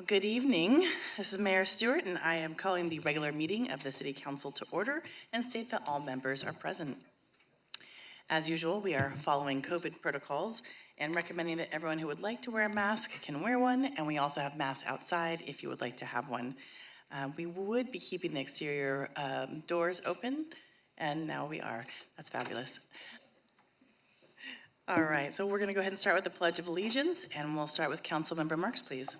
Well, good evening. This is Mayor Stewart, and I am calling the regular meeting of the City Council to order and state that all members are present. As usual, we are following COVID protocols and recommending that everyone who would like to wear a mask can wear one, and we also have masks outside if you would like to have one. We would be keeping the exterior doors open, and now we are. That's fabulous. All right, so we're going to go ahead and start with the Pledge of Allegiance, and we'll start with Councilmember Marks, please.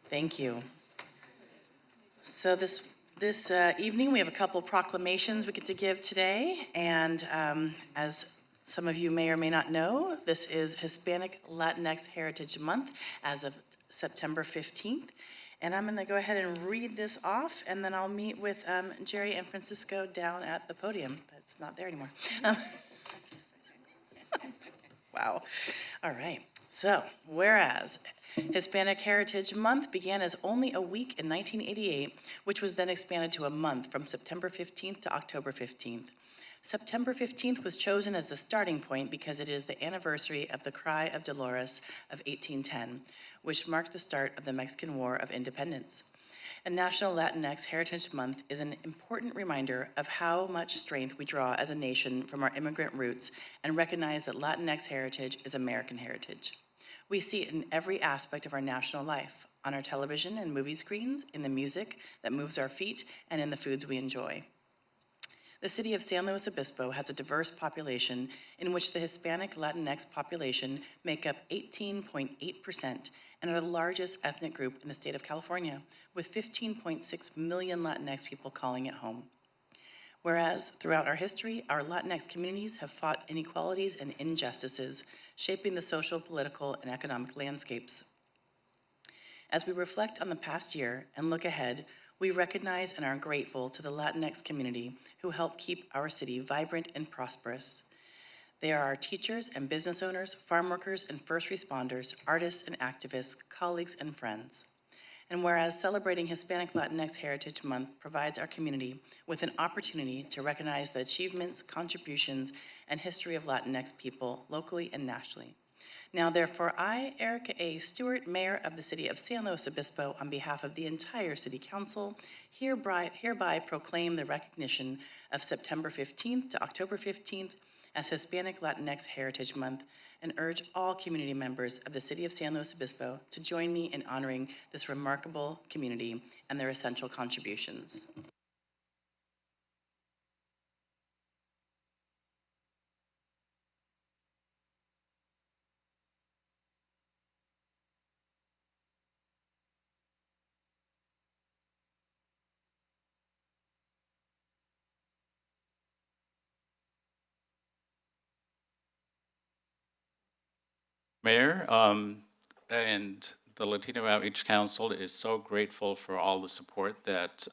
Thank you. So this evening, we have a couple proclamations we get to give today, and as some of you may or may not know, this is Hispanic Latinx Heritage Month as of September 15th. And I'm going to go ahead and read this off, and then I'll meet with Jerry and Francisco down at the podium. That's not there anymore. Wow. All right. So, whereas Hispanic Heritage Month began as only a week in 1988, which was then expanded to a month from September 15th to October 15th. September 15th was chosen as the starting point because it is the anniversary of the Cry of Dolores of 1810, which marked the start of the Mexican War of Independence. And National Latinx Heritage Month is an important reminder of how much strength we draw as a nation from our immigrant roots and recognize that Latinx heritage is American heritage. We see it in every aspect of our national life, on our television and movie screens, in the music that moves our feet, and in the foods we enjoy. The city of San Luis Obispo has a diverse population in which the Hispanic Latinx population make up 18.8% and are the largest ethnic group in the state of California, with 15.6 million Latinx people calling it home. Whereas throughout our history, our Latinx communities have fought inequalities and injustices, shaping the social, political, and economic landscapes. As we reflect on the past year and look ahead, we recognize and are grateful to the Latinx community who help keep our city vibrant and prosperous. They are our teachers and business owners, farm workers and first responders, artists and activists, colleagues and friends. And whereas celebrating Hispanic Latinx Heritage Month provides our community with an opportunity to recognize the achievements, contributions, and history of Latinx people locally and nationally. Now, therefore, I, Erica A. Stewart, Mayor of the City of San Luis Obispo, on behalf of the entire City Council, hereby proclaim the recognition of September 15th to October 15th as Hispanic Latinx Heritage Month, and urge all community members of the City of San Luis Obispo to join me in honoring this remarkable community and their essential contributions. Mayor, and the Latino Outreach Council is so grateful for all the support that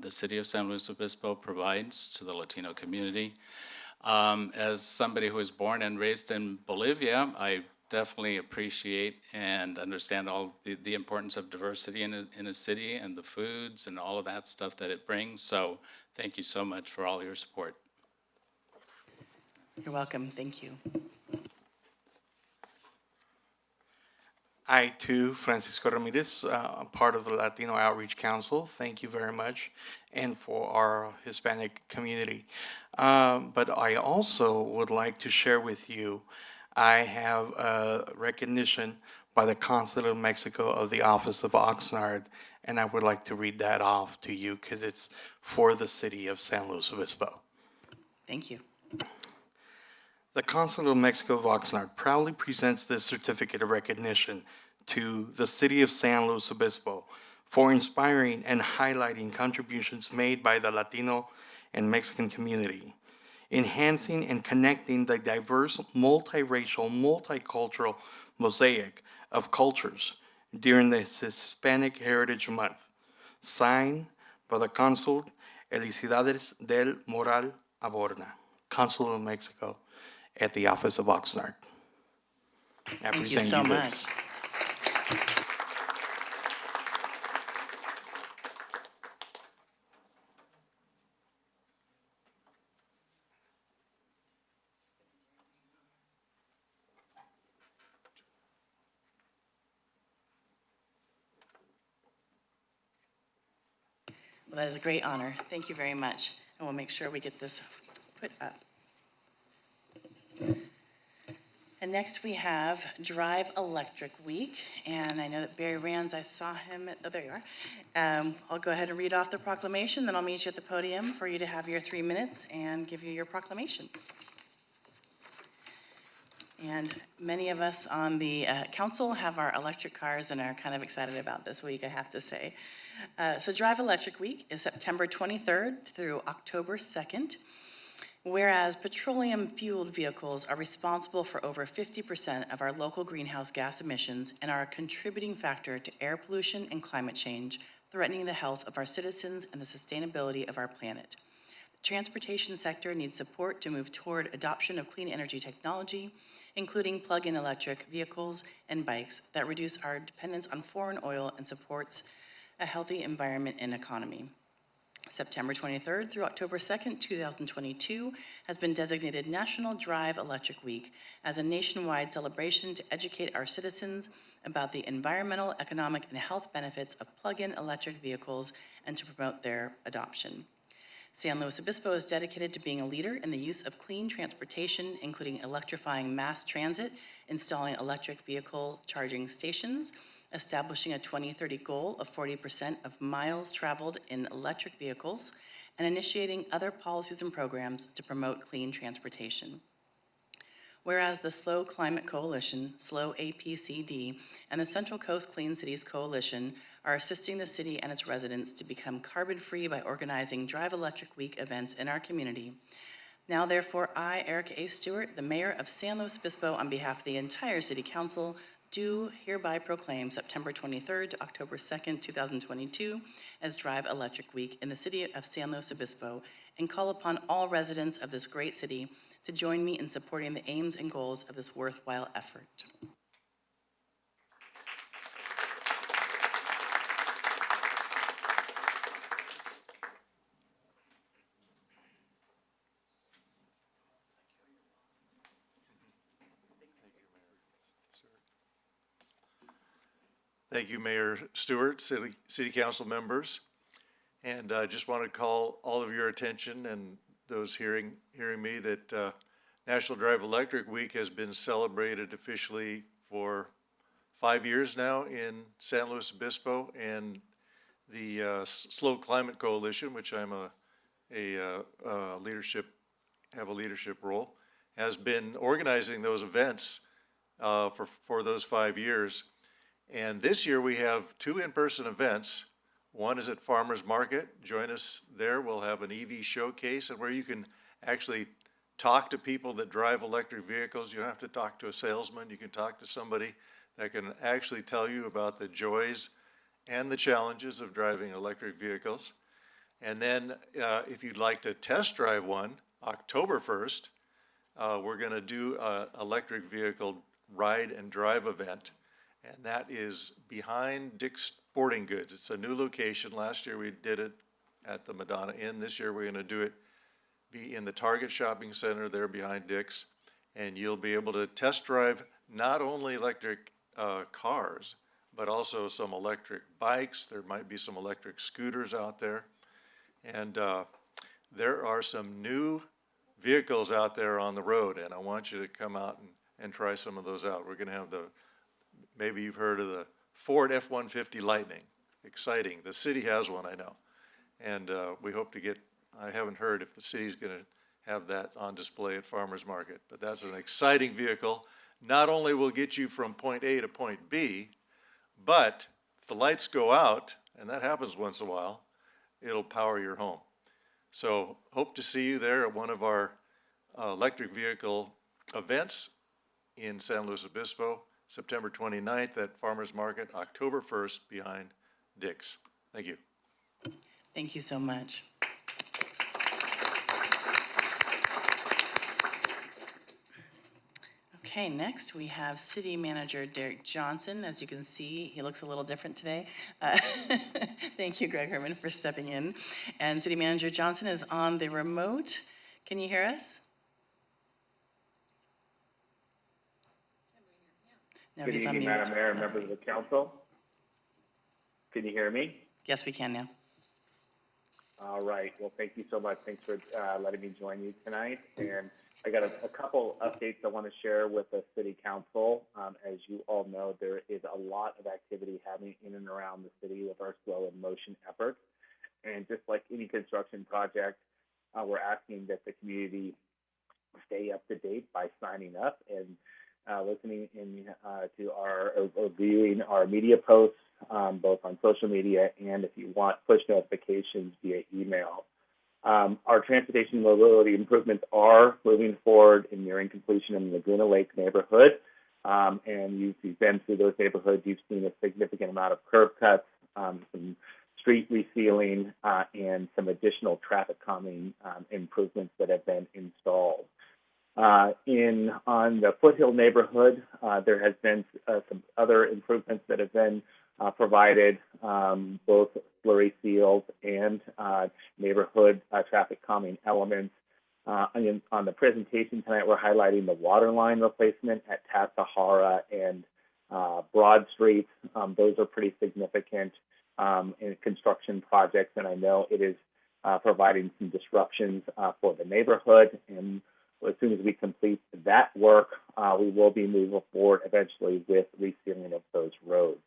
the City of San Luis Obispo provides to the Latino community. As somebody who was born and raised in Bolivia, I definitely appreciate and understand all the importance of diversity in a city and the foods and all of that stuff that it brings. So thank you so much for all your support. You're welcome. Thank you. I, too, Francisco Ramirez, part of the Latino Outreach Council. Thank you very much, and for our Hispanic community. But I also would like to share with you, I have a recognition by the Consulate of Mexico of the Office of Oxnard, and I would like to read that off to you because it's for the city of San Luis Obispo. Thank you. The Consulate of Mexico of Oxnard proudly presents this certificate of recognition to the city of San Luis Obispo for inspiring and highlighting contributions made by the Latino and Mexican community, enhancing and connecting the diverse, multiracial, multicultural mosaic of cultures during this Hispanic Heritage Month. Signed by the Consul Elicidades del Moral Aborna. Consulate of Mexico at the office of Oxnard. I Thank you present so this. much. Well, that is a great honor. Thank you very much. And we'll make sure we get this put up. And next we have Drive Electric Week. And I know that Barry Rands, I saw him oh, there you are. I'll go ahead and read off the proclamation, then I'll meet you at the podium for you to have your 3 minutes and give you your proclamation. And many of us on the council have our electric cars and are kind of excited about this week, I have to say. So Drive Electric Week is September 23rd through October 2nd. Whereas petroleum-fueled vehicles are responsible for over 50% of our local greenhouse gas emissions and are a contributing factor to air pollution and climate change, threatening the health of our citizens and the sustainability of our planet. The transportation sector needs support to move toward adoption of clean energy technology, including plug-in electric vehicles and bikes that reduce our dependence on foreign oil and supports a healthy environment and economy. September 23rd through October 2nd, 2022 has been designated National Drive Electric Week as a nationwide celebration to educate our citizens about the environmental, economic, and health benefits of plug-in electric vehicles and to promote their adoption. San Luis Obispo is dedicated to being a leader in the use of clean transportation, including electrifying mass transit, installing electric vehicle charging stations, establishing a 2030 goal of 40% of miles traveled in electric vehicles, and initiating other policies and programs to promote clean transportation. Whereas the Slow Climate Coalition, Slow APCD, and the Central Coast Clean Cities Coalition are assisting the city and its residents to become carbon-free by organizing Drive Electric Week events in our community. Now, therefore, I, Erica A. Stewart, the mayor of San Luis Obispo, on behalf of the entire city council, do hereby proclaim September 23rd to October 2nd, 2022 as Drive Electric Week in the city of San Luis Obispo and call upon all residents of this great city to join me in supporting the aims and goals of this worthwhile effort. Thank you, Mayor Stewart, City Council members. And I just want to call all of your attention and those hearing me that National Drive Electric Week has been celebrated officially for 5 years now in San Luis Obispo, and the Slow Climate Coalition, which I'm have a leadership role, has been organizing those events for those 5 years. And this year we have 2 in-person events. One is at Farmers Market. Join us there. We'll have an EV showcase and where you can actually talk to people that drive electric vehicles. You don't have to talk to a salesman. You can talk to somebody that can actually tell you about the joys and the challenges of driving electric vehicles. And then if you'd like to test drive one, October 1st, we're going to do an electric vehicle ride and drive event. And that is behind Dick's Sporting Goods. It's a new location. Last year we did it at the Madonna Inn. This year we're going to be in the Target Shopping Center there behind Dick's. And you'll be able to test drive not only electric cars, but also some electric bikes. There might be some electric scooters out there. And there are some new vehicles out there on the road, and I want you to come out and try some of those out. We're going to have maybe you've heard of the Ford F-150 Lightning. Exciting. The city has one, I know. And we hope to I haven't heard if the city's going to have that on display at Farmers Market, but that's an exciting vehicle. Not only will get you from point A to point B, but if the lights go out, and that happens once in a while, it'll power your home. So hope to see you there at one of our electric vehicle events in San Luis Obispo, September 29th at Farmers Market, October 1st behind Dick's. Thank you. Thank you so much. Okay, next we have City Manager Derek Johnson. As you can see, he looks a little different today. Thank you, Greg Herman, for stepping in. And City Manager Johnson is on the remote. Can you hear us? No, Good he's on evening, mute. Madam Mayor and members of the council. Can you hear me? Yes, we can now. All right. Well, thank you so much. Thanks for letting me join you tonight. And I got a couple updates I want to share with the City Council. As you all know, there is a lot of activity happening in and around the city with our slow and motion efforts. And just like any construction project, we're asking that the community stay up to date by signing up and listening in to our or viewing our media posts, both on social media and if you want push notifications via email. Our transportation mobility improvements are moving forward and nearing completion in the Laguna Lake neighborhood. And you've been through those neighborhoods, you've seen a significant amount of curb cuts, some street resealing, and some additional traffic calming improvements that have been installed. On the Foothill neighborhood, there has been some other improvements that have been provided, both slurry seals and neighborhood traffic calming elements. On the presentation tonight, we're highlighting the water line replacement at Tasahara and Broad Street. Those are pretty significant in construction projects, and I know it is providing some disruptions for the neighborhood. And as soon as we complete that work, we will be moving forward eventually with resealing of those roads.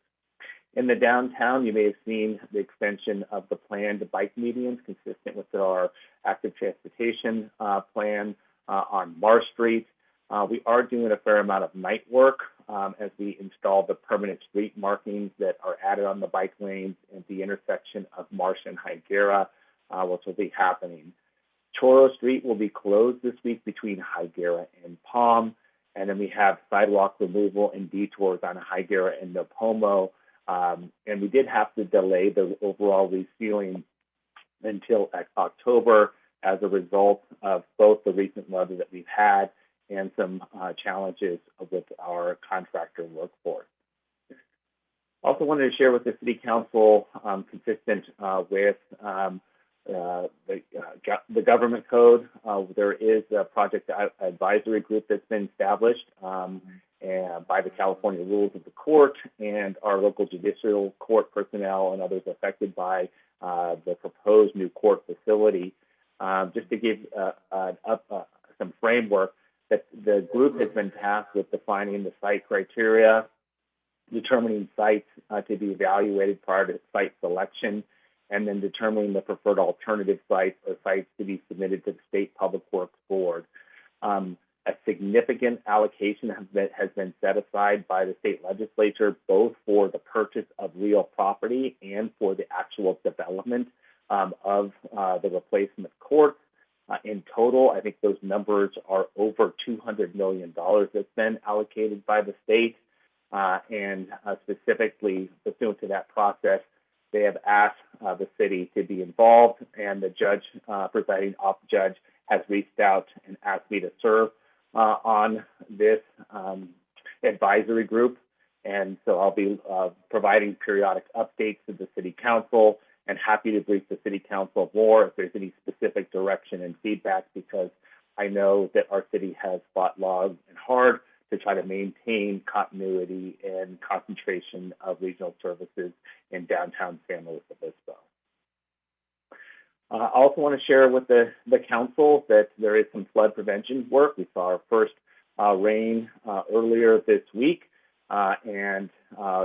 In the downtown, you may have seen the extension of the planned bike medians consistent with our active transportation plan on Marsh Street. We are doing a fair amount of night work as we install the permanent street markings that are added on the bike lanes at the intersection of Marsh and Higuera, which will be happening. Choro Street will be closed this week between Higuera and Palm, and then we have sidewalk removal and detours on Higuera and Napomo. And we did have to delay the overall resealing until October as a result of both the recent weather that we've had and some challenges with our contractor workforce. Also wanted to share with the City Council, consistent with the government code, there is a project advisory group that's been established and by the California rules of the court and our local judicial court personnel and others affected by the proposed new court facility. Just to give some framework, that the group has been tasked with defining the site criteria, determining sites to be evaluated prior to site selection, and then determining the preferred alternative sites or sites to be submitted to the State Public Works Board. A significant allocation has been set aside by the state legislature, both for the purchase of real property and for the actual development of the replacement courts. In total, I think those numbers are over $200 million that's been allocated by the state. And specifically, pursuant to that process, they have asked the city to be involved, and the judge, presiding judge, has reached out and asked me to serve on this advisory group. And so I'll be providing periodic updates to the City Council and happy to brief the City Council more if there's any specific direction and feedback, because I know that our city has fought long and hard to try to maintain continuity and concentration of regional services in downtown San Luis Obispo. I also want to share with the council that there is some flood prevention work. We saw our first rain earlier this week, and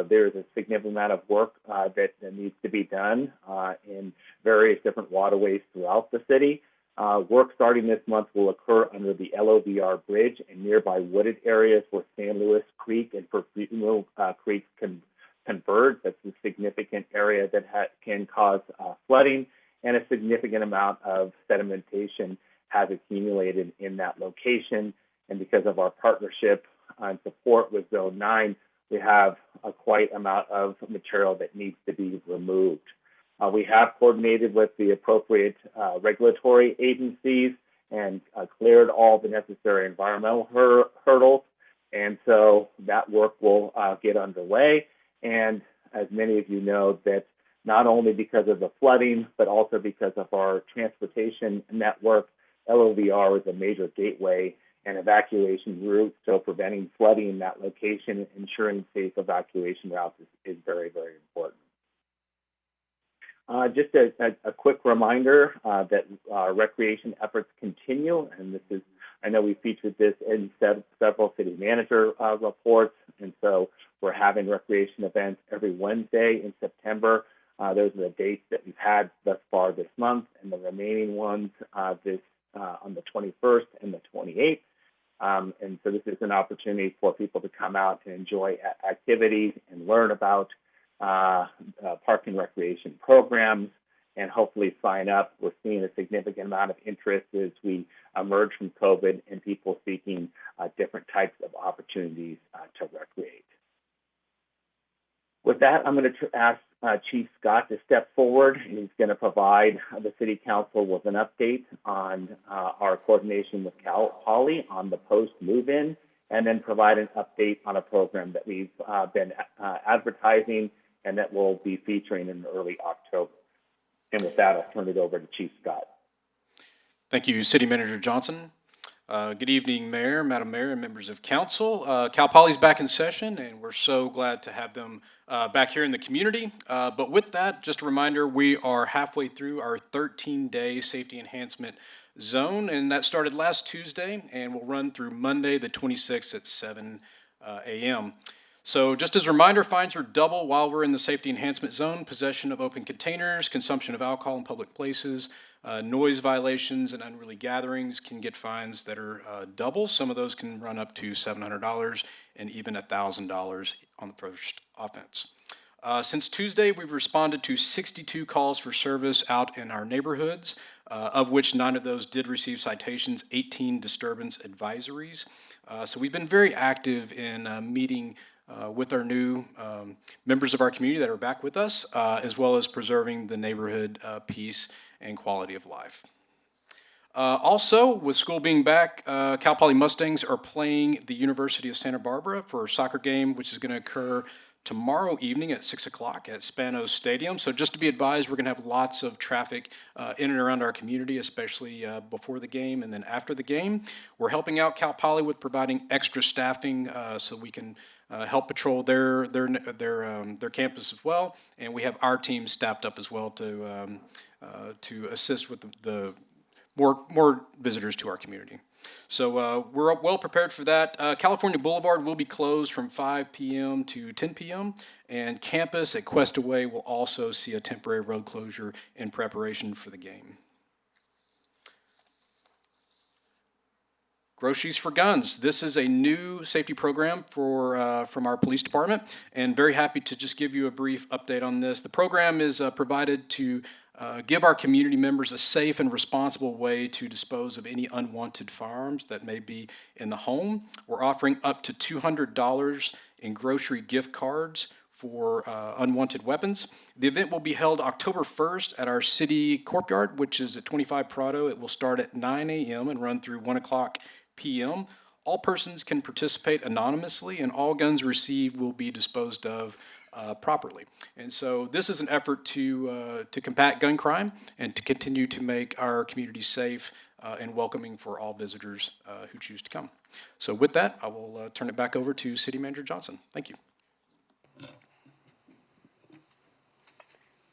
there's a significant amount of work that needs to be done in various different waterways throughout the city. Work starting this month will occur under the LOVR Bridge and nearby wooded areas where San Luis Creek and Perfumo Creek converge. That's a significant area that can cause flooding, and a significant amount of sedimentation has accumulated in that location. And because of our partnership and support with Zone 9, we have a quite amount of material that needs to be removed. We have coordinated with the appropriate regulatory agencies and cleared all the necessary environmental hurdles. And so that work will get underway. And as many of you know, that not only because of the flooding, but also because of our transportation network, LOVR is a major gateway and evacuation route. So preventing flooding in that location and ensuring safe evacuation routes is very, very important. Just a quick reminder that recreation efforts continue, and this is, I know we featured this in several city manager reports, and so we're having recreation events every Wednesday in September. Those are the dates that we've had thus far this month, and the remaining ones on the 21st and the 28th. And so this is an opportunity for people to come out and enjoy activities and learn about park and recreation programs, and hopefully sign up. We're seeing a significant amount of interest as we emerge from COVID and people seeking different types of opportunities to recreate. With that, I'm going to ask Chief Scott to step forward. He's going to provide the City Council with an update on our coordination with Cal Poly on the post move-in, and then provide an update on a program that we've been advertising and that we'll be featuring in early October. And with that, I'll turn it over to Chief Scott. Thank you, City Manager Johnson. Good evening, Mayor, Madam Mayor, and members of Council. Cal Poly's back in session, and we're so glad to have them back here in the community. But with that, just a reminder, we are halfway through our 13-day safety enhancement zone, and that started last Tuesday and will run through Monday, the 26th at 7 a.m. So just as a reminder, fines are double while we're in the safety enhancement zone: possession of open containers, consumption of alcohol in public places, noise violations, and unruly gatherings can get fines that are double. Some of those can run up to $700 and even $1,000 on the first offense. Since Tuesday, we've responded to 62 calls for service out in our neighborhoods, of which 9 of those did receive citations, 18 disturbance advisories. So we've been very active in meeting with our new members of our community that are back with us, as well as preserving the neighborhood peace and quality of life. Also, with school being back, Cal Poly Mustangs are playing the University of Santa Barbara for a soccer game, which is going to occur tomorrow evening at 6 o'clock at Spanos Stadium. So just to be advised, we're going to have lots of traffic in and around our community, especially before the game and then after the game. We're helping out Cal Poly with providing extra staffing so we can help patrol their campus as well, and we have our team staffed up as well to assist with the more visitors to our community. So we're well prepared for that. California Boulevard will be closed from 5 p.m. to 10 p.m., and campus at Questaway will also see a temporary road closure in preparation for the game. Groceries for Guns. This is a new safety program from our police department, and very happy to just give you a brief update on this. The program is provided to give our community members a safe and responsible way to dispose of any unwanted firearms that may be in the home. We're offering up to $200 in grocery gift cards for unwanted weapons. The event will be held October 1st at our city courtyard, which is at 25 Prado. It will start at 9 a.m. and run through 1 o'clock p.m. All persons can participate anonymously, and all guns received will be disposed of properly. And so this is an effort to combat gun crime and to continue to make our community safe and welcoming for all visitors who choose to come. So with that, I will turn it back over to City Manager Johnson. Thank you.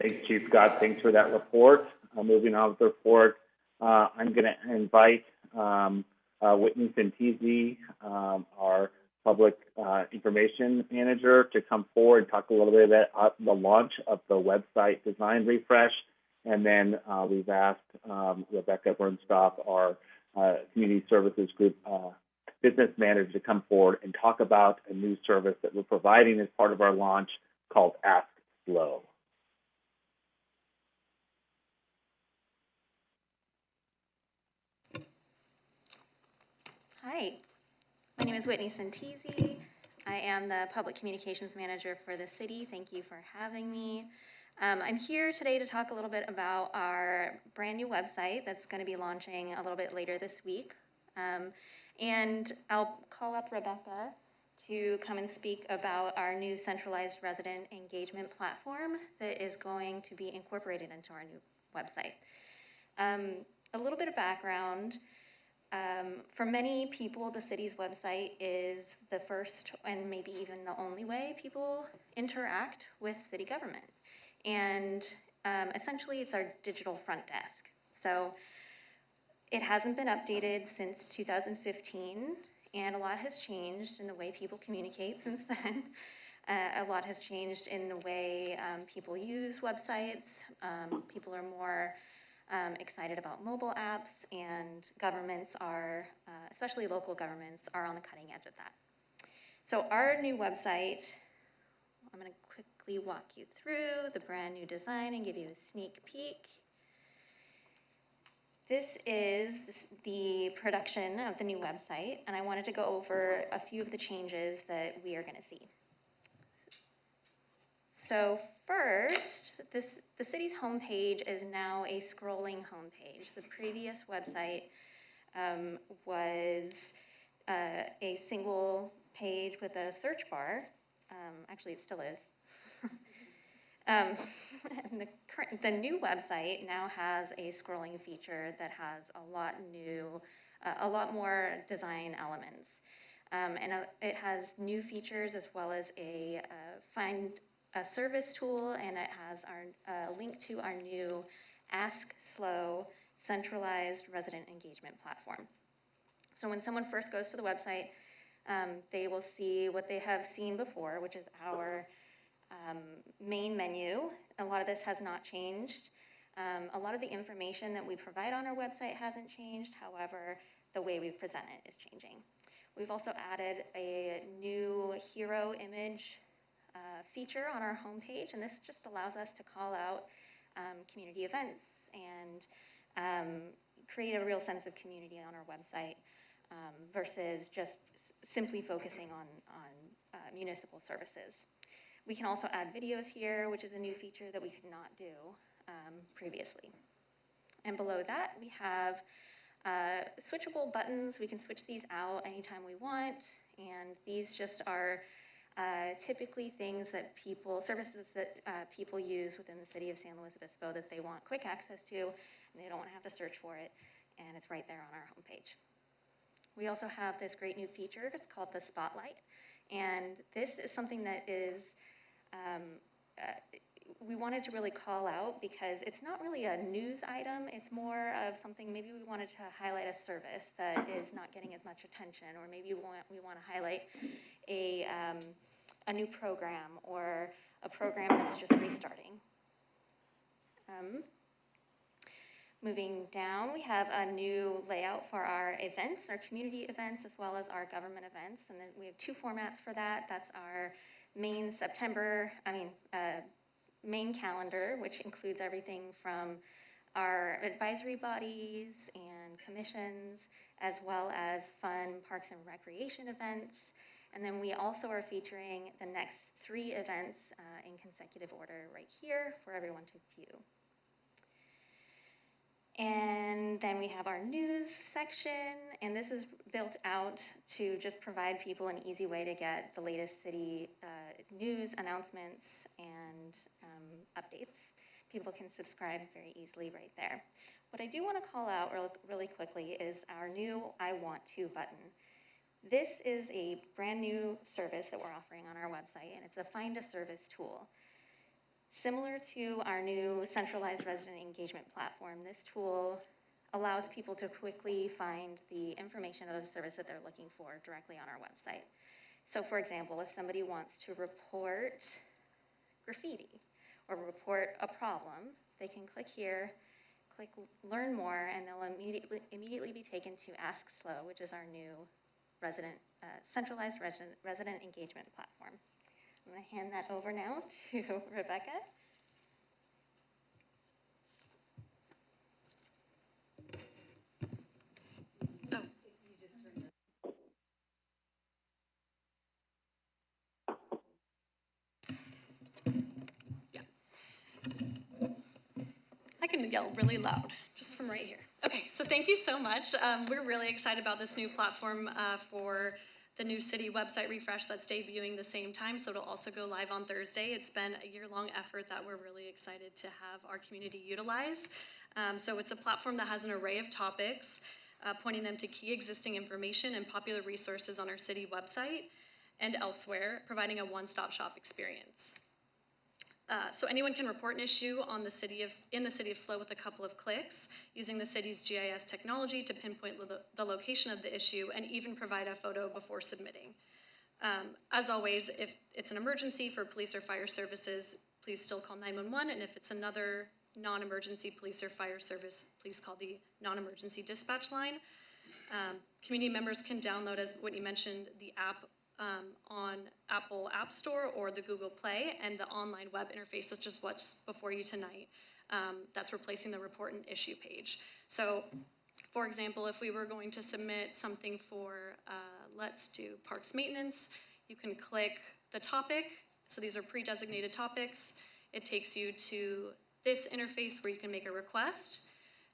Thanks, Chief Scott. Thanks for that report. Moving on with the report, I'm going to invite Whitney Santisi, our public information manager, to come forward and talk a little bit about the launch of the website design refresh. And then we've asked Rebecca Bernstoff, our community services group business manager, to come forward and talk about a new service that we're providing as part of our launch called Ask Slow. Hi, my name is Whitney Santisi. I am the Public Communications Manager for the city. Thank you for having me. I'm here today to talk a little bit about our brand new website that's going to be launching a little bit later this week. And I'll call up Rebecca to come and speak about our new centralized resident engagement platform that is going to be incorporated into our new website. A little bit of background. For many people, the city's website is the first and maybe even the only way people interact with city government. And essentially, it's our digital front desk. So it hasn't been updated since 2015, and a lot has changed in the way people communicate since then. A lot has changed in the way people use websites. People are more excited about mobile apps, and governments are, especially local governments, are on the cutting edge of that. So our new website, I'm going to quickly walk you through the brand new design and give you a sneak peek. This is the production of the new website, and I wanted to go over a few of the changes that we are going to see. So first, the city's homepage is now a scrolling homepage. The previous website was a single page with a search bar. Actually, it still is. And the new website now has a scrolling feature that has a lot more design elements. And it has new features as well as a find a service tool, and it has our link to our new Ask Slow centralized resident engagement platform. So when someone first goes to the website, they will see what they have seen before, which is our main menu. A lot of this has not changed. A lot of the information that we provide on our website hasn't changed. However, the way we present it is changing. We've also added a new hero image feature on our homepage, and this just allows us to call out community events and create a real sense of community on our website versus just simply focusing on municipal services. We can also add videos here, which is a new feature that we could not do previously. And below that, we have switchable buttons. We can switch these out anytime we want, and these just are typically things that services that people use within the city of San Luis Obispo that they want quick access to, and they don't want to have to search for it, and it's right there on our homepage. We also have this great new feature. It's called the Spotlight, and this is something that is we wanted to really call out because it's not really a news item. It's more of something, maybe we wanted to highlight a service that is not getting as much attention, or maybe we want to highlight a new program or a program that's just restarting. Moving down, we have a new layout for our events, our community events, as well as our government events. And then we have two formats for that. That's our main main calendar, which includes everything from our advisory bodies and commissions, as well as fun parks and recreation events. And then we also are featuring the next 3 events in consecutive order right here for everyone to view. And then we have our news section, and this is built out to just provide people an easy way to get the latest city news, announcements, and updates. People can subscribe very easily right there. What I do want to call out really quickly is our new I Want To button. This is a brand new service that we're offering on our website, and it's a find a service tool. Similar to our new centralized resident engagement platform, this tool allows people to quickly find the information of the service that they're looking for directly on our website. So for example, if somebody wants to report graffiti or report a problem, they can click here, click learn more, and they'll immediately be taken to Ask Slow, which is our new centralized resident engagement platform. I'm going to hand that over now to Rebecca. I can yell really loud, just from right here. Okay, so thank you so much. We're really excited about this new platform for the new city website refresh that's debuting the same time, so it'll also go live on Thursday. It's been a year-long effort that we're really excited to have our community utilize. So it's a platform that has an array of topics, pointing them to key existing information and popular resources on our city website and elsewhere, providing a one-stop shop experience. So anyone can report an issue on in the city of SLO with a couple of clicks, using the city's GIS technology to pinpoint the location of the issue and even provide a photo before submitting. As always, if it's an emergency for police or fire services, please still call 911, and if it's another non-emergency police or fire service, please call the non-emergency dispatch line. Community members can download, as Whitney mentioned, the app on Apple App Store or the Google Play, and the online web interface is just what's before you tonight. That's replacing the report and issue page. So, for example, if we were going to submit something for, let's do parks maintenance, you can click the topic. So these are pre-designated topics. It takes you to this interface where you can make a request,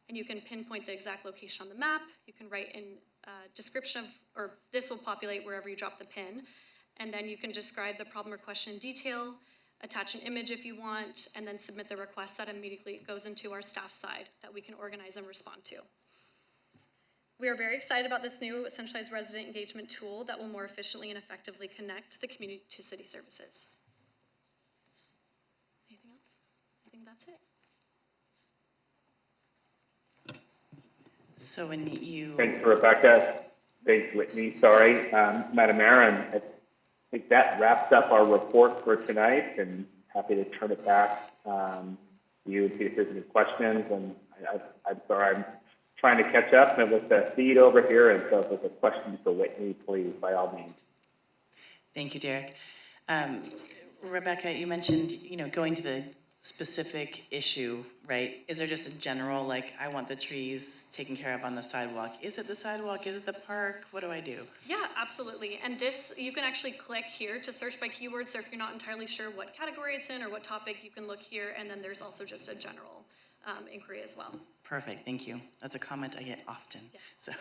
and you can pinpoint the exact location on the map. You can write in description of, or this will populate wherever you drop the pin, and then you can describe the problem or question in detail, attach an image if you want, and then submit the request that immediately goes into our staff side that we can organize and respond to. We are very excited about this new centralized resident engagement tool that will more efficiently and effectively connect the community to city services. Anything else? I think that's it. So when you, Thanks, Rebecca. Thanks, Whitney. Sorry, Madam Mayor, and I think that wraps up our report for tonight, and happy to turn it back to you and see if there's any questions. And I'm sorry, I'm trying to catch up with the feed over here, and so if there's a question for Whitney, please, by all means. thank you, Derek. Rebecca, you mentioned, going to the specific issue, right? Is there just a general, like, I want the trees taken care of on the sidewalk? Is it the sidewalk? Is it the park? What do I do? Yeah, absolutely. And this, you can actually click here to search by keywords. So if you're not entirely sure what category it's in or what topic, you can look here. And then there's also just a general inquiry as well. Perfect, thank you. That's a comment I get often. Yeah. So,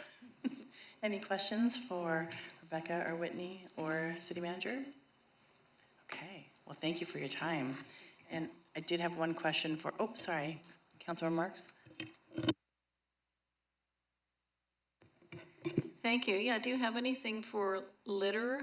any questions for Rebecca or Whitney or City Manager? Okay, well, thank you for your time. And I did have one question for, Councilor Marks? Thank you. Yeah, do you have anything for litter?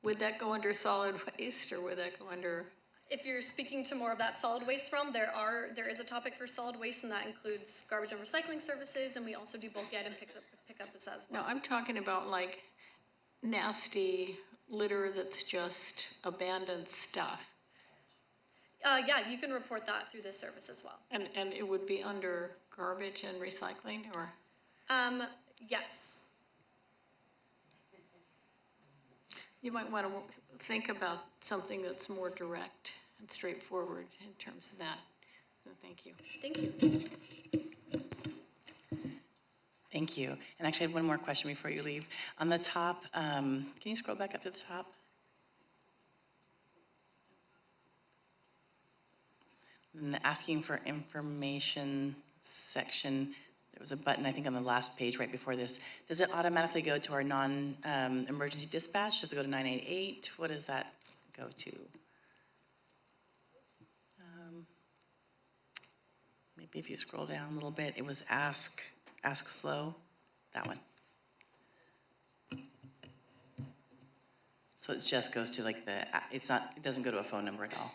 Would that go under solid waste, or would that go under? If you're speaking to more of that solid waste realm, there is a topic for solid waste, and that includes garbage and recycling services, and we also do bulky item pickups as well. No, I'm talking about like nasty litter that's just abandoned stuff. Yeah, you can report that through this service as well. And it would be under garbage and recycling, or? Yes. You might want to think about something that's more direct and straightforward in terms of that. So thank you. Thank you. Thank you. And actually, I had one more question before you leave. On the top, can you scroll back up to the top? In the asking for information section, there was a button, I think, on the last page right before this. Does it automatically go to our non-emergency dispatch? Does it go to 988? What does that go to? Maybe if you scroll down a little bit, it was ask slow, that one. So it just goes to like it doesn't go to a phone number at all.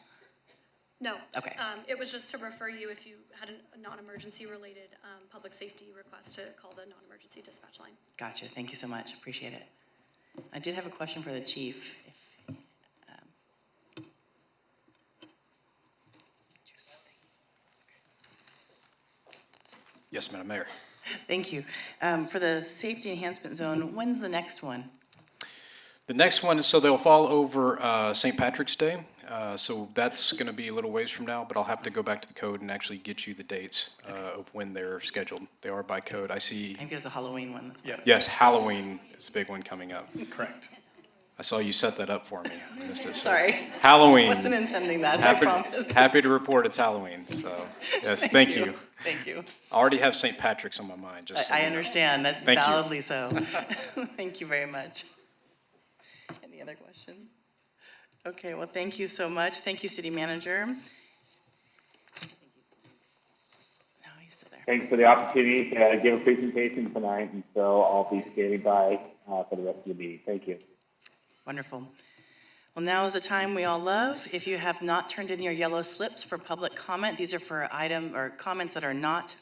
No. Okay. It was just to refer you if you had a non-emergency related public safety request to call the non-emergency dispatch line. Gotcha, thank you so much, appreciate it. I did have a question for the chief. Yes, Madam Mayor. Thank you. For the safety enhancement zone, when's the next one? The next one, so they'll fall over St. Patrick's Day. So that's going to be a little ways from now, but I'll have to go back to the code and actually get you the dates of when they're scheduled. They are by code. I see. I think there's a Halloween one. That's Yes, Halloween is a big one coming up. Correct. I saw you set that up for me. I missed it. So, Sorry, Halloween. wasn't intending that, I Happy, promise. happy to report it's Halloween, so, yes, thank you. Thank you. I already have St. Patrick's on my mind, just so I you know. understand, that's Thank you. validly so. Thank you very much. Any other questions? Okay, well, thank you so much. Thank you, City Manager. No, he's still there. Thanks for the opportunity to give a presentation tonight, and so I'll be standing by for the rest of the meeting. Thank you. Wonderful. Well, now is the time we all love. If you have not turned in your yellow slips for public comment, these are for item or comments that are not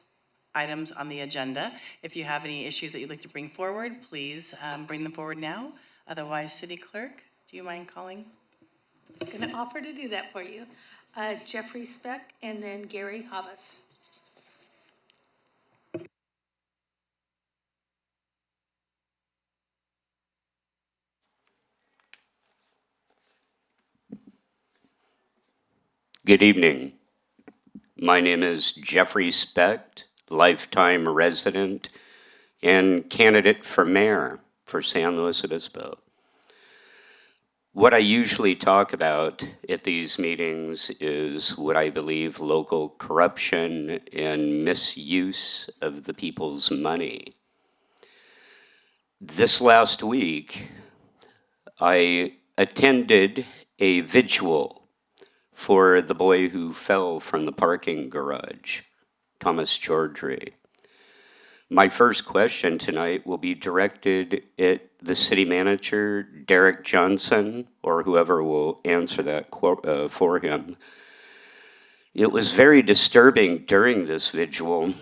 items on the agenda. If you have any issues that you'd like to bring forward, please bring them forward now. Otherwise, City Clerk, do you mind calling? I'm going to offer to do that for you. Jeffrey Speck and then Gary Havas. Good evening. My name is Jeffrey Specht, lifetime resident and candidate for mayor for San Luis Obispo. What I usually talk about at these meetings is what I believe local corruption and misuse of the people's money. This last week, I attended a vigil for the boy who fell from the parking garage, Thomas Georgery. My first question tonight will be directed at the city manager, Derek Johnson, or whoever will answer that for him. It was very disturbing during this vigil,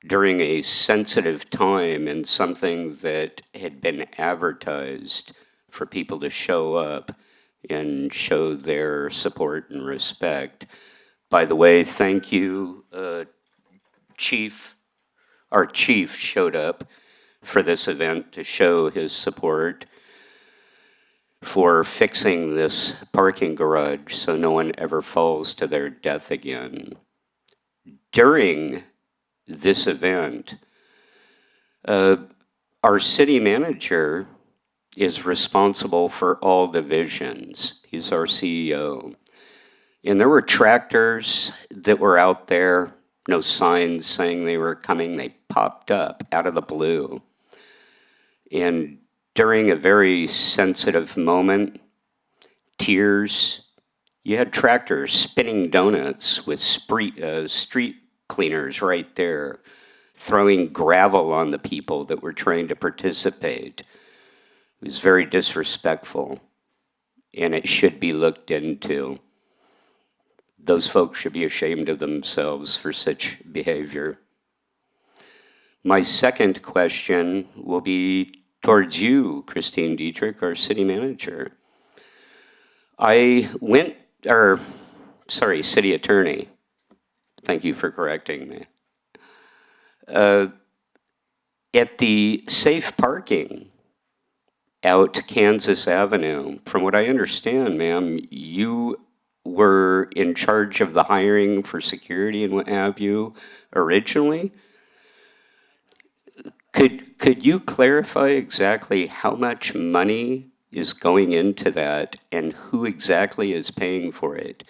during a sensitive time and something that had been advertised for people to show up and show their support and respect. By the way, thank you, Chief. Our chief showed up for this event to show his support for fixing this parking garage so no one ever falls to their death again. During this event, our city manager is responsible for all divisions. He's our CEO. And there were tractors that were out there, no signs saying they were coming. They popped up out of the blue. And during a very sensitive moment, tears, you had tractors spinning donuts with street cleaners right there, throwing gravel on the people that were trying to participate. It was very disrespectful, and it should be looked into. Those folks should be ashamed of themselves for such behavior. My second question will be towards you, Christine Dietrich, our city manager. City attorney. Thank you for correcting me. At the safe parking out Kansas Avenue, from what I understand, ma'am, you were in charge of the hiring for security and what have you originally. Could you clarify exactly how much money is going into that and who exactly is paying for it?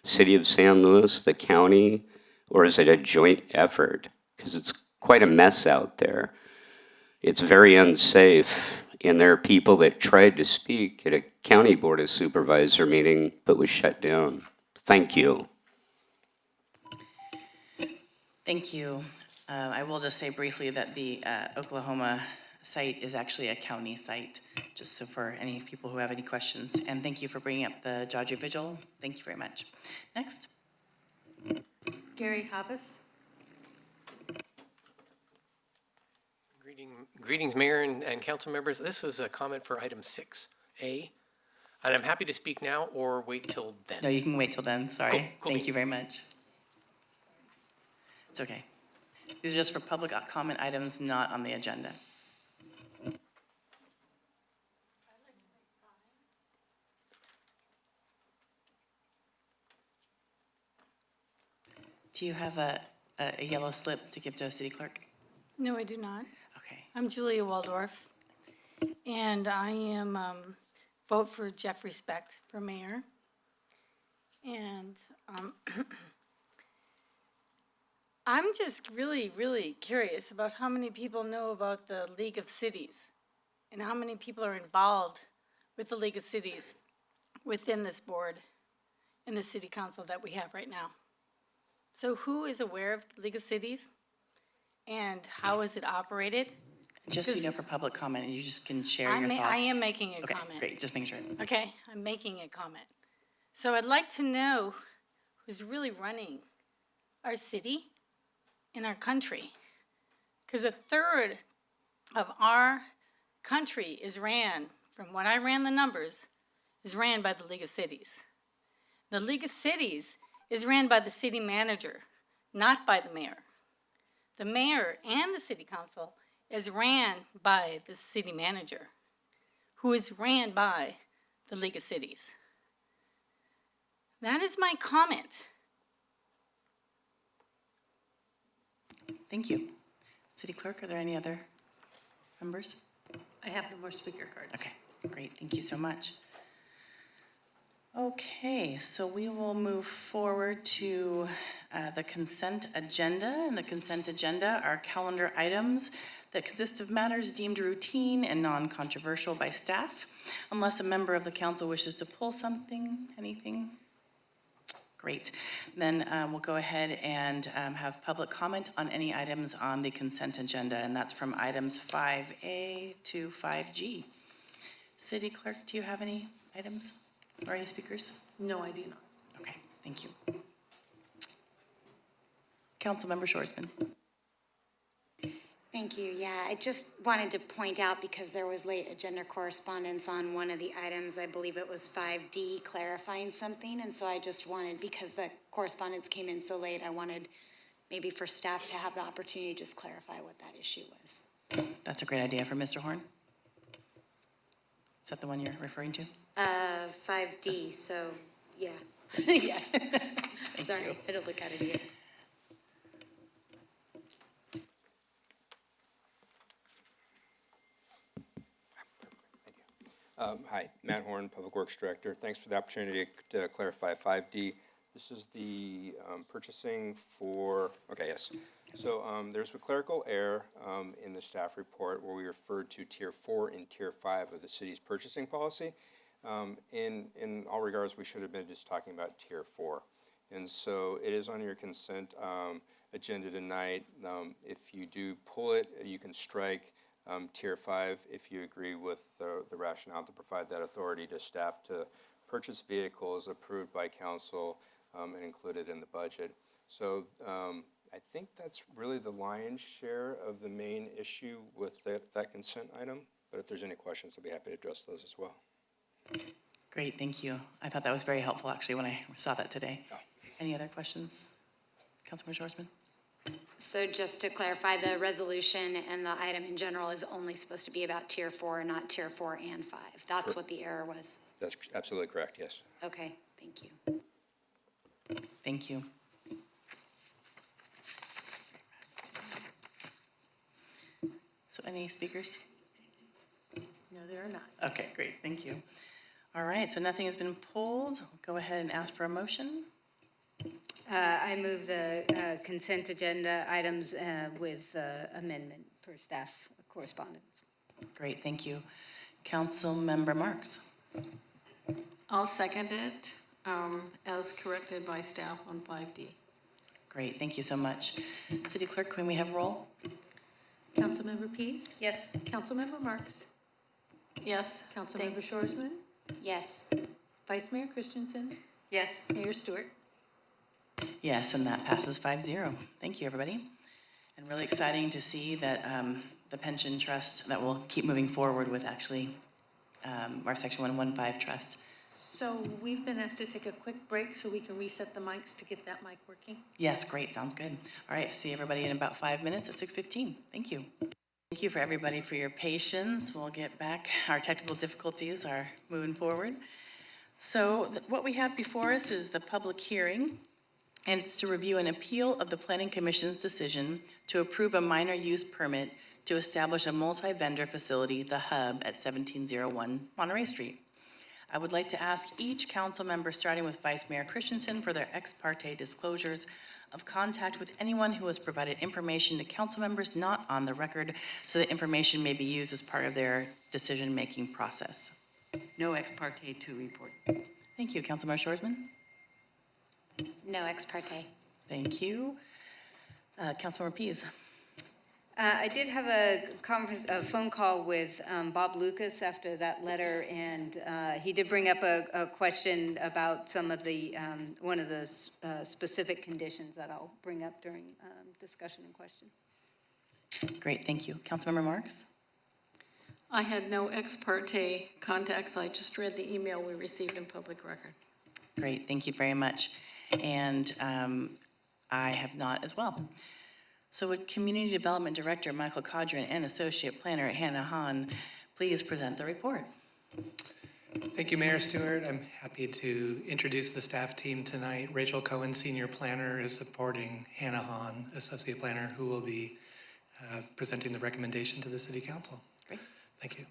City of San Luis, the county, or is it a joint effort? Because it's quite a mess out there. It's very unsafe, and there are people that tried to speak at a county board of supervisor meeting but was shut down. Thank you. Thank you. I will just say briefly that the Oklahoma site is actually a county site, just so for any people who have any questions. And thank you for bringing up the Judge Vigil. Thank you very much. Next. Gary Havas. Greetings, Mayor and council members. This is a comment for item 6A, and I'm happy to speak now or wait till then. No, you can wait till then, sorry. Cool. Thank you very much. It's okay. These are just for public comment items not on the agenda. Do you have a yellow slip to give to a city clerk? No, I do not. Okay. I'm Julia Waldorf. And I am, vote for Jeff Respect for mayor. And I'm just really, really curious about how many people know about the League of Cities and how many people are involved with the League of Cities within this board and the city council that we have right now. So who is aware of League of Cities and how is it operated? Just so you know, for public comment, you just can share your thoughts. I am making a Okay, comment. great, just making sure. Okay, I'm making a comment. So I'd like to know who's really running our city and our country. Because a third of our country is ran, from what I ran the numbers, is ran by the League of Cities. The League of Cities is ran by the city manager, not by the mayor. The mayor and the city council is ran by the city manager, who is ran by the League of Cities. That is my comment. Thank you. City Clerk, are there any other members? I have no more speaker cards. Okay, great, thank you so much. Okay, so we will move forward to the consent agenda. And the consent agenda are calendar items that consist of matters deemed routine and non-controversial by staff, unless a member of the council wishes to pull something, anything. Great, then we'll go ahead and have public comment on any items on the consent agenda, and that's from items 5A to 5G. City Clerk, do you have any items or any speakers? No, I do not. Okay, thank you. Councilmember Shoresman. Thank you. Yeah, I just wanted to point out, because there was late agenda correspondence on one of the items, I believe it was 5D, clarifying something. And so I just wanted, because the correspondence came in so late, I wanted maybe for staff to have the opportunity to just clarify what that issue was. That's a great idea for Mr. Horn. Is that the one you're referring to? 5D, so, yeah. Yes. Sorry, you. I don't look at it here. Hi, Matt Horn, Public Works Director. Thanks for the opportunity to clarify 5D. This is the purchasing for, okay, yes. So there's a clerical error in the staff report where we referred to Tier 4 and Tier 5 of the city's purchasing policy. In all regards, we should have been just talking about Tier 4. And so it is on your consent agenda tonight. If you do pull it, you can strike Tier 5 if you agree with the rationale to provide that authority to staff to purchase vehicles approved by council and included in the budget. So I think that's really the lion's share of the main issue with that consent item. But if there's any questions, I'll be happy to address those as well. Great, thank you. I thought that was very helpful, actually, when I saw that today. Oh. Any other questions? Councilmember Shoresman? So just to clarify, the resolution and the item in general is only supposed to be about Tier 4 and not Tier 4 and 5. That's what the error was. That's absolutely correct, yes. Okay, thank you. Thank you. So any speakers? No, there are not. Okay, great, thank you. All right, so nothing has been pulled. Go ahead and ask for a motion. I move the consent agenda items with amendment for staff correspondence. Great, thank you. Councilmember Marks. I'll second it as corrected by staff on 5D. Great, thank you so much. City Clerk, can we have roll? Councilmember Pease? Yes. Councilmember Marks? Yes. Councilmember Shoresman? Yes. Vice Mayor Christensen? Yes. Mayor Stewart? Yes, and that passes 5-0. Thank you, everybody. And really exciting to see that the pension trust, that will keep moving forward with actually our Section 115 trust. So we've been asked to take a quick break so we can reset the mics to get that mic working. Yes, great, sounds good. All right, see everybody in about 5 minutes at 6:15. Thank you. Thank you for everybody for your patience. We'll get back. Our technical difficulties are moving forward. So what we have before us is the public hearing, and it's to review an appeal of the Planning Commission's decision to approve a minor use permit to establish a multi-vendor facility, The Hub, at 1701 Monterey Street. I would like to ask each council member, starting with Vice Mayor Christensen, for their ex parte disclosures of contact with anyone who has provided information to council members not on the record, so that information may be used as part of their decision-making process. No ex parte to report. Thank you. Councilmember Shorsman? No ex parte. Thank you. Councilmember Pease? I did have a phone call with Bob Lucas after that letter, and he did bring up a question about some of the, one of the specific conditions that I'll bring up during discussion and question. Great, thank you. Councilmember Marks? I had no ex parte contacts. I just read the email we received in public record. Great, thank you very much. And I have not as well. So would Community Development Director Michael Codron and Associate Planner Hannah Hahn please present the report? Thank you, Mayor Stewart. I'm happy to introduce the staff team tonight. Rachel Cohen, Senior Planner, is supporting Hannah Hahn, Associate Planner, who will be presenting the recommendation to the City Council. Great. Thank you.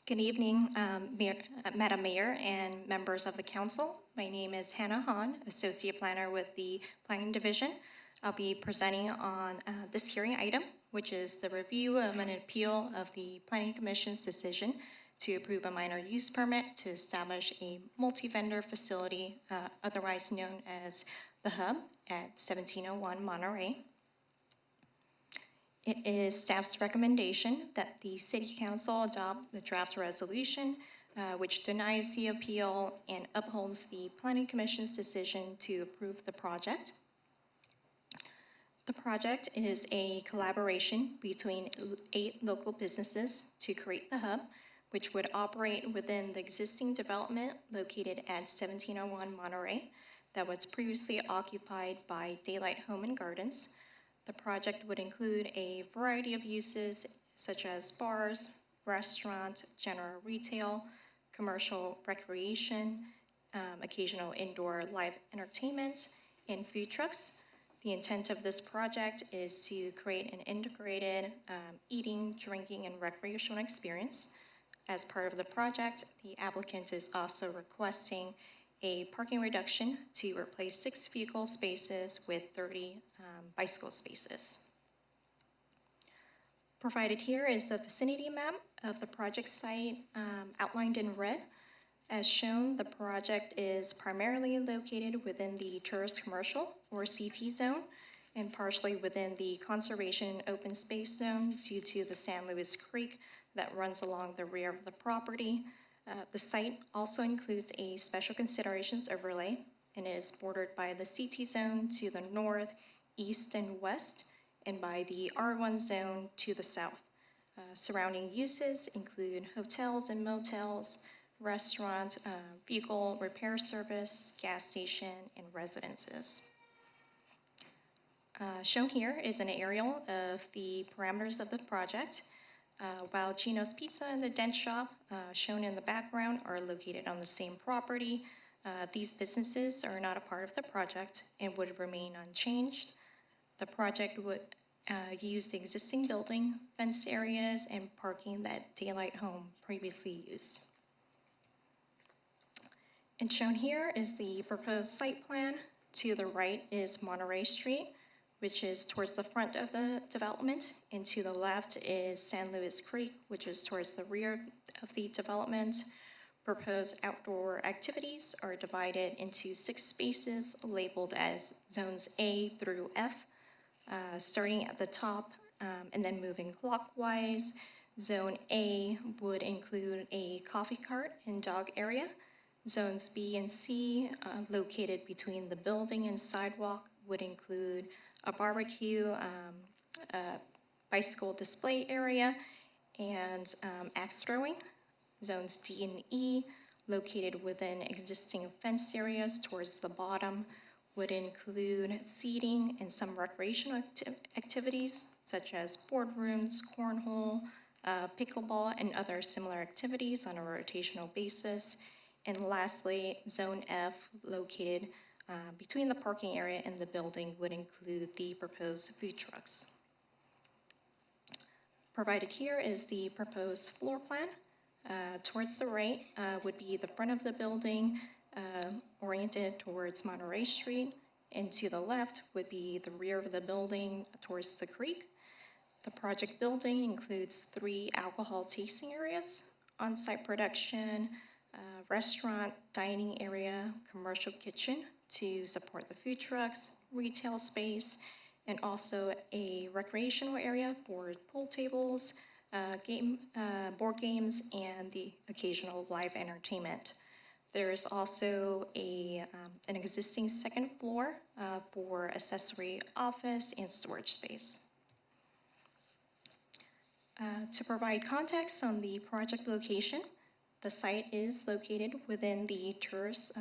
Good evening, Madam Mayor and members of the council. My name is Hannah Hahn, Associate Planner with the Planning Division. I'll be presenting on this hearing item, which is the review of an appeal of the Planning Commission's decision to approve a minor use permit to establish a multi-vendor facility, otherwise known as The Hub, at 1701 Monterey. It is staff's recommendation that the City Council adopt the draft resolution which denies the appeal and upholds the Planning Commission's decision to approve the project. The project is a collaboration between 8 local businesses to create the hub, which would operate within the existing development located at 1701 Monterey that was previously occupied by Daylight Home and Gardens. The project would include a variety of uses such as bars, restaurant, general retail, commercial recreation, occasional indoor live entertainment, and food trucks. The intent of this project is to create an integrated eating, drinking, and recreational experience. As part of the project, the applicant is also requesting a parking reduction to replace 6 vehicle spaces with 30 bicycle spaces. Provided here is the vicinity map of the project site outlined in red. As shown, the project is primarily located within the tourist commercial or CT zone and partially within the conservation and open space zone due to the San Luis Creek that runs along the rear of the property. The site also includes a special considerations overlay and is bordered by the CT zone to the north, east, and west, and by the R1 zone to the south. Surrounding uses include hotels and motels, restaurant, vehicle repair service, gas station, and residences. Shown here is an aerial of the parameters of the project. While Gino's Pizza and the Dent Shop, shown in the background, are located on the same property, these businesses are not a part of the project and would remain unchanged. The project would use the existing building, fenced areas, and parking that Daylight Home previously used. And shown here is the proposed site plan. To the right is Monterey Street, which is towards the front of the development, and to the left is San Luis Creek, which is towards the rear of the development. Proposed outdoor activities are divided into 6 spaces labeled as zones A through F. Starting at the top and then moving clockwise, Zone A would include a coffee cart and dog area. Zones B and C, located between the building and sidewalk, would include a barbecue, a bicycle display area, and axe throwing. Zones D and E, located within existing fenced areas towards the bottom, would include seating and some recreational activities such as boardrooms, cornhole, pickleball, and other similar activities on a rotational basis. And lastly, Zone F, located between the parking area and the building would include the proposed food trucks. Provided here is the proposed floor plan. Towards the right would be the front of the building, oriented towards Monterey Street, and to the left would be the rear of the building towards the creek. The project building includes 3 alcohol tasting areas, on-site production, restaurant, dining area, commercial kitchen to support the food trucks, retail space, and also a recreational area for pool tables, board games, and the occasional live entertainment. There is also an existing second floor for accessory office and storage space. To provide context on the project location, the site is located within the tourist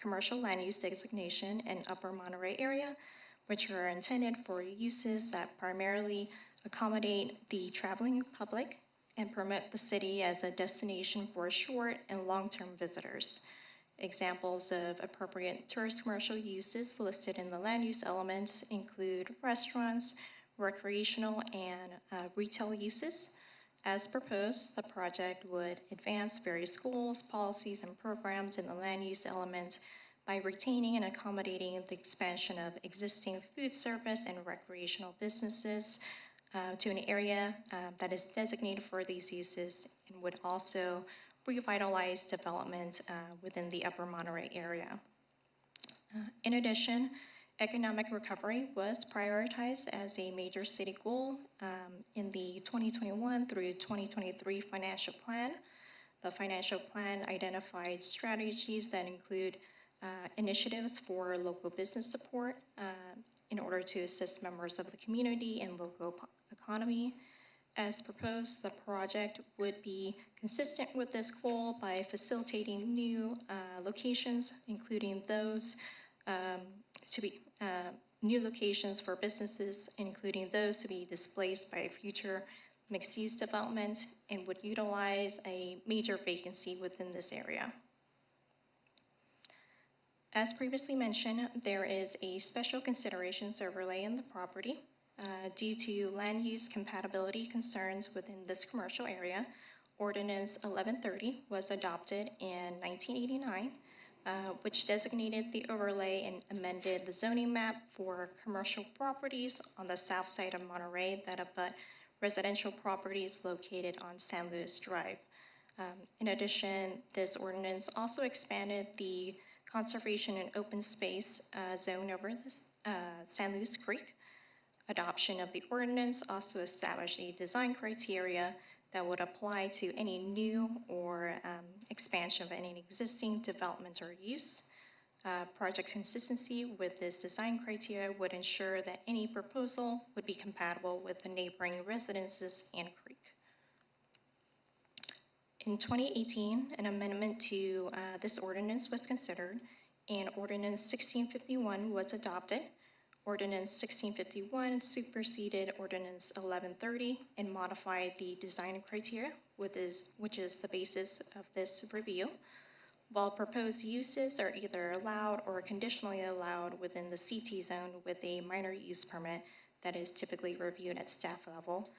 commercial land use designation in Upper Monterey area, which are intended for uses that primarily accommodate the traveling public and promote the city as a destination for short and long-term visitors. Examples of appropriate tourist commercial uses listed in the land use elements include restaurants, recreational, and retail uses. As proposed, the project would advance various goals, policies, and programs in the land use element by retaining and accommodating the expansion of existing food service and recreational businesses to an area that is designated for these uses, and would also revitalize development within the Upper Monterey area. In addition, economic recovery was prioritized as a major city goal in the 2021 through 2023 financial plan. The financial plan identified strategies that include initiatives for local business support in order to assist members of the community and local economy. As proposed, the project would be consistent with this goal by facilitating new locations, including those new locations for businesses, including those to be displaced by future mixed-use development, and would utilize a major vacancy within this area. As previously mentioned, there is a special considerations overlay in the property. Due to land use compatibility concerns within this commercial area, Ordinance 1130 was adopted in 1989, which designated the overlay and amended the zoning map for commercial properties on the south side of Monterey that abut residential properties located on San Luis Drive. In addition, this ordinance also expanded the conservation and open space zone over the San Luis Creek. Adoption of the ordinance also established a design criteria that would apply to any new or expansion of any existing development or use. Project consistency with this design criteria would ensure that any proposal would be compatible with the neighboring residences and creek. In 2018, an amendment to this ordinance was considered, and Ordinance 1651 was adopted. Ordinance 1651 superseded Ordinance 1130 and modified the design criteria, which is the basis of this review. While proposed uses are either allowed or conditionally allowed within the CT zone with a minor use permit that is typically reviewed at staff level,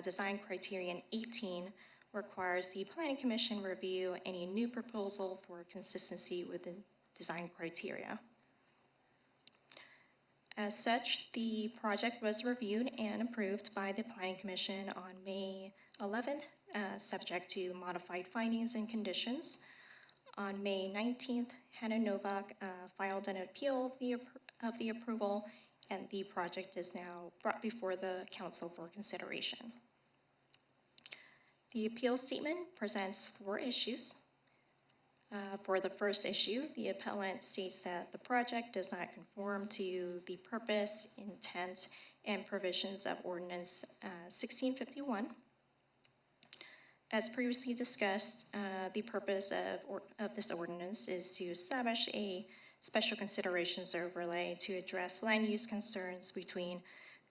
design criterion 18 requires the Planning Commission review any new proposal for consistency with the design criteria. As such, the project was reviewed and approved by the Planning Commission on May 11th, subject to modified findings and conditions. On May 19th, Hannah Novak filed an appeal of the approval, and the project is now brought before the council for consideration. The appeal statement presents 4 issues. For the first issue, the appellant states that the project does not conform to the purpose, intent, and provisions of Ordinance 1651. As previously discussed, the purpose of this ordinance is to establish a special considerations overlay to address land use concerns between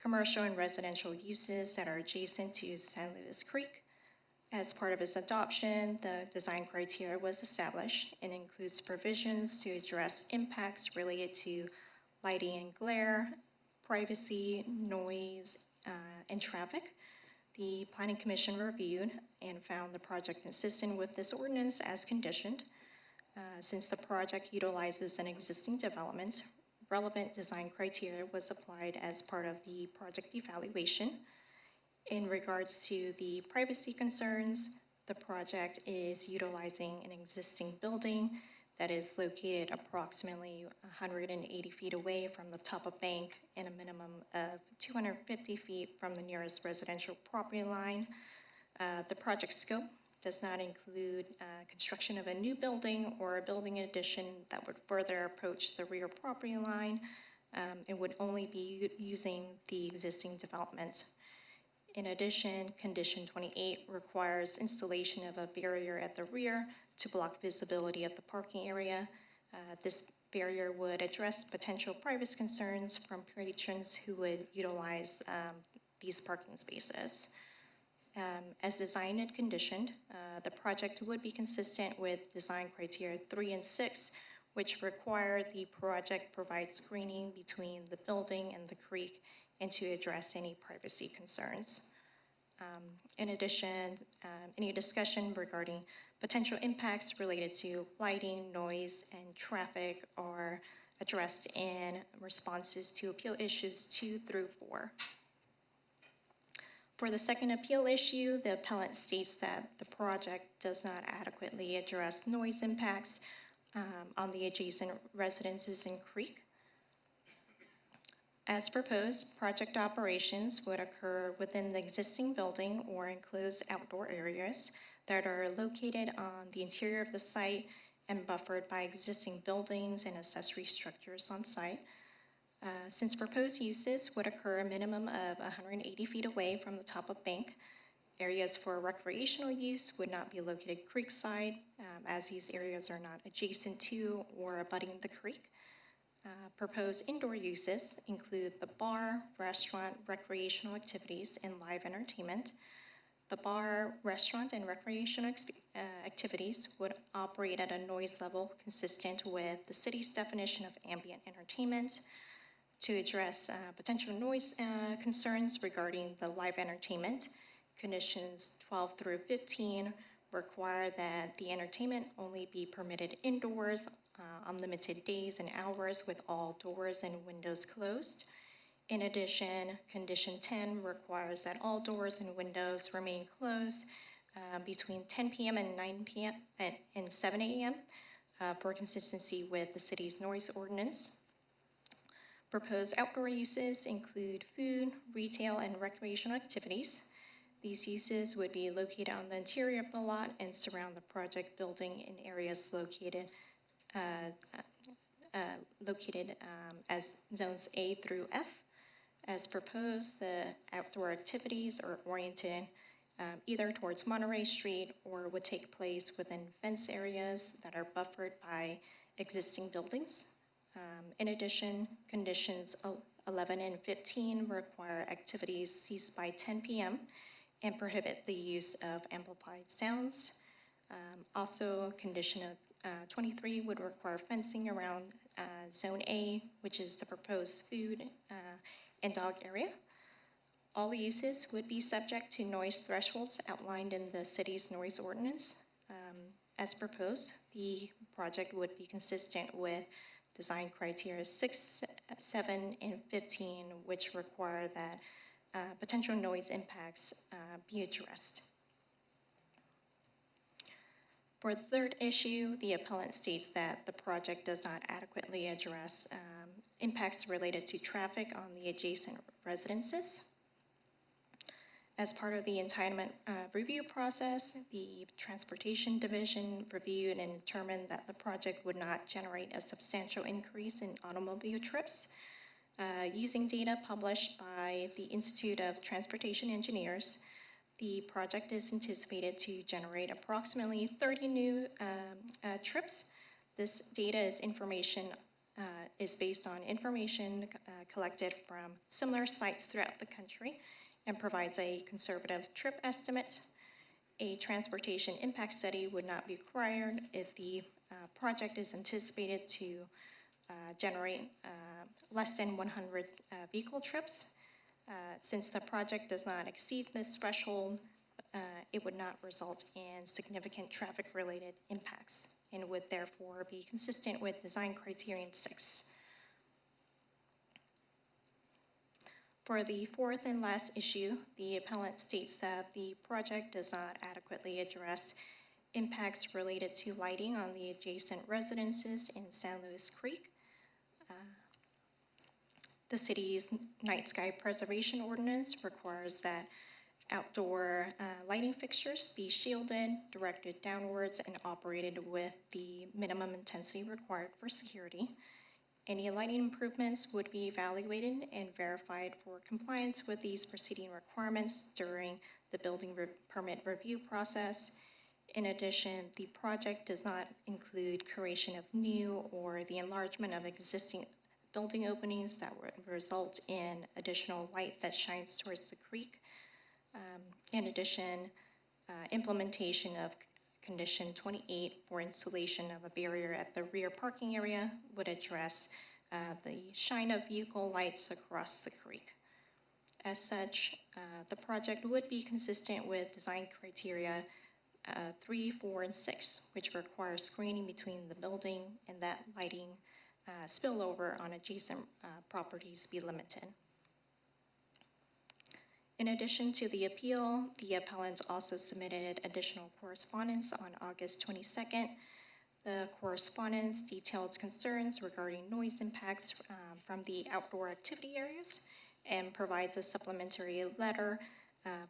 commercial and residential uses that are adjacent to San Luis Creek. As part of its adoption, the design criteria was established and includes provisions to address impacts related to lighting and glare, privacy, noise, and traffic. The Planning Commission reviewed and found the project consistent with this ordinance as conditioned. Since the project utilizes an existing development, relevant design criteria was applied as part of the project evaluation. In regards to the privacy concerns, the project is utilizing an existing building that is located approximately 180 feet away from the top of bank and a minimum of 250 feet from the nearest residential property line. The project scope does not include construction of a new building or a building addition that would further approach the rear property line. It would only be using the existing development. In addition, Condition 28 requires installation of a barrier at the rear to block visibility of the parking area. This barrier would address potential privacy concerns from patrons who would utilize these parking spaces. As designed and conditioned, the project would be consistent with design criteria 3 and 6, which require the project provide screening between the building and the creek and to address any privacy concerns. In addition, any discussion regarding potential impacts related to lighting, noise, and traffic are addressed in responses to appeal issues 2 through 4. For the second appeal issue, the appellant states that the project does not adequately address noise impacts on the adjacent residences in Creek. As proposed, project operations would occur within the existing building or enclosed outdoor areas that are located on the interior of the site and buffered by existing buildings and accessory structures on site. Since proposed uses would occur a minimum of 180 feet away from the top of bank, areas for recreational use would not be located creekside, as these areas are not adjacent to or abutting the creek. Proposed indoor uses include the bar, restaurant, recreational activities, and live entertainment. The bar, restaurant, and recreational activities would operate at a noise level consistent with the city's definition of ambient entertainment. To address potential noise concerns regarding the live entertainment, conditions 12 through 15 require that the entertainment only be permitted indoors on limited days and hours with all doors and windows closed. In addition, Condition 10 requires that all doors and windows remain closed between 10 p.m. and 9 p.m. and 7 a.m. For consistency with the city's noise ordinance. Proposed outdoor uses include food, retail, and recreational activities. These uses would be located on the interior of the lot and surround the project building in areas located as zones A through F. As proposed, the outdoor activities are oriented either towards Monterey Street or would take place within fence areas that are buffered by existing buildings. In addition, conditions 11 and 15 require activities cease by 10 p.m. and prohibit the use of amplified sounds. Also, condition of 23 would require fencing around Zone A, which is the proposed food and dog area. All uses would be subject to noise thresholds outlined in the city's noise ordinance. As proposed, the project would be consistent with design criteria 6, 7, and 15, which require that potential noise impacts be addressed. For the third issue, the appellant states that the project does not adequately address impacts related to traffic on the adjacent residences. As part of the entitlement review process, the Transportation Division reviewed and determined that the project would not generate a substantial increase in automobile trips. Using data published by the Institute of Transportation Engineers, the project is anticipated to generate approximately 30 new trips. This data is based on information collected from similar sites throughout the country and provides a conservative trip estimate. A transportation impact study would not be required if the project is anticipated to generate less than 100 vehicle trips. Since the project does not exceed this threshold, it would not result in significant traffic-related impacts and would therefore be consistent with design criterion 6. For the fourth and last issue, the appellant states that the project does not adequately address impacts related to lighting on the adjacent residences in San Luis Creek. The city's night sky preservation ordinance requires that outdoor lighting fixtures be shielded, directed downwards, and operated with the minimum intensity required for security. Any lighting improvements would be evaluated and verified for compliance with these preceding requirements during the building permit review process. In addition, the project does not include creation of new or the enlargement of existing building openings that would result in additional light that shines towards the creek. In addition, implementation of Condition 28 for installation of a barrier at the rear parking area would address the shine of vehicle lights across the creek. As such, the project would be consistent with design criteria 3, 4, and 6, which require screening between the building and that lighting spillover on adjacent properties be limited. In addition to the appeal, the appellant also submitted additional correspondence on August 22nd. The correspondence details concerns regarding noise impacts from the outdoor activity areas and provides a supplementary letter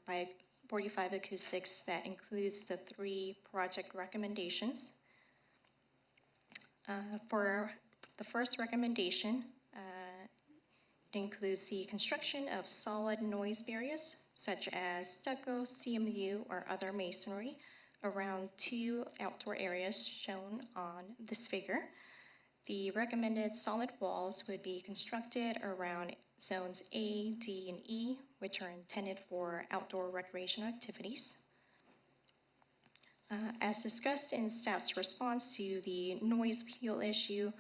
by 45 Acoustics that includes the 3 project recommendations. For the first recommendation, it includes the construction of solid noise barriers, such as stucco, CMU, or other masonry, around 2 outdoor areas shown on this figure. The recommended solid walls would be constructed around zones A, D, and E, which are intended for outdoor recreational activities. As discussed in staff's response to the noise appeal issue,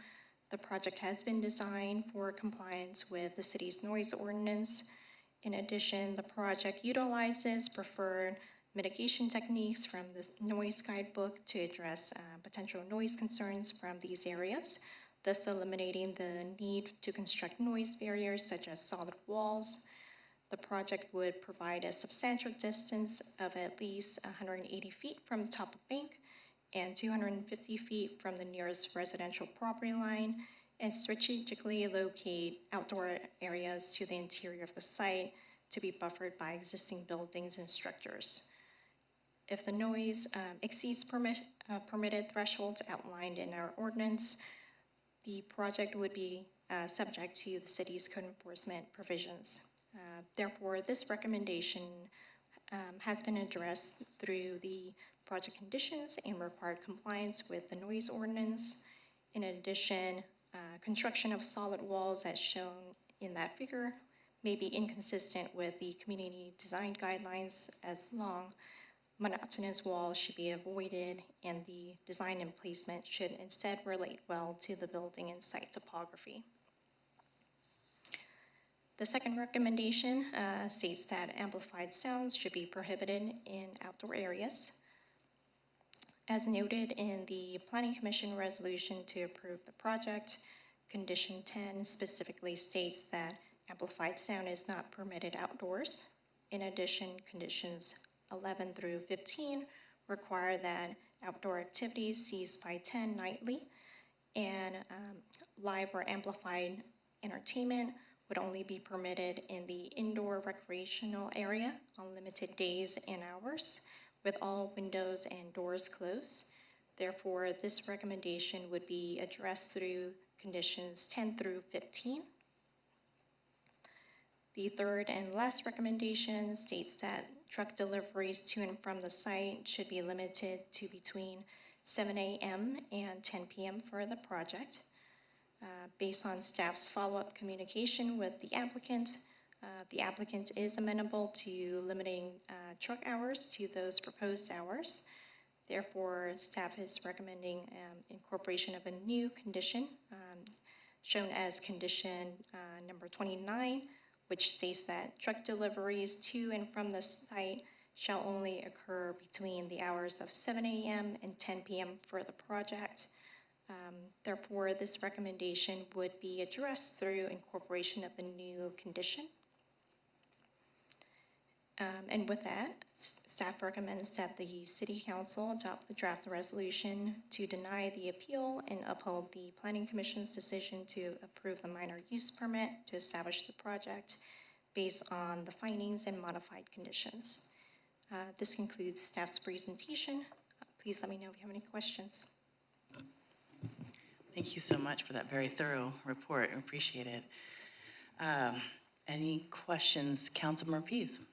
the project has been designed for compliance with the city's noise ordinance. In addition, the project utilizes preferred mitigation techniques from the noise guidebook to address potential noise concerns from these areas, thus eliminating the need to construct noise barriers such as solid walls. The project would provide a substantial distance of at least 180 feet from the top of bank and 250 feet from the nearest residential property line, and strategically locate outdoor areas to the interior of the site to be buffered by existing buildings and structures. If the noise exceeds permitted thresholds outlined in our ordinance, the project would be subject to the city's code enforcement provisions. Therefore, this recommendation has been addressed through the project conditions and required compliance with the noise ordinance. In addition, construction of solid walls as shown in that figure may be inconsistent with the community design guidelines, as long monotonous walls should be avoided and the design and placement should instead relate well to the building and site topography. The second recommendation states that amplified sounds should be prohibited in outdoor areas. As noted in the Planning Commission resolution to approve the project, Condition 10 specifically states that amplified sound is not permitted outdoors. In addition, Conditions 11 through 15 require that outdoor activities cease by 10 nightly, and live or amplified entertainment would only be permitted in the indoor recreational area on limited days and hours, with all windows and doors closed. Therefore, this recommendation would be addressed through Conditions 10 through 15. The third and last recommendation states that truck deliveries to and from the site should be limited to between 7 a.m. and 10 p.m. for the project. Based on staff's follow-up communication with the applicant, The applicant is amenable to limiting truck hours to those proposed hours. Therefore, staff is recommending incorporation of a new condition shown as condition number 29, which states that truck deliveries to and from the site shall only occur between the hours of 7 a.m. and 10 p.m. for the project. Therefore, this recommendation would be addressed through incorporation of the new condition. And with that, staff recommends that the City Council adopt the draft resolution to deny the appeal and uphold the Planning Commission's decision to approve the minor use permit to establish the project based on the findings and modified conditions. This concludes staff's presentation. Please let me know if you have any questions. Thank you so much for that very thorough report. I appreciate it. Any questions, Councilmember Pease?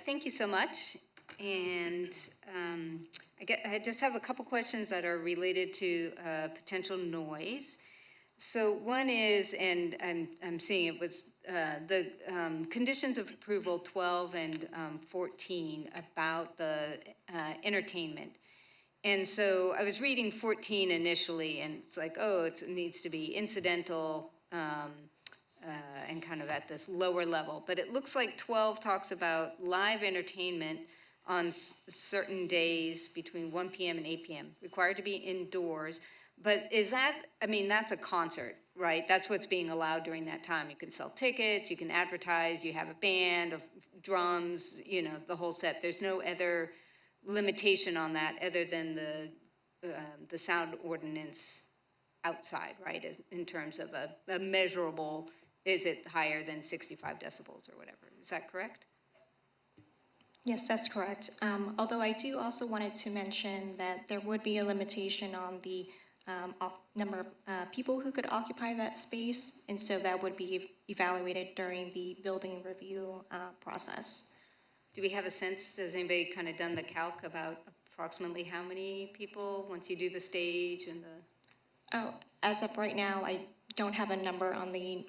Thank you so much. And I just have a couple questions that are related to potential noise. So one is, and I'm seeing it was the conditions of approval 12 and 14 about the entertainment. And so I was reading 14 initially, and it's like, oh, it needs to be incidental and kind of at this lower level. But it looks like 12 talks about live entertainment on certain days between 1 p.m. and 8 p.m., required to be indoors. But is that, I mean, that's a concert, right? That's what's being allowed during that time. You can sell tickets, you can advertise, you have a band of drums, you know, the whole set. There's no other limitation on that other than the sound ordinance outside, right? In terms of a measurable, is it higher than 65 decibels or whatever? Is that correct? Yes, that's correct. Although I do also wanted to mention that there would be a limitation on the number of people who could occupy that space, and so that would be evaluated during the building review process. Do we have a sense, has anybody kind of done the calc about approximately how many people, once you do the stage and the? Oh, as of right now, I don't have a number on the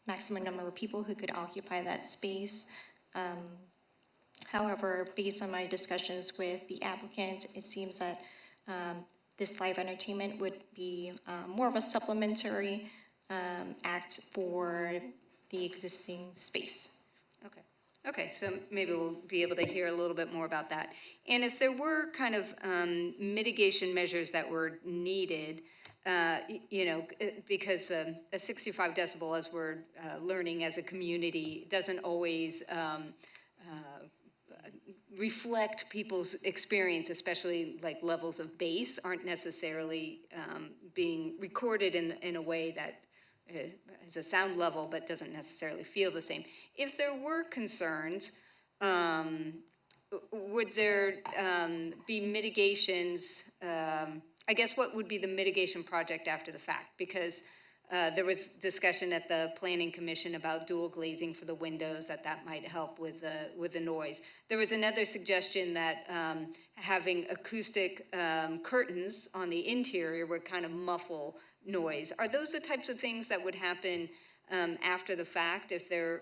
maximum number of people who could occupy that space. However, based on my discussions with the applicant, it seems that this live entertainment would be more of a supplementary act for the existing space. Okay. Okay, so maybe we'll be able to hear a little bit more about that. And if there were kind of mitigation measures that were needed, you know, because a 65 decibel, as we're learning as a community, doesn't always reflect people's experience, especially like levels of bass aren't necessarily being recorded in a way that is a sound level but doesn't necessarily feel the same. If there were concerns, would there be mitigations? I guess what would be the mitigation project after the fact? Because there was discussion at the Planning Commission about dual glazing for the windows, that might help with the noise. There was another suggestion that having acoustic curtains on the interior would kind of muffle noise. Are those the types of things that would happen after the fact if there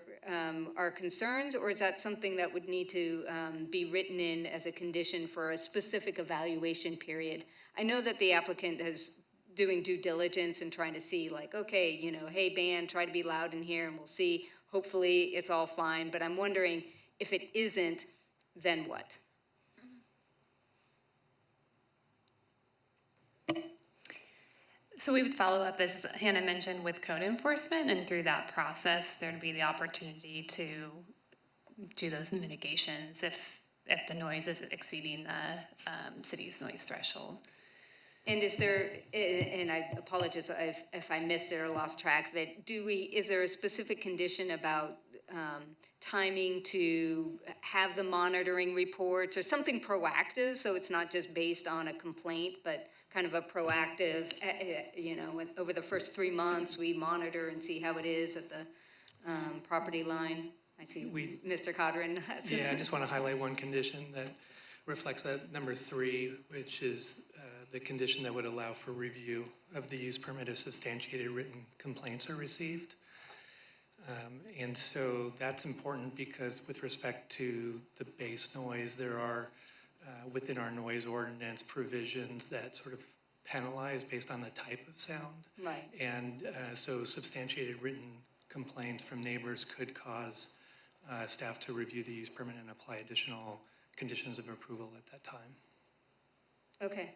are concerns, or is that something that would need to be written in as a condition for a specific evaluation period? I know that the applicant is doing due diligence and trying to see like, okay, you know, hey band, try to be loud in here and we'll see, hopefully it's all fine, but I'm wondering if it isn't, then what? So we would follow up, as Hannah mentioned, with code enforcement, and through that process, there'd be the opportunity to do those mitigations if the noise is exceeding the city's noise threshold. And is there, and I apologize if I missed it or lost track of it, is there a specific condition about timing to have the monitoring reports or something proactive, so it's not just based on a complaint, but kind of a proactive, you know, over the first 3 months, we monitor and see how it is at the property line? I see Mr. Codron. Yeah, I just want to highlight one condition that reflects that number 3, which is the condition that would allow for review of the use permit if substantiated written complaints are received. And so that's important because with respect to the base noise, there are within our noise ordinance provisions that sort of penalize based on the type of sound. Right. And so substantiated written complaints from neighbors could cause staff to review the use permit and apply additional conditions of approval at that time. Okay,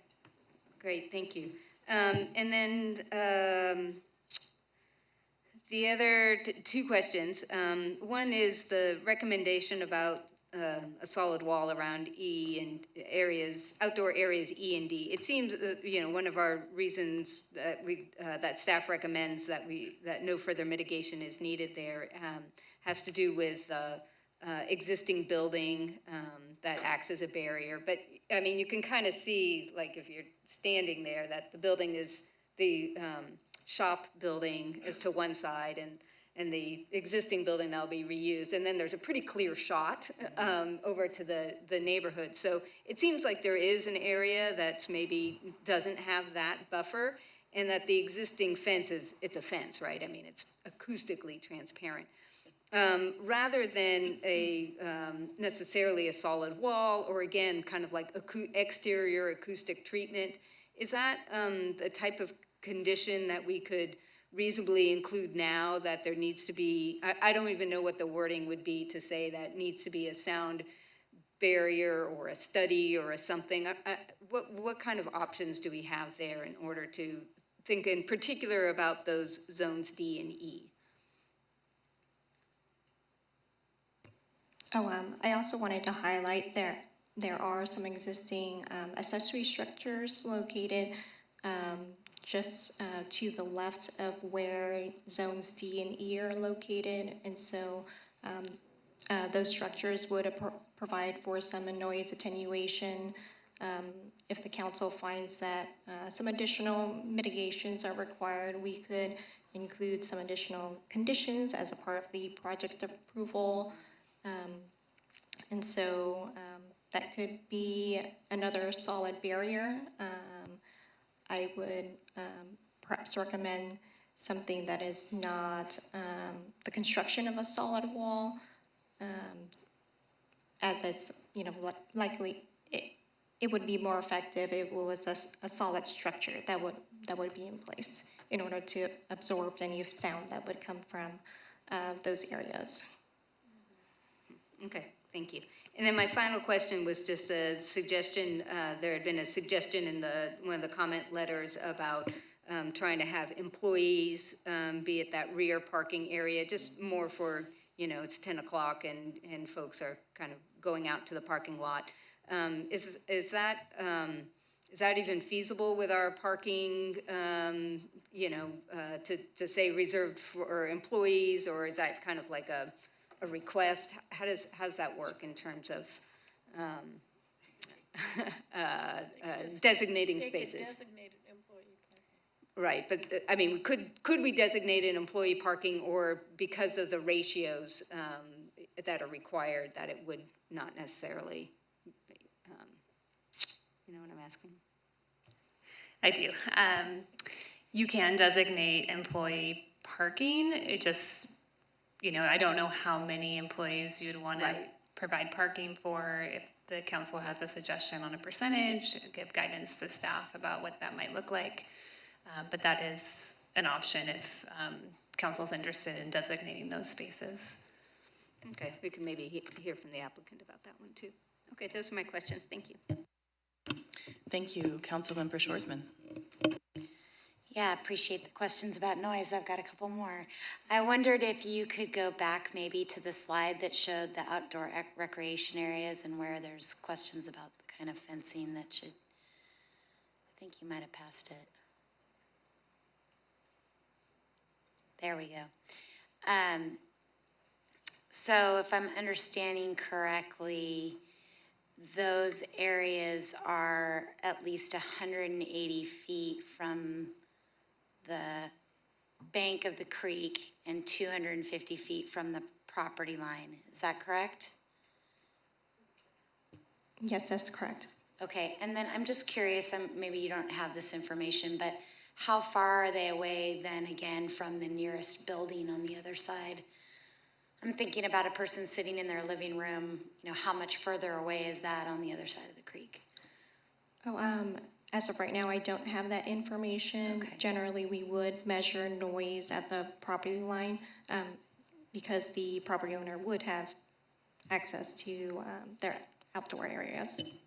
great, thank you. And then the other two questions. One is the recommendation about a solid wall around E and areas, outdoor areas E and D. It seems, one of our reasons that that staff recommends that no further mitigation is needed there has to do with existing building that acts as a barrier. But I mean, you can kind of see, like if you're standing there, that the building is the shop building is to one side, and the existing building that'll be reused. And then there's a pretty clear shot over to the neighborhood. So it seems like there is an area that maybe doesn't have that buffer, and that the existing fence it's a fence, right? I mean, it's acoustically transparent. Rather than necessarily a solid wall, or again, kind of like exterior acoustic treatment, is that the type of condition that we could reasonably include now, that there needs to be, I don't even know what the wording would be to say that needs to be a sound barrier or a study or a something? What kind of options do we have there in order to think in particular about those zones D and E? I also wanted to highlight there are some existing accessory structures located just to the left of where zones D and E are located, and so those structures would provide for some noise attenuation. If the council finds that some additional mitigations are required, we could include some additional conditions as a part of the project approval. And so that could be another solid barrier. I would perhaps recommend something that is not the construction of a solid wall, as it's, likely it would be more effective if it was a solid structure that would be in place in order to absorb any sound that would come from those areas. Okay, thank you. And then my final question was just a suggestion. There had been a suggestion in one of the comment letters about trying to have employees be at that rear parking area, just more for, it's 10 o'clock and folks are kind of going out to the parking lot. Is that even feasible with our parking, to say reserved for employees, or is that kind of like a request? How does that work in terms of designating spaces? Designated employee parking. Right, but I mean, could we designate an employee parking, or because of the ratios that are required, that it would not necessarily, you know what I'm asking? I do. You can designate employee parking. It just, I don't know how many employees you'd want to provide parking for. If the council has a suggestion on a percentage, give guidance to staff about what that might look like. But that is an option if council's interested in designating those spaces. Okay, we can maybe hear from the applicant about that one too. Okay, those are my questions. Thank you. Thank you, Councilmember Shorsman. Yeah, appreciate the questions about noise. I've got a couple more. I wondered if you could go back maybe to the slide that showed the outdoor recreation areas and where there's questions about the kind of fencing that should, I think you might have passed it. There we go. So if I'm understanding correctly, those areas are at least 180 feet from the bank of the creek and 250 feet from the property line. Is that correct? Yes, that's correct. Okay, and then I'm just curious, maybe you don't have this information, but how far are they away then again from the nearest building on the other side? I'm thinking about a person sitting in their living room, how much further away is that on the other side of the creek? Oh, as of right now, I don't have that information. Okay. Generally, we would measure noise at the property line, because the property owner would have access to their outdoor areas.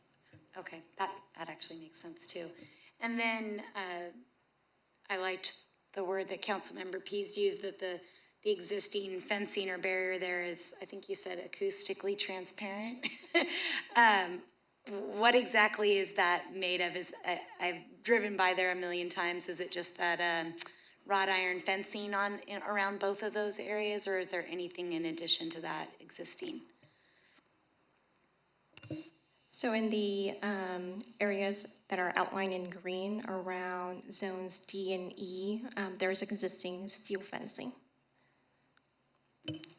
Okay, that actually makes sense too. And then I liked the word that Councilmember Pease used, that the existing fencing or barrier there is, I think you said acoustically transparent. What exactly is that made of? I've driven by there a million times. Is it just that wrought iron fencing around both of those areas, or is there anything in addition to that existing? So in the areas that are outlined in green around zones D and E, there is existing steel fencing.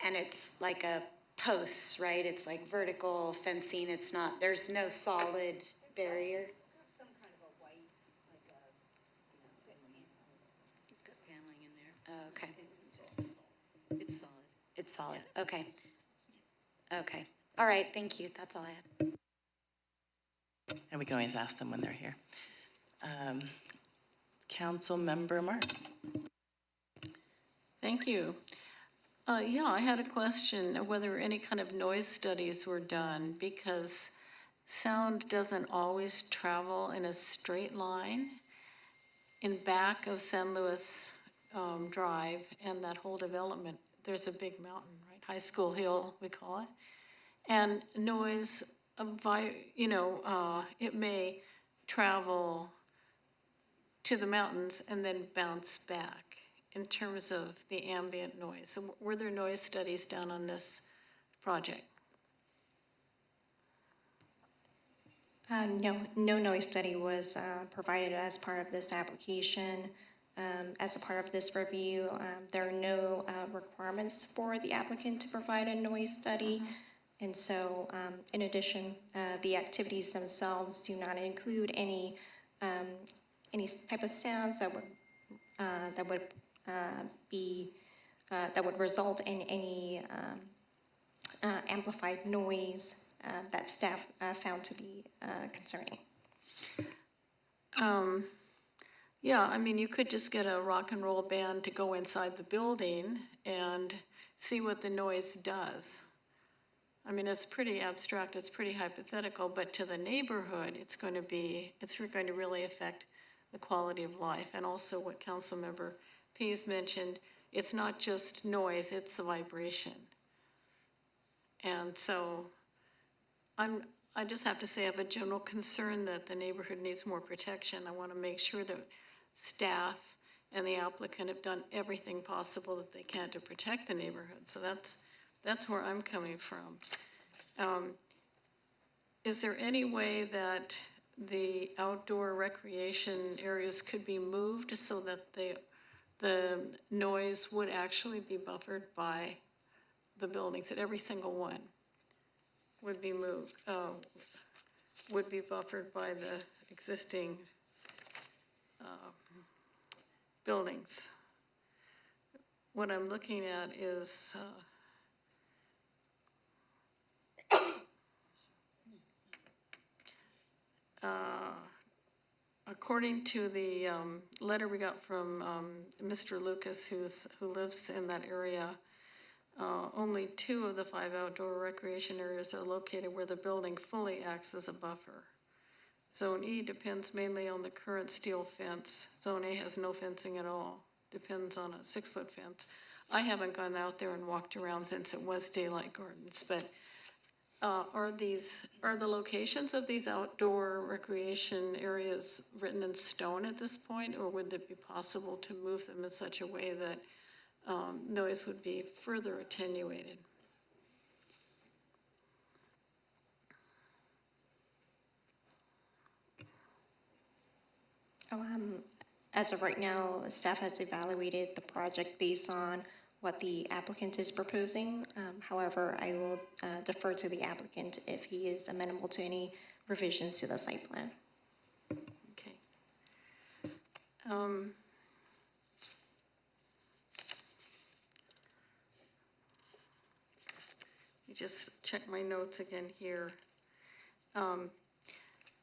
And it's like a posts, right? It's like vertical fencing. It's not, there's no solid barrier. Some kind of a white, like a, it's got paneling in there. Oh, okay. It's solid. It's solid. Okay. Okay. All right. Thank you. That's all I had. And we can always ask them when they're here. Councilmember Marks. Thank you. Yeah, I had a question of whether any kind of noise studies were done, because sound doesn't always travel in a straight line. In back of San Luis Drive and that whole development, there's a big mountain, right? High School Hill, we call it. And noise, it may travel to the mountains and then bounce back in terms of the ambient noise. So were there noise studies done on this project? No noise study was provided as part of this application. As a part of this review, there are no requirements for the applicant to provide a noise study. And so, in addition, the activities themselves do not include any type of sounds that would result in any amplified noise that staff found to be concerning. Yeah, I mean, you could just get a rock and roll band to go inside the building and see what the noise does. I mean, it's pretty abstract, it's pretty hypothetical, but to the neighborhood, it's going to really affect the quality of life. And also what Councilmember Pease mentioned, it's not just noise, it's the vibration. And so I just have to say I have a general concern that the neighborhood needs more protection. I want to make sure that staff and the applicant have done everything possible that they can to protect the neighborhood. So that's where I'm coming from. Is there any way that the outdoor recreation areas could be moved so that the noise would actually be buffered by the buildings, that every single one would be moved, would be buffered by the existing buildings? What I'm looking at is according to the letter we got from Mr. Lucas, who lives in that area, only 2 of the 5 outdoor recreation areas are located where the building fully acts as a buffer. Zone E depends mainly on the current steel fence. Zone A has no fencing at all, depends on a 6-foot fence. I haven't gone out there and walked around since it was daylight gardens, but are the locations of these outdoor recreation areas written in stone at this point, or would it be possible to move them in such a way that noise would be further attenuated? As of right now, staff has evaluated the project based on what the applicant is proposing. However, I will defer to the applicant if he is amenable to any revisions to the site plan. Okay. Um, let me just check my notes again here.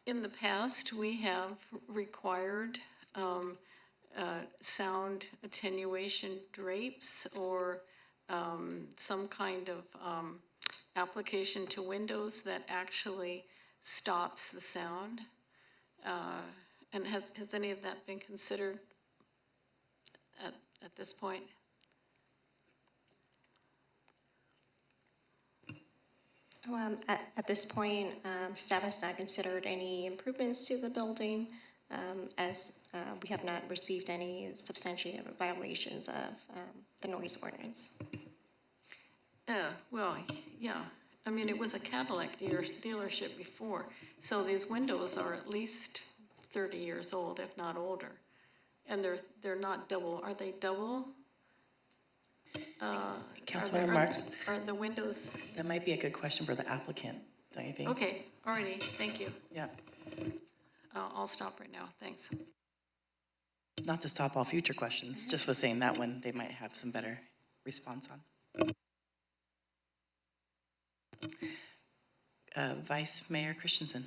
In the past, we have required sound attenuation drapes or some kind of application to windows that actually stops the sound. And has any of that been considered at this point? At this point, staff has not considered any improvements to the building, as we have not received any substantiated violations of the noise ordinance. Well, yeah. I mean, it was a Cadillac dealership before, so these windows are at least 30 years old, if not older. And they're not double. Are they double? Councilmember Marks? Are the windows? That might be a good question for the applicant, don't you think? Okay, alrighty, thank you. Yeah. I'll stop right now, thanks. Not to stop all future questions, just was saying that one they might have some better response on. Vice Mayor Christensen.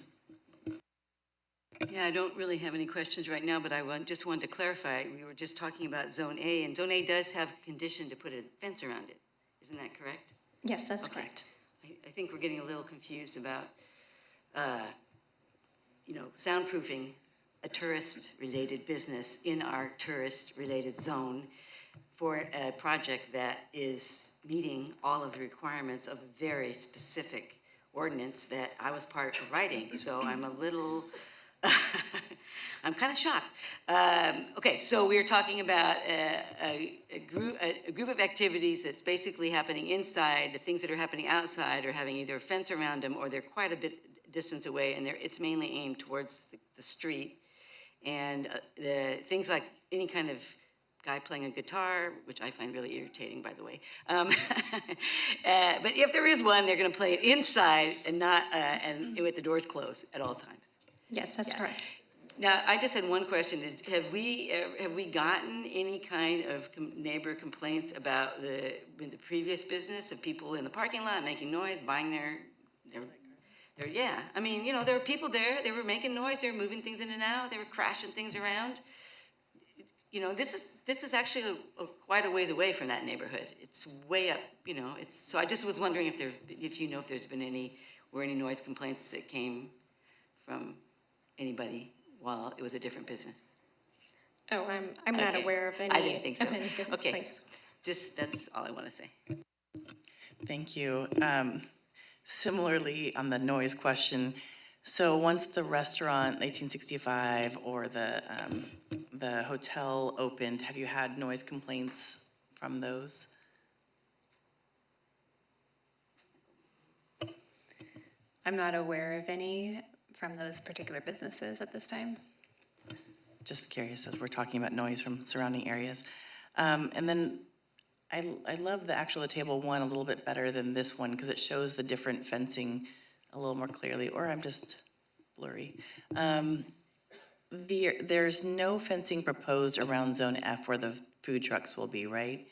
Yeah, I don't really have any questions right now, but just wanted to clarify. We were just talking about Zone A, and Zone A does have a condition to put a fence around it. Isn't that correct? Yes, that's Okay. correct. I think we're getting a little confused about, soundproofing a tourist-related business in our tourist-related zone for a project that is meeting all of the requirements of a very specific ordinance that I was part of writing. So I'm a little, I'm kind of shocked. Okay, so we're talking about a group of activities that's basically happening inside. The things that are happening outside are having either a fence around them or they're quite a bit distance away, and it's mainly aimed towards the street. And the things like any kind of guy playing a guitar, which I find really irritating, by the way. But if there is one, they're going to play it inside and not and with the doors closed at all times. Yes, that's correct. Now, I just had one question: have we gotten any kind of neighbor complaints about the previous business of people in the parking lot making noise, buying their yeah? I mean, there were people there. They were making noise. They were moving things in and out. They were crashing things around. This is actually quite a ways away from that neighborhood. It's way up. So I just was wondering if there's been any noise complaints that came from anybody while it was a different business. Oh, I'm not aware of any. I didn't think so. Of any different Okay, place. that's all I want to say. Thank you. Similarly, on the noise question, so once the restaurant, 1865, or the hotel opened, have you had noise complaints from those? I'm not aware of any from those particular businesses at this time. Just curious, as we're talking about noise from surrounding areas. And then I love the actual table one a little bit better than this one because it shows the different fencing a little more clearly, or I'm just blurry. There's no fencing proposed around Zone F where the food trucks will be, right?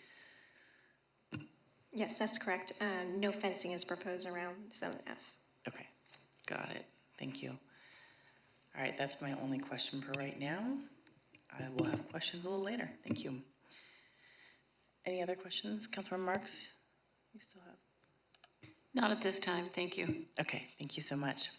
Yes, that's correct. No fencing is proposed around Zone F. Okay, got it. Thank you. All right, that's my only question for right now. I will have questions a little later. Thank you. Any other questions? Councilmember Marks? You still have? Not at this time, thank you. Okay, thank you so much.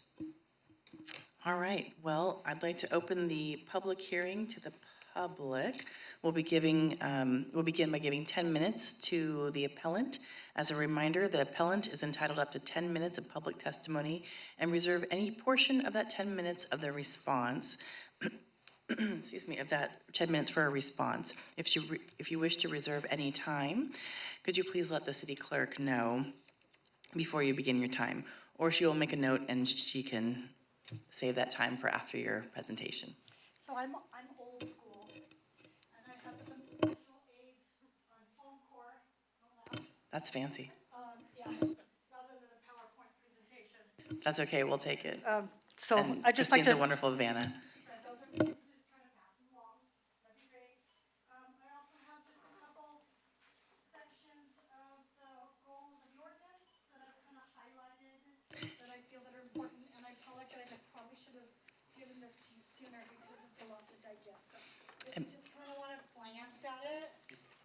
All right, well, I'd like to open the public hearing to the public. We'll begin by giving 10 minutes to the appellant. As a reminder, the appellant is entitled up to 10 minutes of public testimony and reserve any portion of that 10 minutes of the response, excuse me, of that 10 minutes for a response. If you wish to reserve any time, could you please let the city clerk know before you begin your time? Or she will make a note and she can save that time for after your presentation. So I'm old school, and I have some visual aids on phone core. That's fancy. Yeah, rather than a PowerPoint presentation. That's okay, we'll take it. So And I just like Christine's to. a wonderful Vanna. That doesn't, just kind of pass them along. That'd be apologize, I probably should have given this to you sooner because it's a lot to digest. But if you just kind of want to glance at it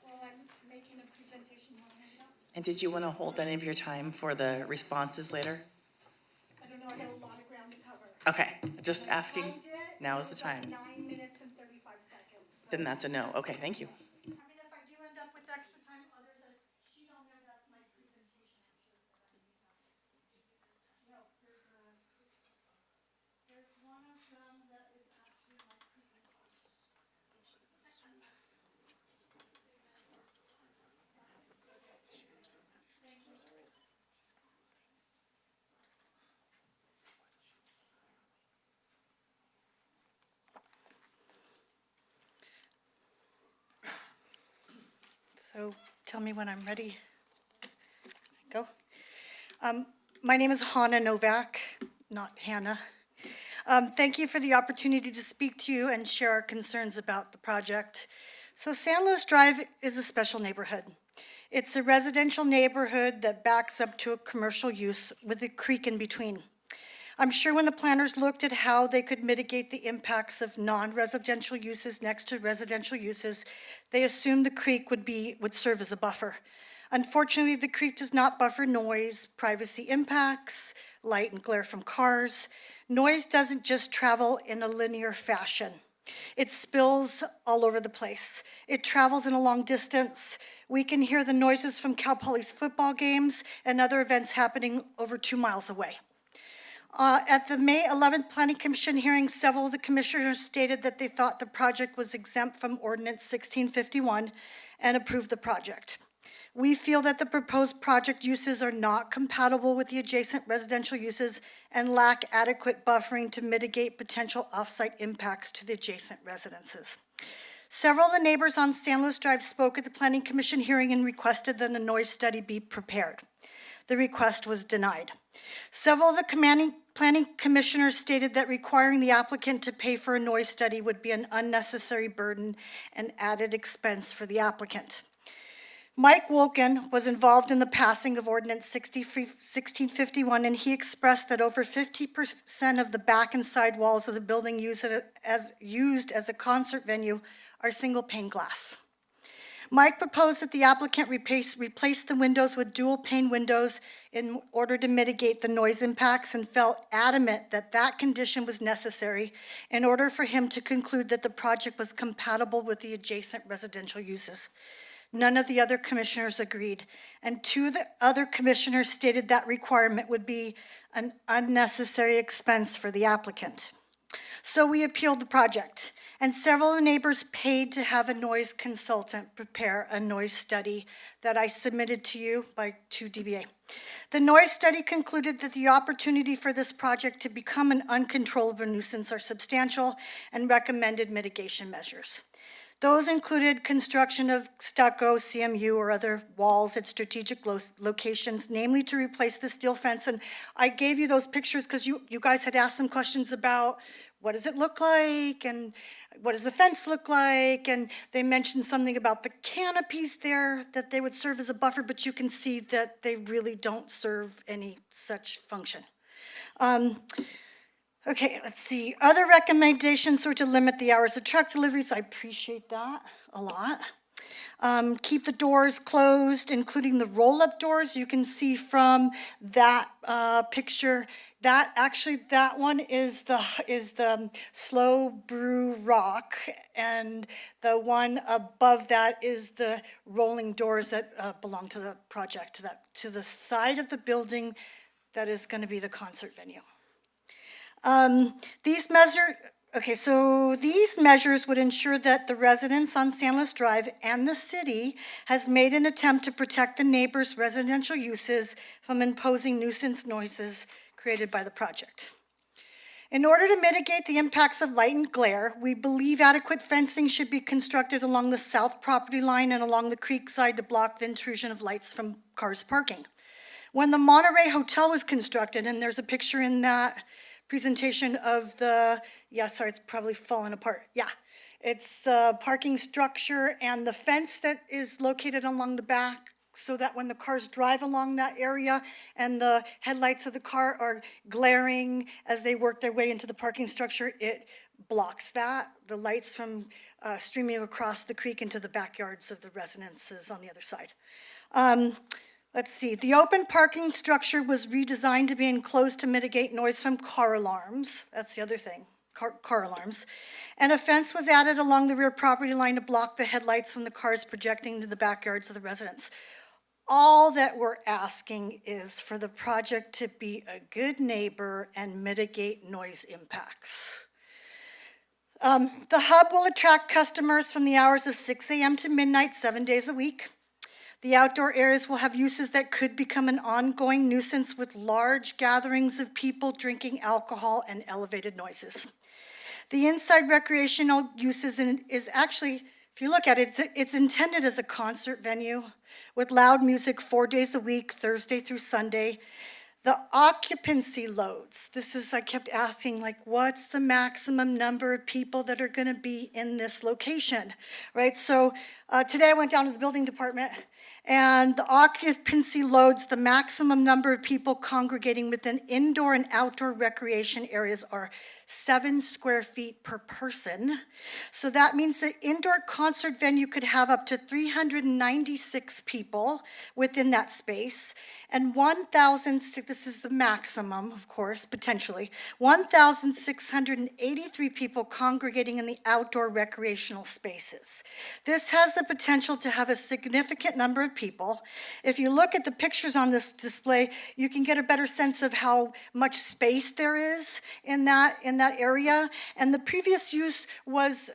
while I'm making a presentation, you want to hand it up? And did you want to hold any of your time for the responses later? I don't know, I got a lot of ground to cover. Okay, just When I asking, timed it, now it is the was like time. 9 minutes and 35 seconds. So, Then that's a no. Okay, thank you. I mean, if I do end up with extra time, oh, there's a sheet on there, that's my presentation. No, there's one of them that is actually my presentation. So tell me when I'm ready. Go. My name is Hannah Novak, not Hannah. Thank you for the opportunity to speak to you and share our concerns about the project. So San Luis Drive is a special neighborhood. It's a residential neighborhood that backs up to a commercial use with a creek in between. I'm sure when the planners looked at how they could mitigate the impacts of non-residential uses next to residential uses, they assumed the creek would serve as a buffer. Unfortunately, the creek does not buffer noise, privacy impacts, light and glare from cars. Noise doesn't just travel in a linear fashion. It spills all over the place. It travels in a long distance. We can hear the noises from Cal Poly's football games and other events happening over 2 miles away. At the May 11th Planning Commission hearing, several of the commissioners stated that they thought the project was exempt from Ordinance 1651 and approved the project. We feel that the proposed project uses are not compatible with the adjacent residential uses and lack adequate buffering to mitigate potential off-site impacts to the adjacent residences. Several of the neighbors on San Luis Drive spoke at the Planning Commission hearing and requested that a noise study be prepared. The request was denied. Several of the planning commissioners stated that requiring the applicant to pay for a noise study would be an unnecessary burden and added expense for the applicant. Mike Wolken was involved in the passing of Ordinance 1651, and he expressed that over 50% of the back and side walls of the building used as a concert venue are single pane glass. Mike proposed that the applicant replace the windows with dual pane windows in order to mitigate the noise impacts and felt adamant that that condition was necessary in order for him to conclude that the project was compatible with the adjacent residential uses. None of the other commissioners agreed, and 2 of the other commissioners stated that requirement would be an unnecessary expense for the applicant. So we appealed the project, and several of the neighbors paid to have a noise consultant prepare a noise study that I submitted to you to DBA. The noise study concluded that the opportunity for this project to become an uncontrollable nuisance are substantial and recommended mitigation measures. Those included construction of stucco, CMU, or other walls at strategic locations, namely to replace the steel fence. And I gave you those pictures because you guys had asked some questions about what does it look like and what does the fence look like, and they mentioned something about the canopies there, that they would serve as a buffer, but you can see that they really don't serve any such function. Okay, let's see. Other recommendations were to limit the hours of truck deliveries. I appreciate that a lot. Keep the doors closed, including the roll-up doors. You can see from that picture that that one is the slow brew rock, and the one above that is the rolling doors that belong to the project, to the side of the building that is going to be the concert venue. These measures would ensure that the residents on San Luis Drive and the city has made an attempt to protect the neighbors' residential uses from imposing nuisance noises created by the project. In order to mitigate the impacts of light and glare, we believe adequate fencing should be constructed along the south property line and along the creek side to block the intrusion of lights from cars parking. When the Monterey Hotel was constructed, and there's a picture in that presentation of it's probably fallen apart. Yeah, it's the parking structure and the fence that is located along the back so that when the cars drive along that area and the headlights of the car are glaring as they work their way into the parking structure, it blocks that, the lights from streaming across the creek into the backyards of the residences on the other side. Let's see, the open parking structure was redesigned to be enclosed to mitigate noise from car alarms. That's the other thing, car alarms. And a fence was added along the rear property line to block the headlights from the cars projecting into the backyards of the residents. All that we're asking is for the project to be a good neighbor and mitigate noise impacts. The hub will attract customers from the hours of 6 a.m. to midnight, 7 days a week. The outdoor areas will have uses that could become an ongoing nuisance with large gatherings of people drinking alcohol and elevated noises. The inside recreational uses is actually, if you look at it, it's intended as a concert venue with loud music 4 days a week, Thursday through Sunday. The occupancy loads, I kept asking, like, what's the maximum number of people that are gonna be in this location, right? So today I went down to the building department, and the occupancy loads, the maximum number of people congregating within indoor and outdoor recreation areas are 7 square feet per person. So that means the indoor concert venue could have up to 396 people within that space, and 1,000, this is the maximum, of course, potentially, 1,683 people congregating in the outdoor recreational spaces. This has the potential to have a significant number of people. If you look at the pictures on this display, you can get a better sense of how much space there is in that area. And the previous use was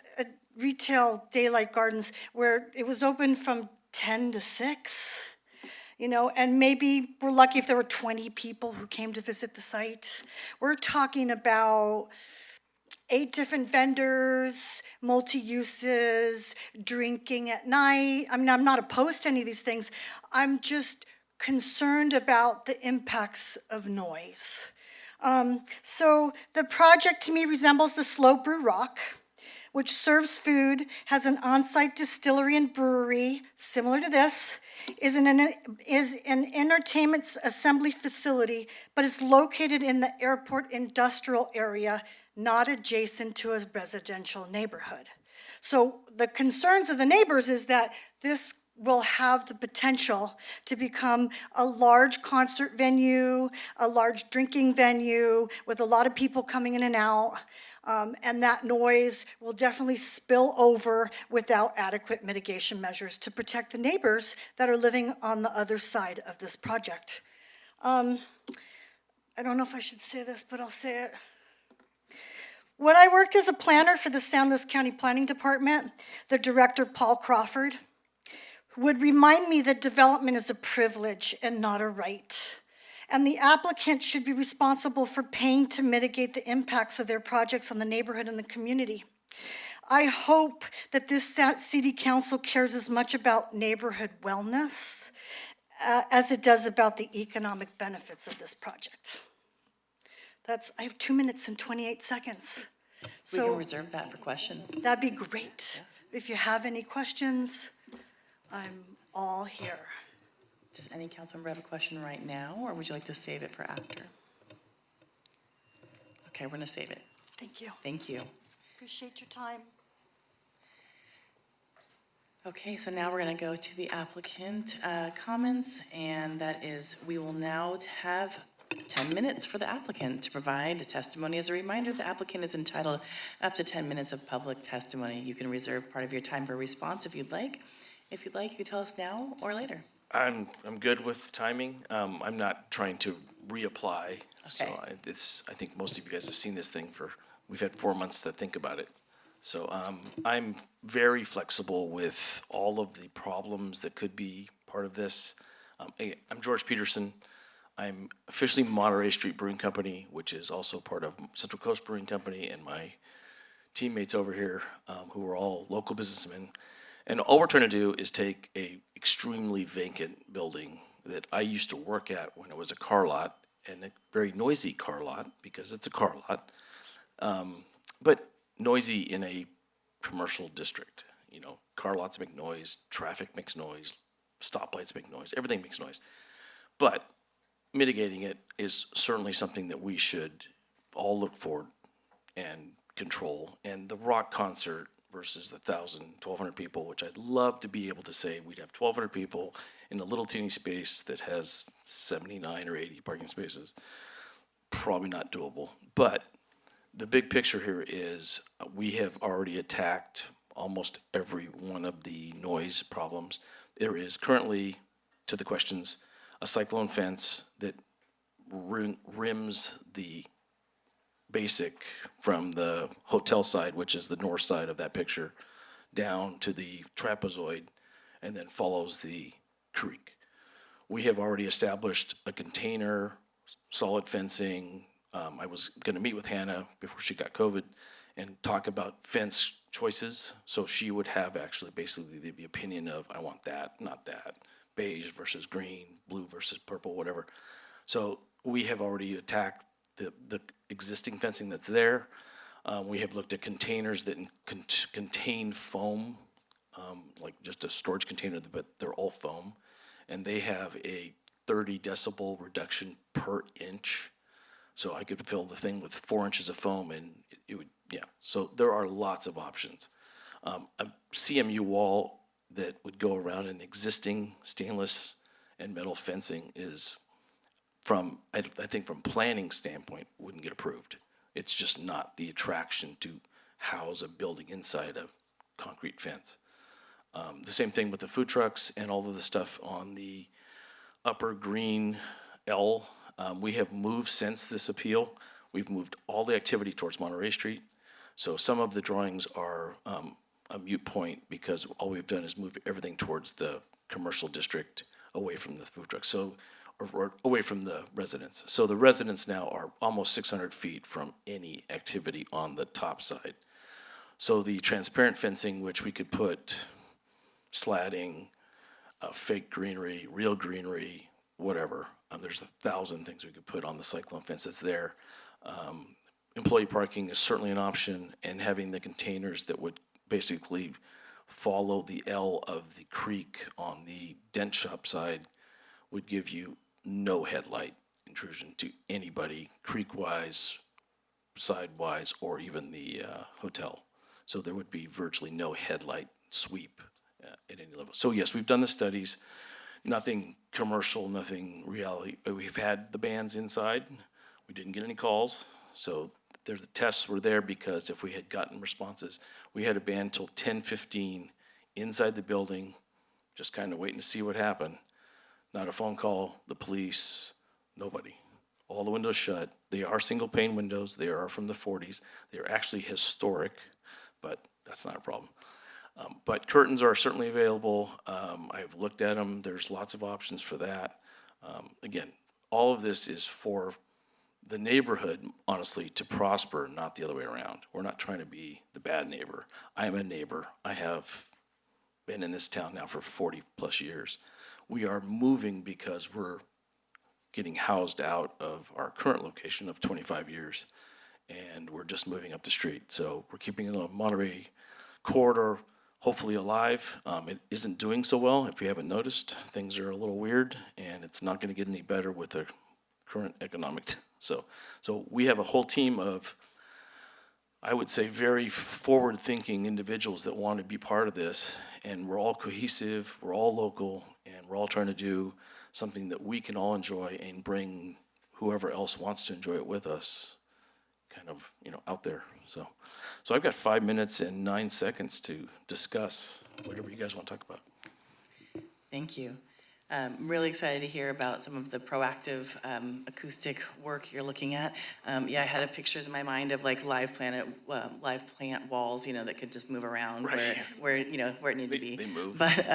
retail daylight gardens where it was open from 10 to 6. And maybe we're lucky if there were 20 people who came to visit the site. We're talking about 8 different vendors, multi-uses, drinking at night. I mean, I'm not opposed to any of these things. I'm just concerned about the impacts of noise. So the project to me resembles the Slow Brew Rock, which serves food, has an on-site distillery and brewery, similar to this, is an entertainment assembly facility, but is located in the airport industrial area, not adjacent to a residential neighborhood. So the concerns of the neighbors is that this will have the potential to become a large concert venue, a large drinking venue with a lot of people coming in and out. And that noise will definitely spill over without adequate mitigation measures to protect the neighbors that are living on the other side of this project. I don't know if I should say this, but I'll say it. When I worked as a planner for the San Luis County Planning Department, the director, Paul Crawford, would remind me that development is a privilege and not a right. And the applicant should be responsible for paying to mitigate the impacts of their projects on the neighborhood and the community. I hope that this city council cares as much about neighborhood wellness as it does about the economic benefits of this project. I have 2 minutes and 28 seconds. We can reserve that for questions. That'd be great. If you have any questions, I'm all here. Does any council member have a question right now, or would you like to save it for after? Okay, we're gonna save it. Thank you. Thank you. Appreciate your time. Okay, so now we're gonna go to the applicant comments, and that is, we will now have 10 minutes for the applicant to provide testimony. As a reminder, the applicant is entitled up to 10 minutes of public testimony. You can reserve part of your time for response if you'd like. If you'd like, you can tell us now or later. I'm good with timing. I'm not trying to reapply. So I think most of you guys have seen this thing we've had 4 months to think about it. So I'm very flexible with all of the problems that could be part of this. I'm George Peterson. I'm officially Monterey Street Brewing Company, which is also part of Central Coast Brewing Company, and my teammates over here, who are all local businessmen. And all we're trying to do is take a extremely vacant building that I used to work at when it was a car lot, and a very noisy car lot, because it's a car lot, but noisy in a commercial district. Car lots make noise, traffic makes noise, stoplights make noise, everything makes noise. But mitigating it is certainly something that we should all look for and control. And the rock concert versus 1,000, 1,200 people, which I'd love to be able to say we'd have 1,200 people in a little teeny space that has 79 or 80 parking spaces. Probably not doable. But the big picture here is we have already attacked almost every one of the noise problems. There is currently, to the questions, a cyclone fence that rims the basic from the hotel side, which is the north side of that picture, down to the trapezoid, and then follows the creek. We have already established a container, solid fencing. I was gonna meet with Hannah before she got COVID and talk about fence choices. So she would have actually basically the opinion of, I want that, not that, beige versus green, blue versus purple, whatever. So we have already attacked the existing fencing that's there. We have looked at containers that contain foam, like just a storage container, but they're all foam. And they have a 30 decibel reduction per inch. So I could fill the thing with 4 inches of foam and it would, yeah. So there are lots of options. A CMU wall that would go around an existing stainless and metal fencing is I think from planning standpoint, wouldn't get approved. It's just not the attraction to house a building inside a concrete fence. The same thing with the food trucks and all of the stuff on the upper green L. We have moved since this appeal. We've moved all the activity towards Monterey Street. So some of the drawings are a moot point because all we've done is move everything towards the commercial district away from the food trucks. So, or away from the residents. So the residents now are almost 600 feet from any activity on the top side. So the transparent fencing, which we could put slatting, fake greenery, real greenery, whatever. There's 1,000 things we could put on the cyclone fence that's there. Employee parking is certainly an option, and having the containers that would basically follow the L of the creek on the dent shop side would give you no headlight intrusion to anybody, creek-wise, side-wise, or even the hotel. So there would be virtually no headlight sweep at any level. So yes, we've done the studies. Nothing commercial, nothing reality. We've had the bands inside. We didn't get any calls. So the tests were there because if we had gotten responses, we had a band till 10:15 inside the building, just kind of waiting to see what happened. Not a phone call, the police, nobody. All the windows shut. They are single pane windows. They are from the 40s. They are actually historic, but that's not a problem. But curtains are certainly available. I've looked at them. There's lots of options for that. Again, all of this is for the neighborhood, honestly, to prosper, not the other way around. We're not trying to be the bad neighbor. I am a neighbor. I have been in this town now for 40 plus years. We are moving because we're getting housed out of our current location of 25 years, and we're just moving up the street. So we're keeping the Monterey corridor hopefully alive. It isn't doing so well, if you haven't noticed. Things are a little weird, and it's not gonna get any better with the current economic. So we have a whole team of, I would say, very forward-thinking individuals that want to be part of this, and we're all cohesive, we're all local, and we're all trying to do something that we can all enjoy and bring whoever else wants to enjoy it with us kind of, out there. So I've got 5 minutes and 9 seconds to discuss whatever you guys want to talk about. Thank you. I'm really excited to hear about some of the proactive acoustic work you're looking at. Yeah, I had pictures in my mind of like live plant walls, that could just move around where it needed to be. They move. But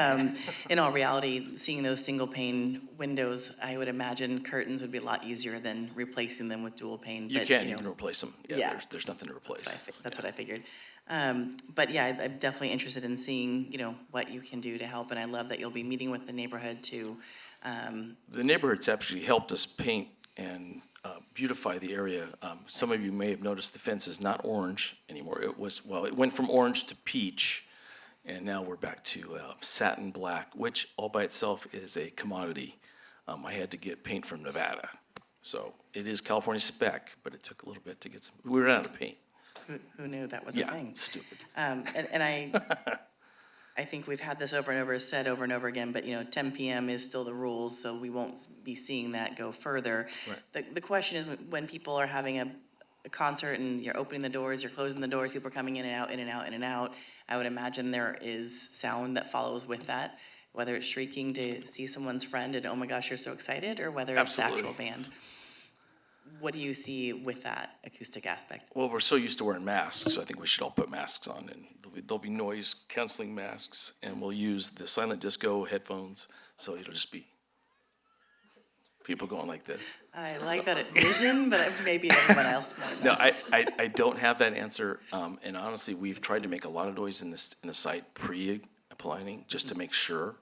in all reality, seeing those single pane windows, I would imagine curtains would be a lot easier than replacing them with dual pane. You can't even replace them. Yeah. There's nothing to replace. That's what I figured. But yeah, I'm definitely interested in seeing, what you can do to help, and I love that you'll be meeting with the neighborhood to. The neighborhood's actually helped us paint and beautify the area. Some of you may have noticed the fence is not orange anymore. It went from orange to peach, And now we're back to satin black, which all by itself is a commodity. I had to get paint from Nevada. So it is California spec, but it took a little bit to get some, we ran out of paint. Who knew that was a Yeah, thing? stupid. And I think we've had this over and over, said over and over again, but 10 PM is still the rules, so we won't be seeing that go further. Right. The question is when people are having a concert and you're opening the doors, you're closing the doors, people are coming in and out, in and out, in and out. I would imagine there is sound that follows with that, whether it's shrieking to see someone's friend and, oh my gosh, you're so excited, or whether it's the actual band. What do you see with that acoustic aspect? Well, we're so used to wearing masks, so I think we should all put masks on, and there'll be noise canceling masks, and we'll use the silent disco headphones, so it'll just be people going like this. I like that vision, but maybe everyone else might No, not. I don't have that answer, and honestly, we've tried to make a lot of noise in the site pre-planning, just to make sure,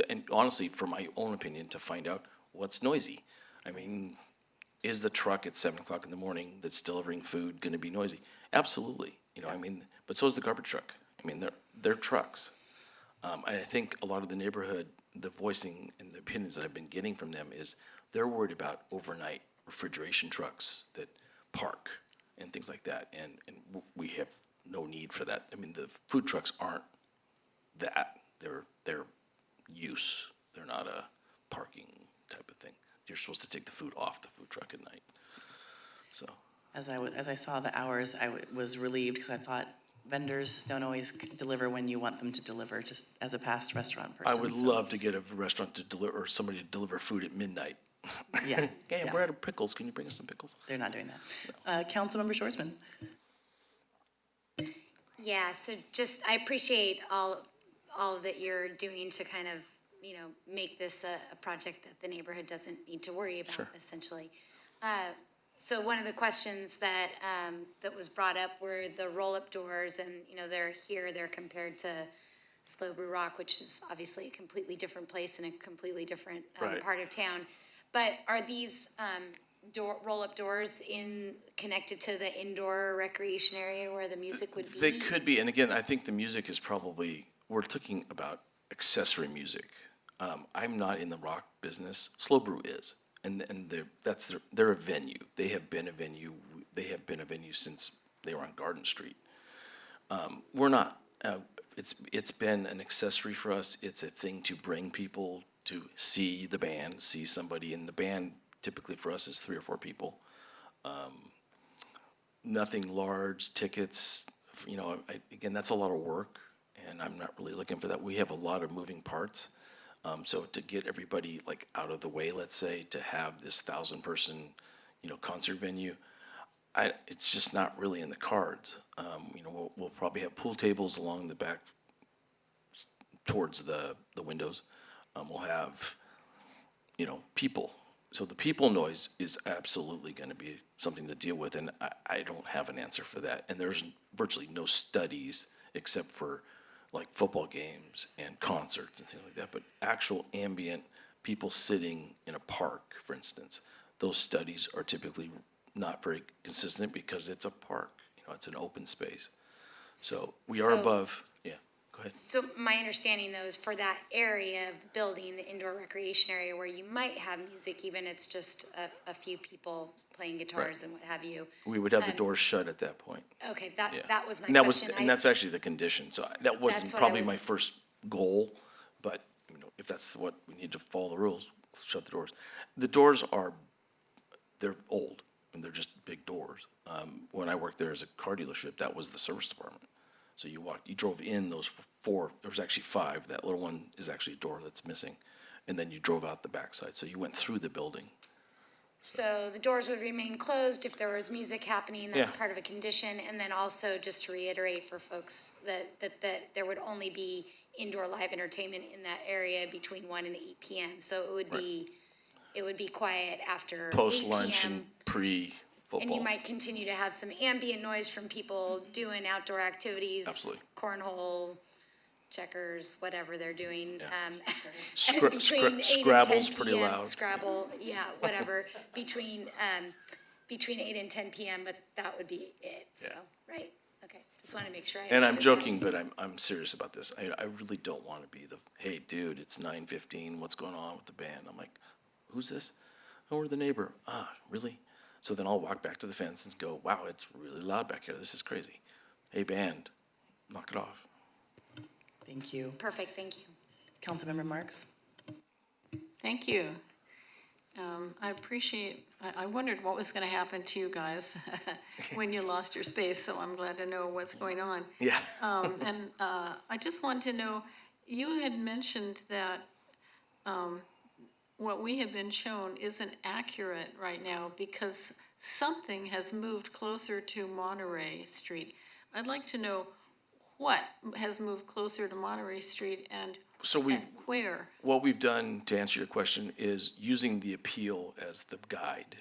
and honestly, for my own opinion, to find out what's noisy. I mean, is the truck at 7:00 in the morning that's delivering food gonna be noisy? Absolutely, I mean, but so is the garbage truck. I mean, they're trucks. And I think a lot of the neighborhood, the voicing and the opinions that I've been getting from them is they're worried about overnight refrigeration trucks that park and things like that, and we have no need for that. I mean, the food trucks aren't that, they're use, they're not a parking type of thing. You're supposed to take the food off the food truck at night, so. As I saw the hours, was relieved, because I thought vendors don't always deliver when you want them to deliver, just as a past restaurant person. I would love to get a restaurant to deliver, or somebody to deliver food at midnight. Yeah. Hey, yeah. we're out of pickles, can you bring us some pickles? They're not doing that. Councilmember Schwarzman. Yeah, so I appreciate all that you're doing to kind of, make this a project that the neighborhood doesn't need to worry about, essentially. So one of the questions that was brought up were the roll-up doors, and, they're compared to Slow Brew Rock, which is obviously a completely different place and a completely different part of town. But are these roll-up doors connected to the indoor recreation area where the music would be? They could be, and again, I think the music is probably, we're talking about accessory music. I'm not in the rock business. Slow Brew is, and they're a venue. They have been a venue. They have been a venue since they were on Garden Street. We're not. It's been an accessory for us. It's a thing to bring people to see the band, see somebody in the band. Typically for us is 3 or 4 people. Nothing large, tickets, again, that's a lot of work, and I'm not really looking for that. We have a lot of moving parts. So to get everybody out of the way, let's say, to have this 1,000-person, concert venue, it's just not really in the cards. We'll probably have pool tables along the back towards the windows. We'll have, people. So the people noise is absolutely going to be something to deal with, and I don't have an answer for that. And there's virtually no studies except for football games and concerts and things like that. But actual ambient people sitting in a park, for instance, those studies are typically not very consistent because it's a park. It's an open space. So we are above. Yeah, go ahead. So my understanding, though, is for that area of the building, the indoor recreation area where you might have music, even it's just a few people playing guitars and what have you. We would have the doors shut at that point. Okay, that was my And that question. and that's actually the condition. So that wasn't That's what probably I my was- first goal, but if that's what we need to follow the rules, shut the doors. The doors they're old and they're just big doors. When I worked there as a car dealership, that was the service department. So you drove in those 4. There was actually 5. That little one is actually a door that's missing, and then you drove out the backside. So you went through the building. So the doors would remain closed if there was music happening, that's Yeah. part of a condition. And then also, just to reiterate for folks, that there would only be indoor live entertainment in that area between 1 and 8 PM. So it would be quiet after 8 Post-lunch PM. and pre-football. And you might continue to have some ambient noise from people doing outdoor activities. Absolutely. Cornhole, checkers, whatever they're doing. Scrabble's 8 and 10 pretty PM, loud. Scrabble, yeah, whatever, between 8 and 10 PM, but that would be it, so, right, okay. Just want to make sure I And I'm understood that. joking, but I'm serious about this. I really don't want to be the, hey, dude, it's 9:15, what's going on with the band? I'm like, who's this? Oh, we're the neighbor. Ah, really? So then I'll walk back to the fence and go, wow, it's really loud back here. This is crazy. Hey, band, knock it off. Thank you. Perfect, thank you. Councilmember Marks? Thank you. I appreciate, I wondered what was going to happen to you guys when you lost your space, so I'm glad to know what's going on. Yeah. I just want to know, you had mentioned that what we have been shown isn't accurate right now because something has moved closer to Monterey Street. I'd like to know what has moved closer to Monterey Street and So we, where. what we've done, to answer your question, is using the appeal as the guide.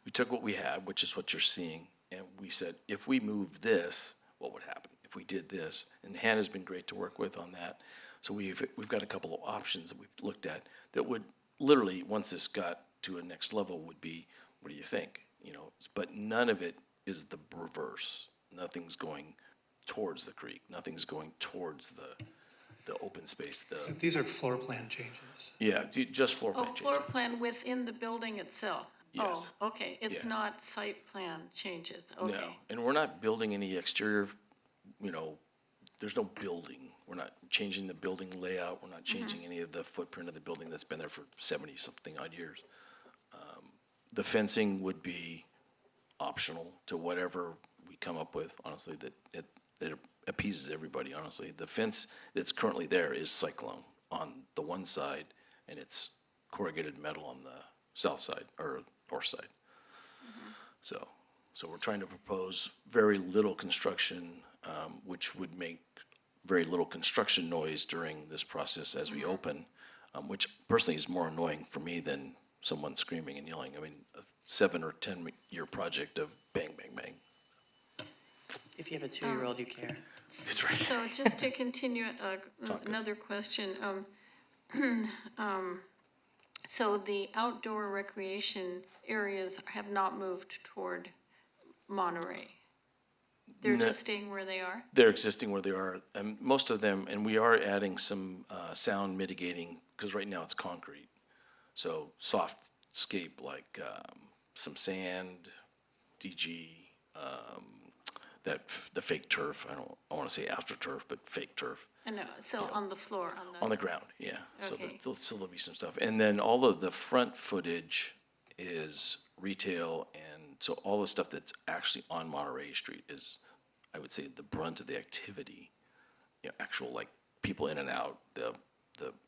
We took what we had, which is what you're seeing, and we said, if we move this, what would happen? If we did this, and Hannah's been great to work with on that. So we've got a couple of options that we've looked at that would literally, once this got to a next level, would be, what do you think? You know, but none of it is the reverse. Nothing's going towards the creek. Nothing's going towards the open space. So these are floor plan changes. Yeah, just floor Oh, plan change. floor plan within the building itself? Yes. Oh, okay, it's Yeah. not site plan changes, No, okay. and we're not building any exterior, you know, there's no building. We're not changing the building layout. We're not changing any of the footprint of the building that's been there for 70-something odd years. The fencing would be optional to whatever we come up with, honestly, that appeases everybody, honestly. The fence that's currently there is cyclone on the one side, and it's corrugated metal on the south side, or north side. So we're trying to propose very little construction, which would make very little construction noise during this process as we open, which personally is more annoying for me than someone screaming and yelling. I mean, a 7 or 10 year project of bang, bang, bang. If you have a 2-year-old, you care. That's right. So just to continue, Talk to us. another question. So the outdoor recreation areas have not moved toward Monterey? They're No. just staying where they are? They're existing where they are, and most of them, and we are adding some sound mitigating, because right now it's concrete. So soft scape, like some sand, DG, the fake turf. I want to say AstroTurf, but fake turf. I know, so on the floor, On the ground, yeah. So Okay. there'll be some stuff. And then all of the front footage is retail, and so all the stuff that's actually on Monterey Street is, I would say, the brunt of the activity. You know, actual, like, people in and out, the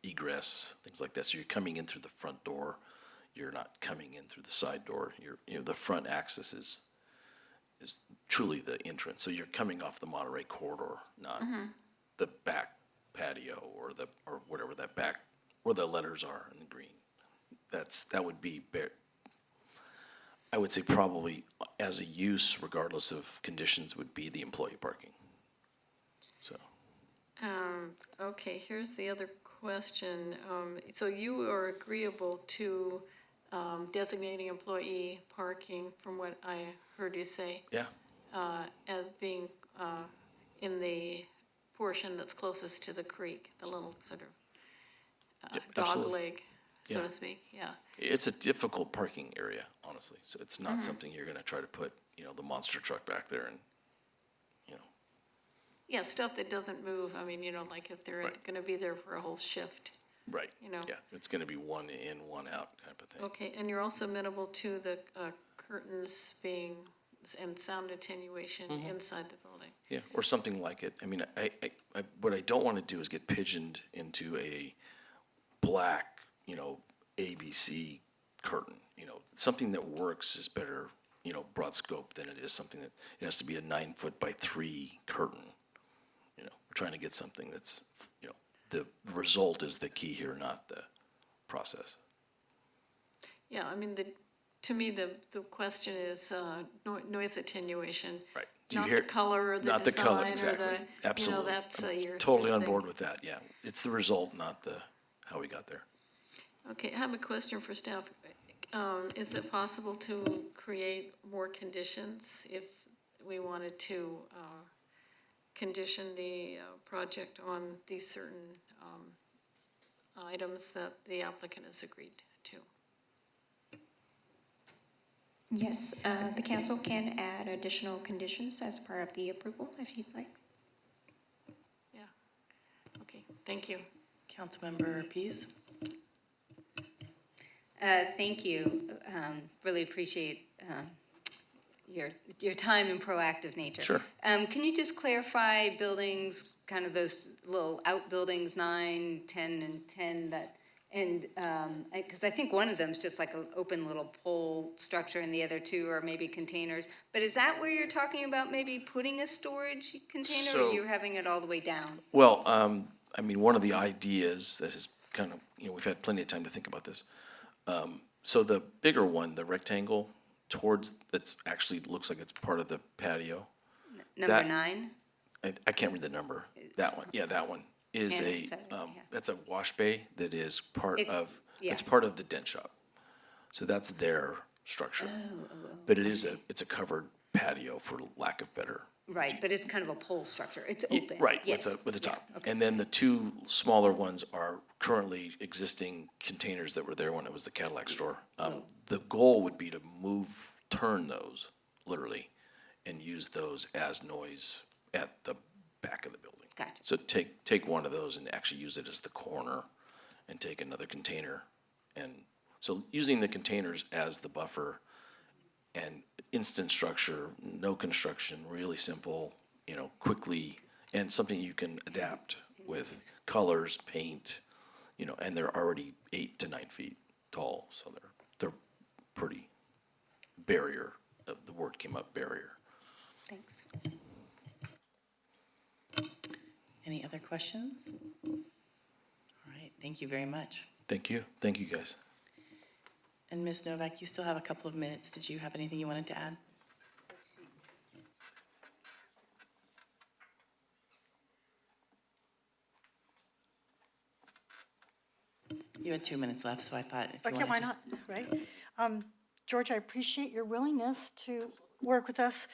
egress, things like that. So you're coming in through the front door. You're not coming in through the side door. The front access is truly the entrance. So you're coming off the Monterey corridor, not the back patio or whatever that back, where the letters are in the green. That would be, I would say probably as a use, regardless of conditions, would be the employee parking. So, Okay, here's the other question. So you are agreeable to designating employee parking, from what I heard you say, yeah, as being in the portion that's closest to the creek, the little sort of Yep, dog absolutely. leg, so Yeah. to speak, yeah. It's a difficult parking area, honestly. So it's not something you're gonna try to put, the monster truck back there and, Yeah, stuff that doesn't move, I mean, like if they're Right. gonna be there for a whole shift. right. You know. Yeah, it's gonna be one in, one out type of thing. Okay, and you're also amenable to the curtains being, and sound attenuation inside the building? Yeah, or something like it. I mean, what I don't want to do is get pigeoned into a black, ABC curtain. Something that works is better, broad scope than it is something that, it has to be a 9 foot by 3 curtain. We're trying to get something that's, the result is the key here, not the process. Yeah, I mean, to me, the question is noise attenuation. Right. Do you Not hear- the color or the Not the color, design or exactly. the, Absolutely. that's your. Totally your on thing. board with that, yeah. It's the result, not how we got there. Okay, I have a question for staff. Is it possible to create more conditions if we wanted to condition the project on these certain items that the applicant has agreed to. Yes, the council can add additional conditions as part of the approval if you'd like. Yeah. Okay, thank you. Councilmember Pease? Thank you. Really appreciate your time and proactive nature. Sure. Can you just clarify buildings, kind of those little outbuildings, 9, 10, and 10, that, and, because I think one of them is just like an open little pole structure and the other two are maybe containers. But is that where you're talking about maybe putting a storage container, or So- you're having it all the way down? Well, I mean, one of the ideas that has kind of, we've had plenty of time to think about this. So the bigger one, the rectangle towards, that's actually looks like it's part of the patio. Number That- 9? I can't read the number. That one, yeah, that one is Yeah, a, is that right? Yeah. that's a wash bay that is part It's- of, yeah. it's part of the dent shop. So that's their structure. But it is it's a covered patio, for lack of better. Right, but it's kind of a pole structure. It's Ye- open. Right, Yes. with the Yeah, top. okay. And then the two smaller ones are currently existing containers that were there when it was the Cadillac store. The goal would be to turn those, literally, and use those as noise at the back of the building. Gotcha. So take one of those and actually use it as the corner, and take another container. And so using the containers as the buffer, and instant structure, no construction, really simple, quickly, and something you can adapt with colors, paint, and they're already 8 to 9 feet tall, so they're pretty barrier. The word came up, barrier. Thanks. Any other questions? All right, thank you very much. Thank you, guys. And Ms. Novak, you still have a couple of minutes. Did you have anything you wanted to add? You had 2 minutes left, so I thought if you Okay, wanted why to. not, right? George, I appreciate your willingness to work with us.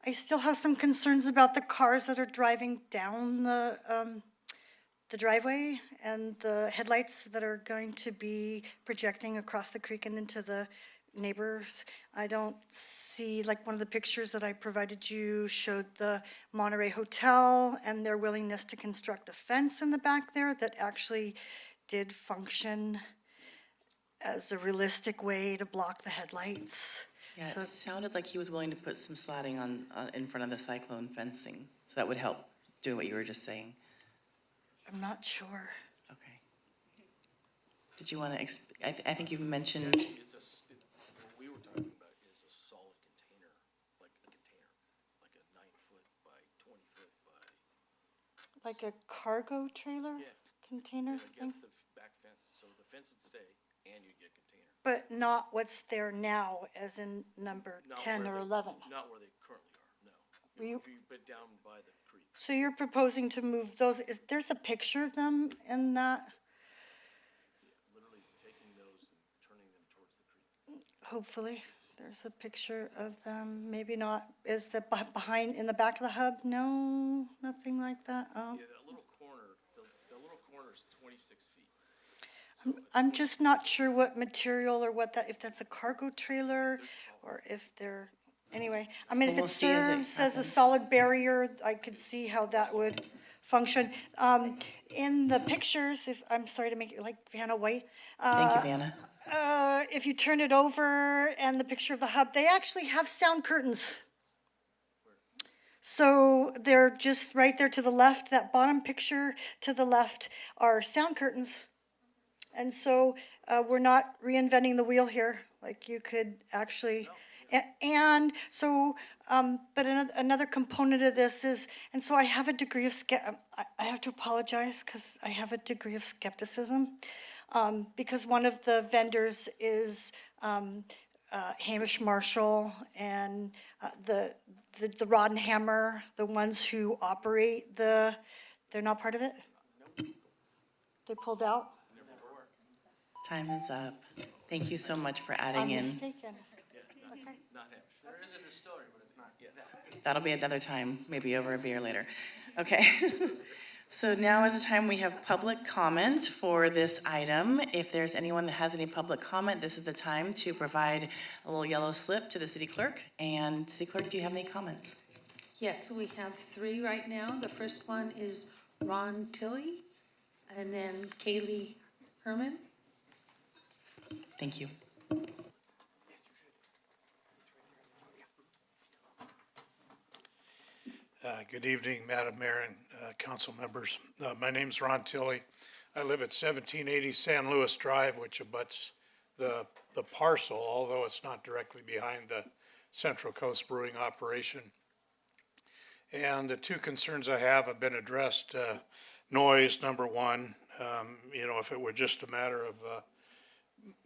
I still have some concerns about the cars that are driving down the driveway and the headlights that are going to be projecting across the creek and into the neighbors. I don't see, like, one of the pictures that I provided you showed the Monterey Hotel and their willingness to construct a fence in the back there that actually did function as a realistic way to block the headlights. Yeah, it So- sounded like he was willing to put some slatting on, in front of the cyclone fencing, so that would help do what you were just saying. I'm not sure. Okay. Did you want to, I think you mentioned, What we were talking about is a solid container, like a 9-foot by 20-foot by. Like a cargo trailer Yeah. container thing? Against the back fence, so the fence would stay, and you'd get container. But not what's there now, as in number Not 10 where or they- 11. Not where they currently are, no. Were you- If you put down by the creek. So you're proposing to move those, there's a picture of them in that? Literally taking those and turning them towards the creek. Hopefully, there's a picture of them, maybe not, is the behind, in the back of the hub? No, nothing like that? Oh. Yeah, that little corner, the little corner is 26 feet. I'm just not sure what material or what that, if that's a cargo trailer, or if they're, anyway. I mean, if Well, we'll it see as it serves as a happens. solid barrier, I could see how that would function. In the pictures, I'm sorry to make it like Vanna White. thank you, Vanna. If you turn it over and the picture of the hub, they actually have sound curtains. So they're just right there to the left, that bottom picture to the left are sound curtains. And so we're not reinventing the wheel here, like you could actually, and so, but another component of this is, and so I have a degree of, I have to apologize because I have a degree of skepticism. Because one of the vendors is Hamish Marshall and the Rod and Hammer, the ones who operate they're not part of it? They pulled out? Time is up. Thank you so much for adding I'm in. mistaken. Not him. There is a distillery, but it's not yet. That'll be another time, maybe over a beer later. Okay. So now is the time we have public comment for this item. If there's anyone that has any public comment, this is the time to provide a little yellow slip to the city clerk. And city clerk, do you have any comments? Yes, we have 3 right now. The first one is Ron Tilley, and then Kaylee Herman. Thank you. Good evening, Madam Mayor and council members. My name's Ron Tilley. I live at 1780 San Luis Drive, which abuts the parcel, although it's not directly behind the Central Coast Brewing operation. And the 2 concerns I have been addressed. Noise, number 1. If it were just a matter of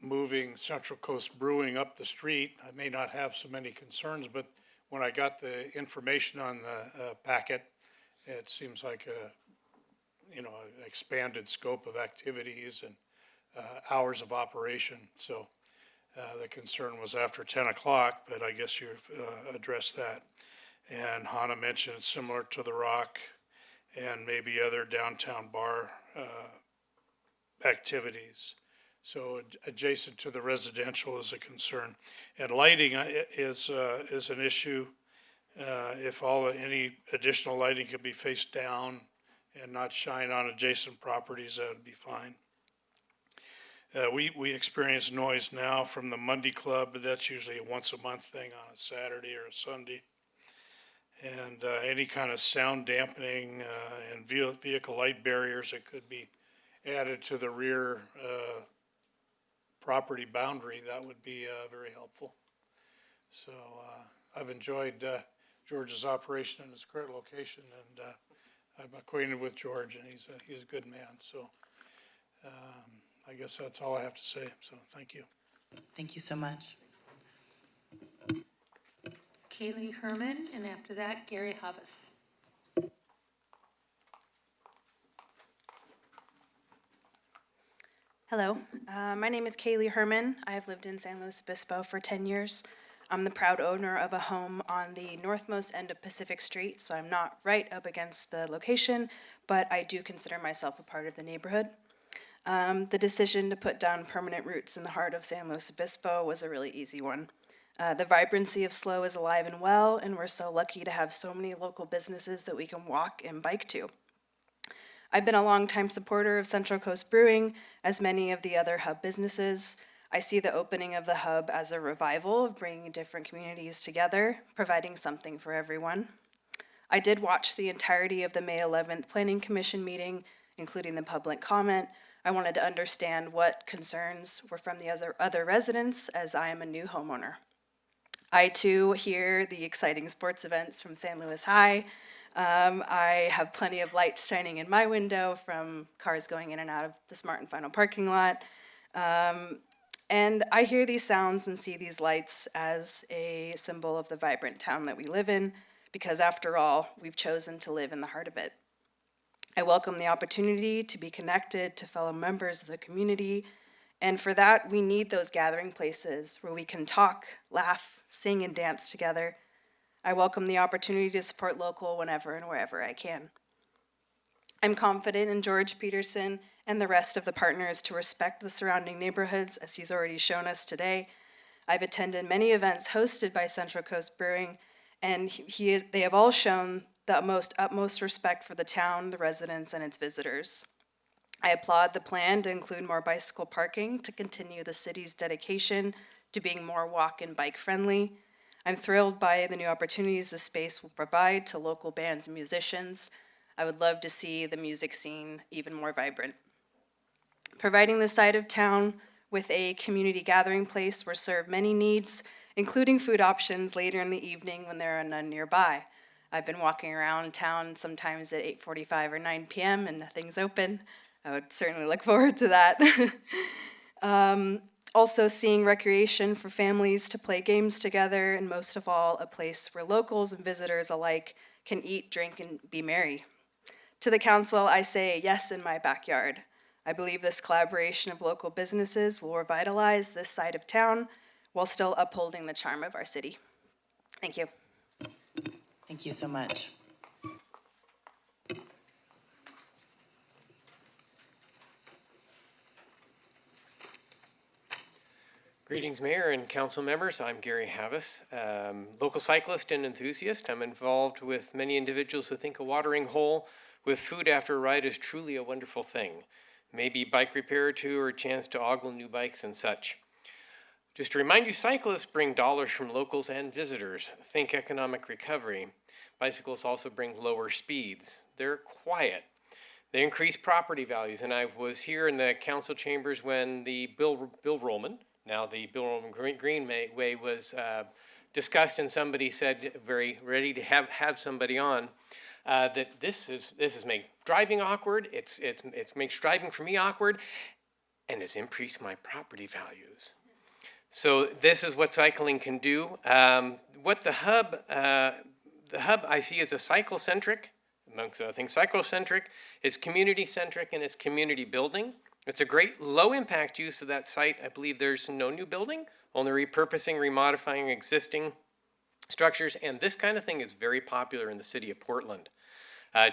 moving Central Coast Brewing up the street, I may not have so many concerns, but when I got the information on the packet, it seems like an expanded scope of activities and hours of operation. So the concern was after 10 o'clock, but I guess you've addressed that. And Hannah mentioned it's similar to the Rock and maybe other downtown bar activities. So adjacent to the residential is a concern. And lighting is an issue. If any additional lighting could be faced down and not shine on adjacent properties, that would be fine. We experience noise now from the Monday Club, but that's usually a once a month thing on a Saturday or a Sunday. And any kind of sound dampening and vehicle light barriers that could be added to the rear property boundary, that would be very helpful. So I've enjoyed George's operation in his current location, and I'm acquainted with George, and he's a good man. So I guess that's all I have to say. So thank you. Thank you so much. Kaylee Herman, and after that, Gary Havis. Hello, my name is Kaylee Herman. I have lived in San Luis Obispo for 10 years. I'm the proud owner of a home on the northmost end of Pacific Street, so I'm not right up against the location, but I do consider myself a part of the neighborhood. The decision to put down permanent roots in the heart of San Luis Obispo was a really easy one. The vibrancy of SLO is alive and well, and we're so lucky to have so many local businesses that we can walk and bike to. I've been a longtime supporter of Central Coast Brewing, as many of the other hub businesses. I see the opening of the hub as a revival of bringing different communities together, providing something for everyone. I did watch the entirety of the May 11th Planning Commission meeting, including the public comment. I wanted to understand what concerns were from the other residents, as I am a new homeowner. I too hear the exciting sports events from San Luis High. I have plenty of lights shining in my window from cars going in and out of the Smart and Final parking lot. And I hear these sounds and see these lights as a symbol of the vibrant town that we live in, because after all, we've chosen to live in the heart of it. I welcome the opportunity to be connected to fellow members of the community, and for that, we need those gathering places where we can talk, laugh, sing, and dance together. I welcome the opportunity to support local whenever and wherever I can. I'm confident in George Peterson and the rest of the partners to respect the surrounding neighborhoods, as he's already shown us today. I've attended many events hosted by Central Coast Brewing, and they have all shown the utmost respect for the town, the residents, and its visitors. I applaud the plan to include more bicycle parking to continue the city's dedication to being more walk and bike friendly. I'm thrilled by the new opportunities the space will provide to local bands and musicians. I would love to see the music scene even more vibrant. Providing the side of town with a community gathering place will serve many needs, including food options later in the evening when there are none nearby. I've been walking around town sometimes at 8:45 or 9 p.m. and nothing's open. I would certainly look forward to that. Also seeing recreation for families to play games together, and most of all, a place where locals and visitors alike can eat, drink, and be merry. To the council, I say yes in my backyard. I believe this collaboration of local businesses will revitalize this side of town while still upholding the charm of our city. Thank you. Thank you so much. Greetings, Mayor and council members. I'm Gary Havis, local cyclist and enthusiast. I'm involved with many individuals who think a watering hole with food after a ride is truly a wonderful thing. Maybe bike repair or two, or a chance to ogle new bikes and such. Just to remind you, cyclists bring dollars from locals and visitors. Think economic recovery. Bicycles also bring lower speeds. They're quiet. They increase property values, and I was here in the council chambers when the Bill Rollman, now the Bill Rollman Greenway, was discussed, and somebody said, very ready to have somebody on, that this is make driving awkward. It makes driving for me awkward, and it's increased my property values. So this is what cycling can do. What the hub I see as a cycle-centric, amongst other things, cycle-centric, it's community-centric, and it's community building. It's a great low-impact use of that site. I believe there's no new building, only repurposing, remodifying existing structures, and this kind of thing is very popular in the city of Portland.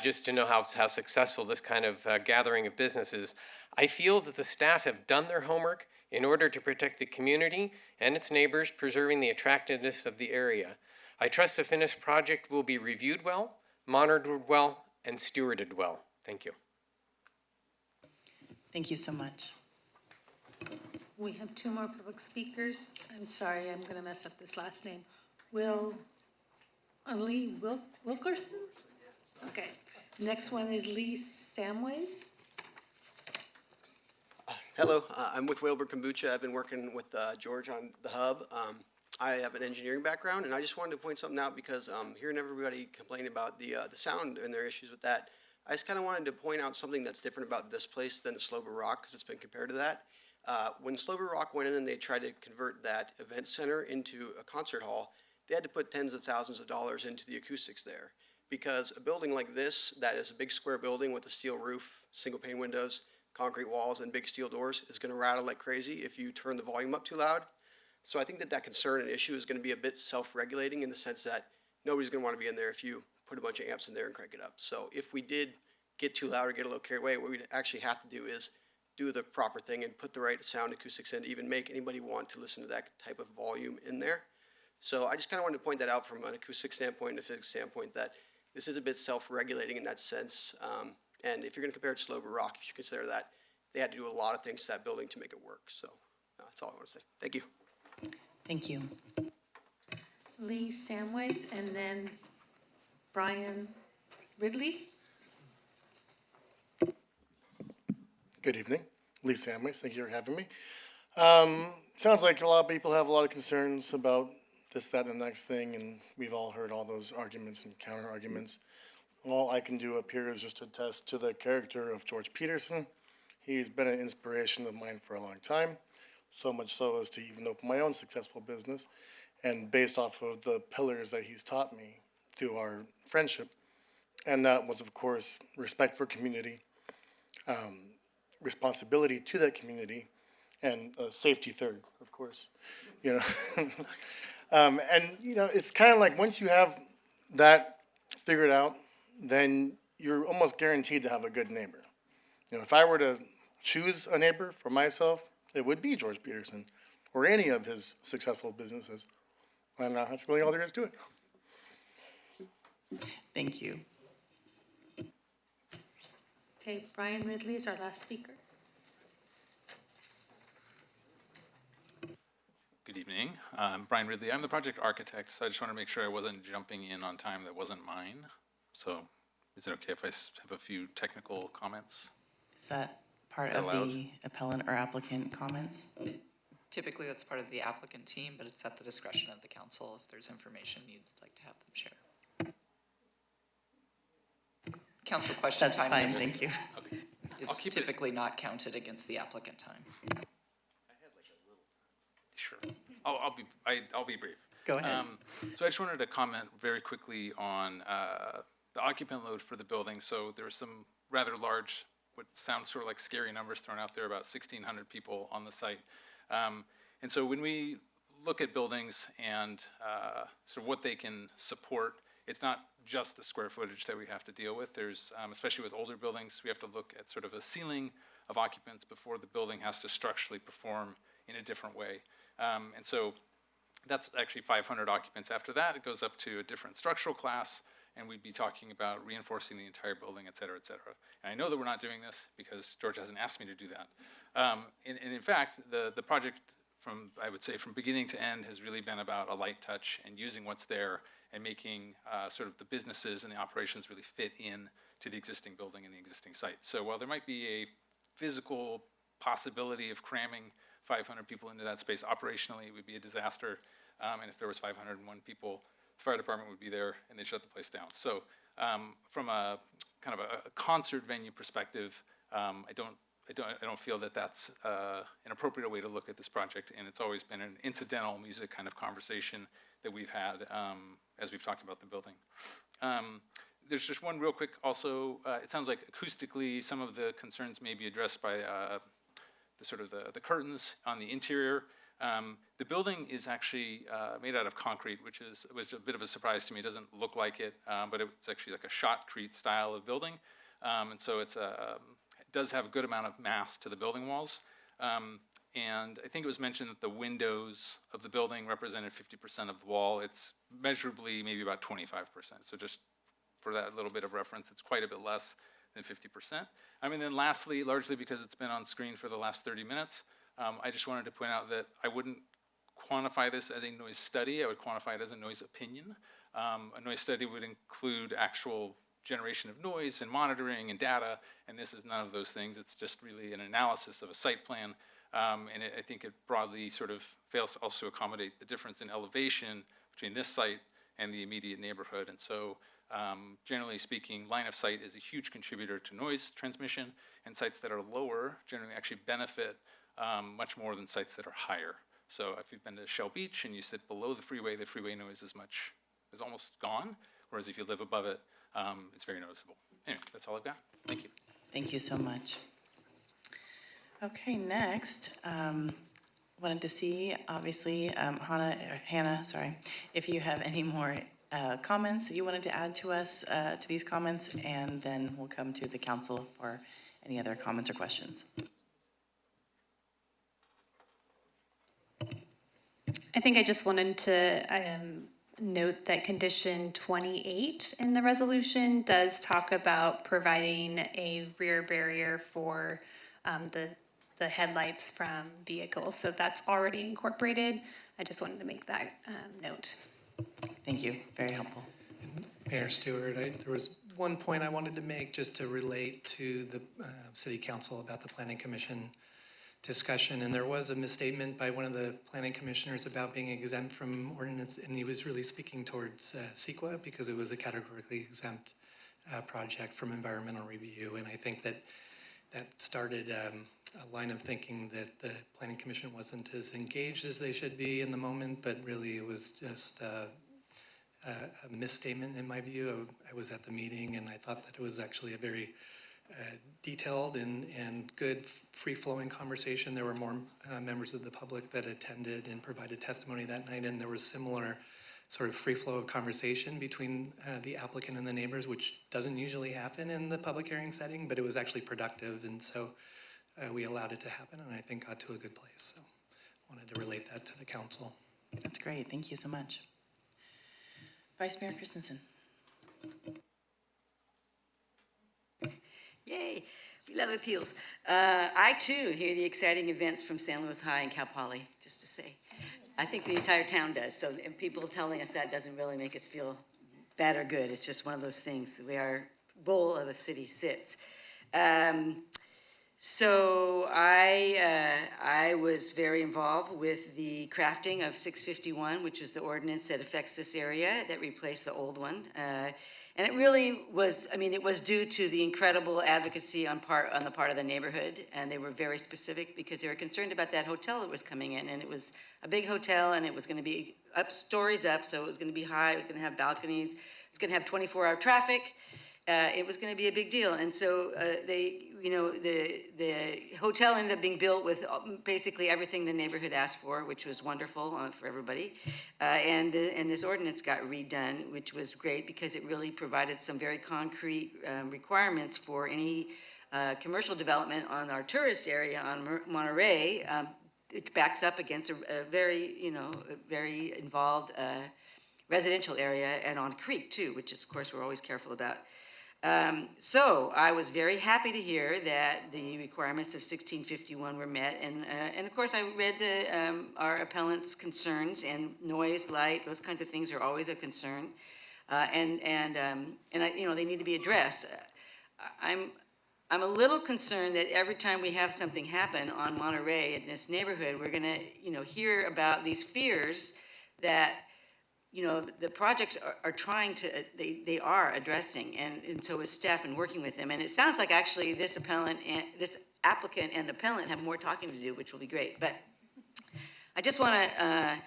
Just to know how successful this kind of gathering of business is. I feel that the staff have done their homework in order to protect the community and its neighbors, preserving the attractiveness of the area. I trust the finished project will be reviewed well, monitored well, and stewarded well. Thank you. Thank you so much. We have two more public speakers. I'm sorry, I'm going to mess up this last name. Lee Wilkerson? Okay. Next one is Lee Samways. Hello, I'm with Whalebur Kombucha. I've been working with George on the hub. I have an engineering background, and I just wanted to point something out because hearing everybody complain about the sound and their issues with that, I just kind of wanted to point out something that's different about this place than Slover Rock, because it's been compared to that. When Slover Rock went in and they tried to convert that event center into a concert hall, they had to put tens of thousands of dollars into the acoustics there. Because a building like this, that is a big square building with a steel roof, single pane windows, concrete walls, and big steel doors, is going to rattle like crazy if you turn the volume up too loud. So I think that concern and issue is going to be a bit self-regulating in the sense that nobody's going to want to be in there if you put a bunch of amps in there and crank it up. So if we did get too loud or get a little carried away, what we'd actually have to do is do the proper thing and put the right sound acoustics in to even make anybody want to listen to that type of volume in there. So I just kind of wanted to point that out from an acoustic standpoint and a physics standpoint, that this is a bit self-regulating in that sense. And if you're going to compare it to Slover Rock, you should consider that they had to do a lot of things to that building to make it work. So that's all I want to say. Thank you. Thank you. Lee Samways, and then Brian Ridley. Good evening. Lee Samways, thank you for having me. Sounds like a lot of people have a lot of concerns about this, that, and the next thing, and we've all heard all those arguments and counter arguments. All I can do up here is just attest to the character of George Peterson. He's been an inspiration of mine for a long time, so much so as to even open my own successful business. And based off of the pillars that he's taught me through our friendship, and that was, of course, respect for community, responsibility to that community, and safety third, of course. You know, and you know, it's kind of like once you have that figured out, then you're almost guaranteed to have a good neighbor. You know, if I were to choose a neighbor for myself, it would be George Peterson or any of his successful businesses. And that's really all there is to it. Thank you. Okay, Brian Ridley is our last speaker. Good evening. I'm Brian Ridley. I'm the project architect, so I just want to make sure I wasn't jumping in on time that wasn't mine. So is it okay if I have a few technical comments? Is that part of the appellant or applicant comments? Typically, that's part of the applicant team, but it's at the discretion of the council if there's information you'd like to have them share. Council question That's time fine, is, thank you. is typically not counted against the applicant time. Sure. I'll be brief. Go ahead. So I just wanted to comment very quickly on the occupant load for the building. So there were some rather large, what sounds sort of like scary numbers thrown out there, about 1,600 people on the site. And so when we look at buildings and sort of what they can support, it's not just the square footage that we have to deal with. There's, especially with older buildings, we have to look at sort of a ceiling of occupants before the building has to structurally perform in a different way. And so that's actually 500 occupants. After that, it goes up to a different structural class, and we'd be talking about reinforcing the entire building, et cetera, et cetera. And I know that we're not doing this because George hasn't asked me to do that. And in fact, the project I would say from beginning to end has really been about a light touch and using what's there and making sort of the businesses and the operations really fit in to the existing building and the existing site. So while there might be a physical possibility of cramming 500 people into that space, operationally it would be a disaster. And if there was 501 people, the fire department would be there and they'd shut the place down. So from a kind of a concert venue perspective, I don't feel that that's an appropriate way to look at this project, and it's always been an incidental music kind of conversation that we've had as we've talked about the building. There's just one real quick also, it sounds like acoustically some of the concerns may be addressed by the curtains on the interior. The building is actually made out of concrete, which was a bit of a surprise to me. It doesn't look like it, but it's actually like a shotcrete style of building. And so it does have a good amount of mass to the building walls. And I think it was mentioned that the windows of the building represented 50% of the wall. It's measurably maybe about 25%. So just for that little bit of reference, it's quite a bit less than 50%. And then lastly, largely because it's been on screen for the last 30 minutes, I just wanted to point out that I wouldn't quantify this as a noise study. I would quantify it as a noise opinion. A noise study would include actual generation of noise and monitoring and data, and this is none of those things. It's just really an analysis of a site plan, and I think it broadly sort of fails to also accommodate the difference in elevation between this site and the immediate neighborhood. And so generally speaking, line of sight is a huge contributor to noise transmission, and sites that are lower generally actually benefit much more than sites that are higher. So if you've been to Shell Beach and you sit below the freeway noise is almost gone, whereas if you live above it, it's very noticeable. Anyway, that's all I've got. Thank you. Thank you so much. Okay, next, wanted to see, obviously, Hannah, if you have any more comments that you wanted to add to us, to these comments, and then we'll come to the council for any other comments or questions. I think I just wanted to note that condition 28 in the resolution does talk about providing a rear barrier for the headlights from vehicles. So that's already incorporated. I just wanted to make that note. Thank you, very helpful. Mayor Stewart, there was one point I wanted to make just to relate to the City Council about the Planning Commission discussion, and there was a misstatement by one of the planning commissioners about being exempt from ordinance, and he was really speaking towards CEQA because it was a categorically exempt project from environmental review, and I think that started a line of thinking that the planning commission wasn't as engaged as they should be in the moment, but really it was just a misstatement in my view. I was at the meeting and I thought that it was actually a very detailed and good free-flowing conversation. There were more members of the public that attended and provided testimony that night, and there was similar sort of free flow of conversation between the applicant and the neighbors, which doesn't usually happen in the public hearing setting, but it was actually productive, and so we allowed it to happen, and I think got to a good place. So I wanted to relate that to the council. That's great, thank you so much. Vice Mayor Christensen. Yay, we love appeals. I too hear the exciting events from San Luis High and Cal Poly, just to say. I think the entire town does, so people telling us that doesn't really make us feel bad or good. It's just one of those things, the way our bowl of a city sits. So I was very involved with the crafting of 651, which was the ordinance that affects this area that replaced the old one. And it really was, it was due to the incredible advocacy on the part of the neighborhood, and they were very specific because they were concerned about that hotel that was coming in, and it was a big hotel, and it was going to be stories up, so it was going to be high, it was going to have balconies, it was going to have 24-hour traffic. It was going to be a big deal, and so the hotel ended up being built with basically everything the neighborhood asked for, which was wonderful for everybody. And this ordinance got redone, which was great because it really provided some very concrete requirements for any commercial development on our tourist area on Monterey, it backs up against a very, a very involved residential area and on a creek too, which is, of course, we're always careful about. So I was very happy to hear that the requirements of 1651 were met, and of course I read our appellant's concerns, and noise, light, those kinds of things are always a concern, and they need to be addressed. I'm a little concerned that every time we have something happen on Monterey in this neighborhood, we're gonna hear about these fears that the projects are trying to, they are addressing, and so is staff and working with them. And it sounds like actually this applicant and appellant have more talking to do, which will be great. But I just want to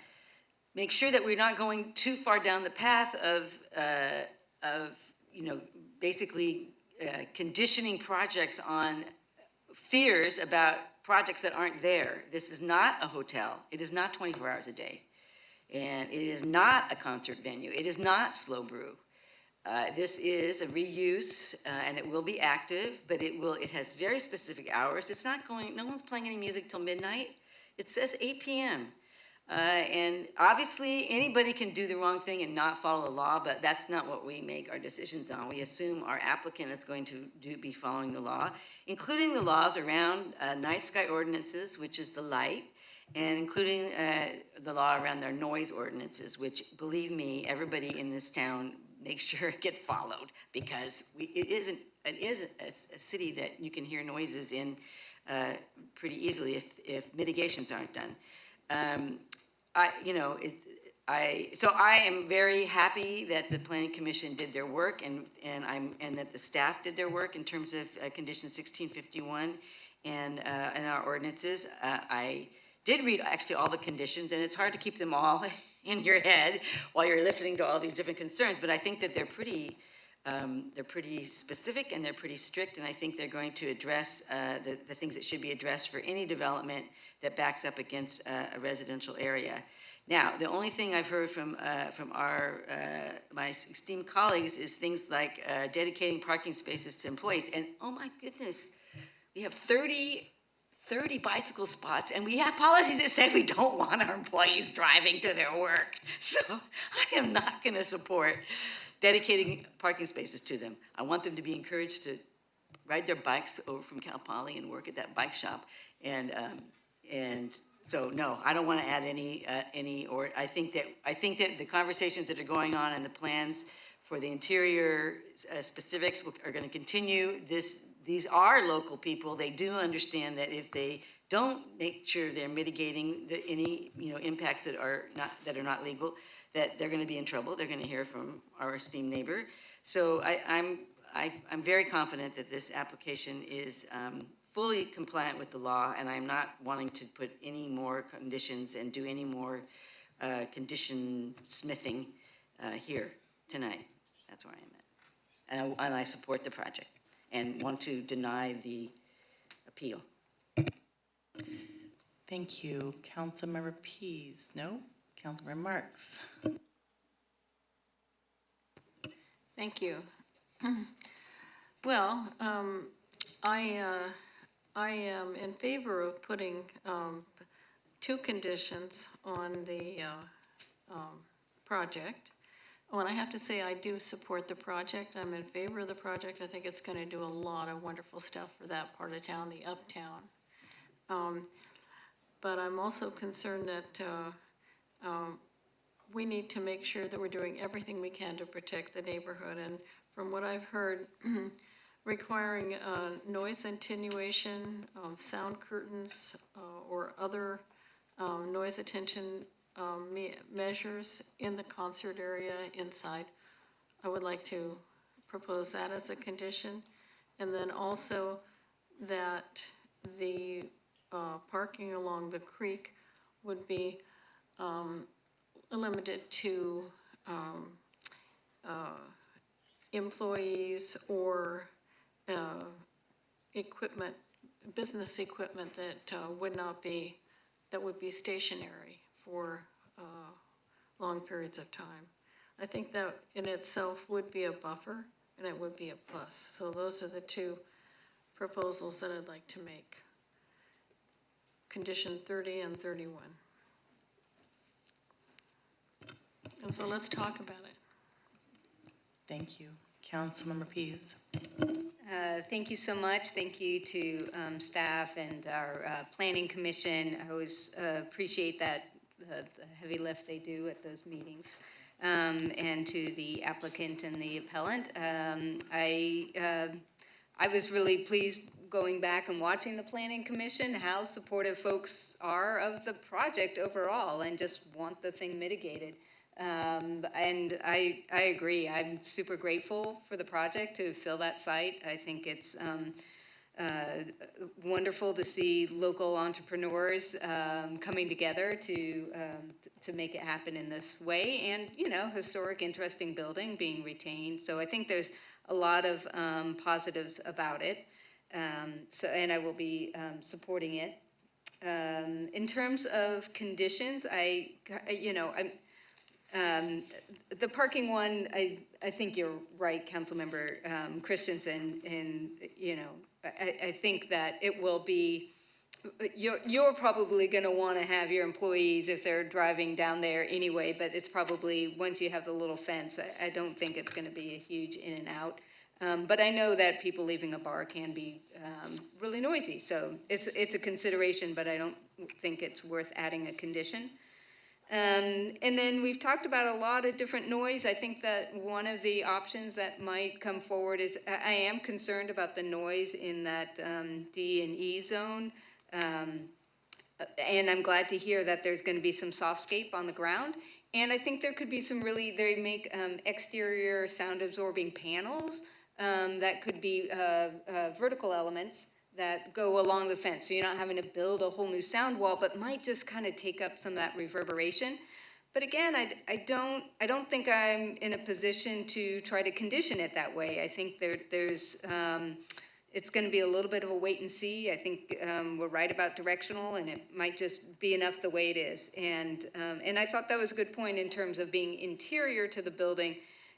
make sure that we're not going too far down the path of basically conditioning projects on fears about projects that aren't there. This is not a hotel. It is not 24 hours a day. And it is not a concert venue. It is not Slow Brew. This is a reuse, and it will be active, but it has very specific hours. It's not going, no one's playing any music till midnight. It says 8 p.m. And obviously, anybody can do the wrong thing and not follow the law, but that's not what we make our decisions on. We assume our applicant is going to be following the law, including the laws around night sky ordinances, which is the light, and including the law around their noise ordinances, which, believe me, everybody in this town makes sure get followed, because it is a city that you can hear noises in pretty easily if mitigations aren't done. So I am very happy that the Planning Commission did their work, and that the staff did their work in terms of Condition 1651 and our ordinances. I did read actually all the conditions, and it's hard to keep them all in your head while you're listening to all these different concerns, but I think that they're pretty specific and they're pretty strict, and I think they're going to address the things that should be addressed for any development that backs up against a residential area. Now, the only thing I've heard from my esteemed colleagues is things like dedicating parking spaces to employees, and oh my goodness, we have 30 bicycle spots, and we have policies that say we don't want our employees driving to their work. So I am not going to support dedicating parking spaces to them. I want them to be encouraged to ride their bikes over from Cal Poly and work at that bike shop. And so no, I don't want to add any. Or I think that the conversations that are going on and the plans for the interior specifics are going to continue. These are local people. They do understand that if they don't make sure they're mitigating any impacts that are not legal, that they're going to be in trouble. They're going to hear from our esteemed neighbor. So I'm very confident that this application is fully compliant with the law, and I'm not wanting to put any more conditions and do any more condition smithing here tonight. That's where I am at. And I support the project and want to deny the appeal. Thank you. Councilmember Pease. No? Councilmember Marks. Thank you. Well, I am in favor of putting 2 conditions on the project. Well, I have to say I do support the project. I'm in favor of the project. I think it's going to do a lot of wonderful stuff for that part of town, the uptown. But I'm also concerned that we need to make sure that we're doing everything we can to protect the neighborhood. And from what I've heard, requiring noise attenuation, sound curtains, or other noise attention measures in the concert area inside, I would like to propose that as a condition. And then also that the parking along the creek would be limited to employees or equipment, business equipment that would be stationary for long periods of time. I think that in itself would be a buffer, and it would be a plus. So those are the 2 proposals that I'd like to make. condition 30 and 31. And so let's talk about it. Thank you. Councilmember Pease. Thank you so much. Thank you to staff and our planning commission. I always appreciate that, the heavy lift they do at those meetings. And to the applicant and the appellant. I was really pleased going back and watching the planning commission, how supportive folks are of the project overall and just want the thing mitigated. And I agree. I'm super grateful for the project to fill that site. I think it's wonderful to see local entrepreneurs coming together to make it happen in this way, and historic, interesting building being retained. So I think there's a lot of positives about it. And I will be supporting it. In terms of conditions, the parking one, I think you're right, Councilmember Christensen, and I think that it will be, you're probably going to want to have your employees if they're driving down there anyway, but it's probably, once you have the little fence, I don't think it's going to be a huge in and out. But I know that people leaving a bar can be really noisy, so it's a consideration, but I don't think it's worth adding a condition. And then we've talked about a lot of different noise. I think that one of the options that might come forward is, I am concerned about the noise in that D and E zone. And I'm glad to hear that there's going to be some softscape on the ground. And I think there could be some they make exterior sound absorbing panels that could be vertical elements that go along the fence. So you're not having to build a whole new sound wall, but might just kind of take up some of that reverberation. But again, I don't think I'm in a position to try to condition it that way. I think there's it's going to be a little bit of a wait and see. I think we're right about directional, and it might just be enough the way it is. And I thought that was a good point in terms of being interior to the building,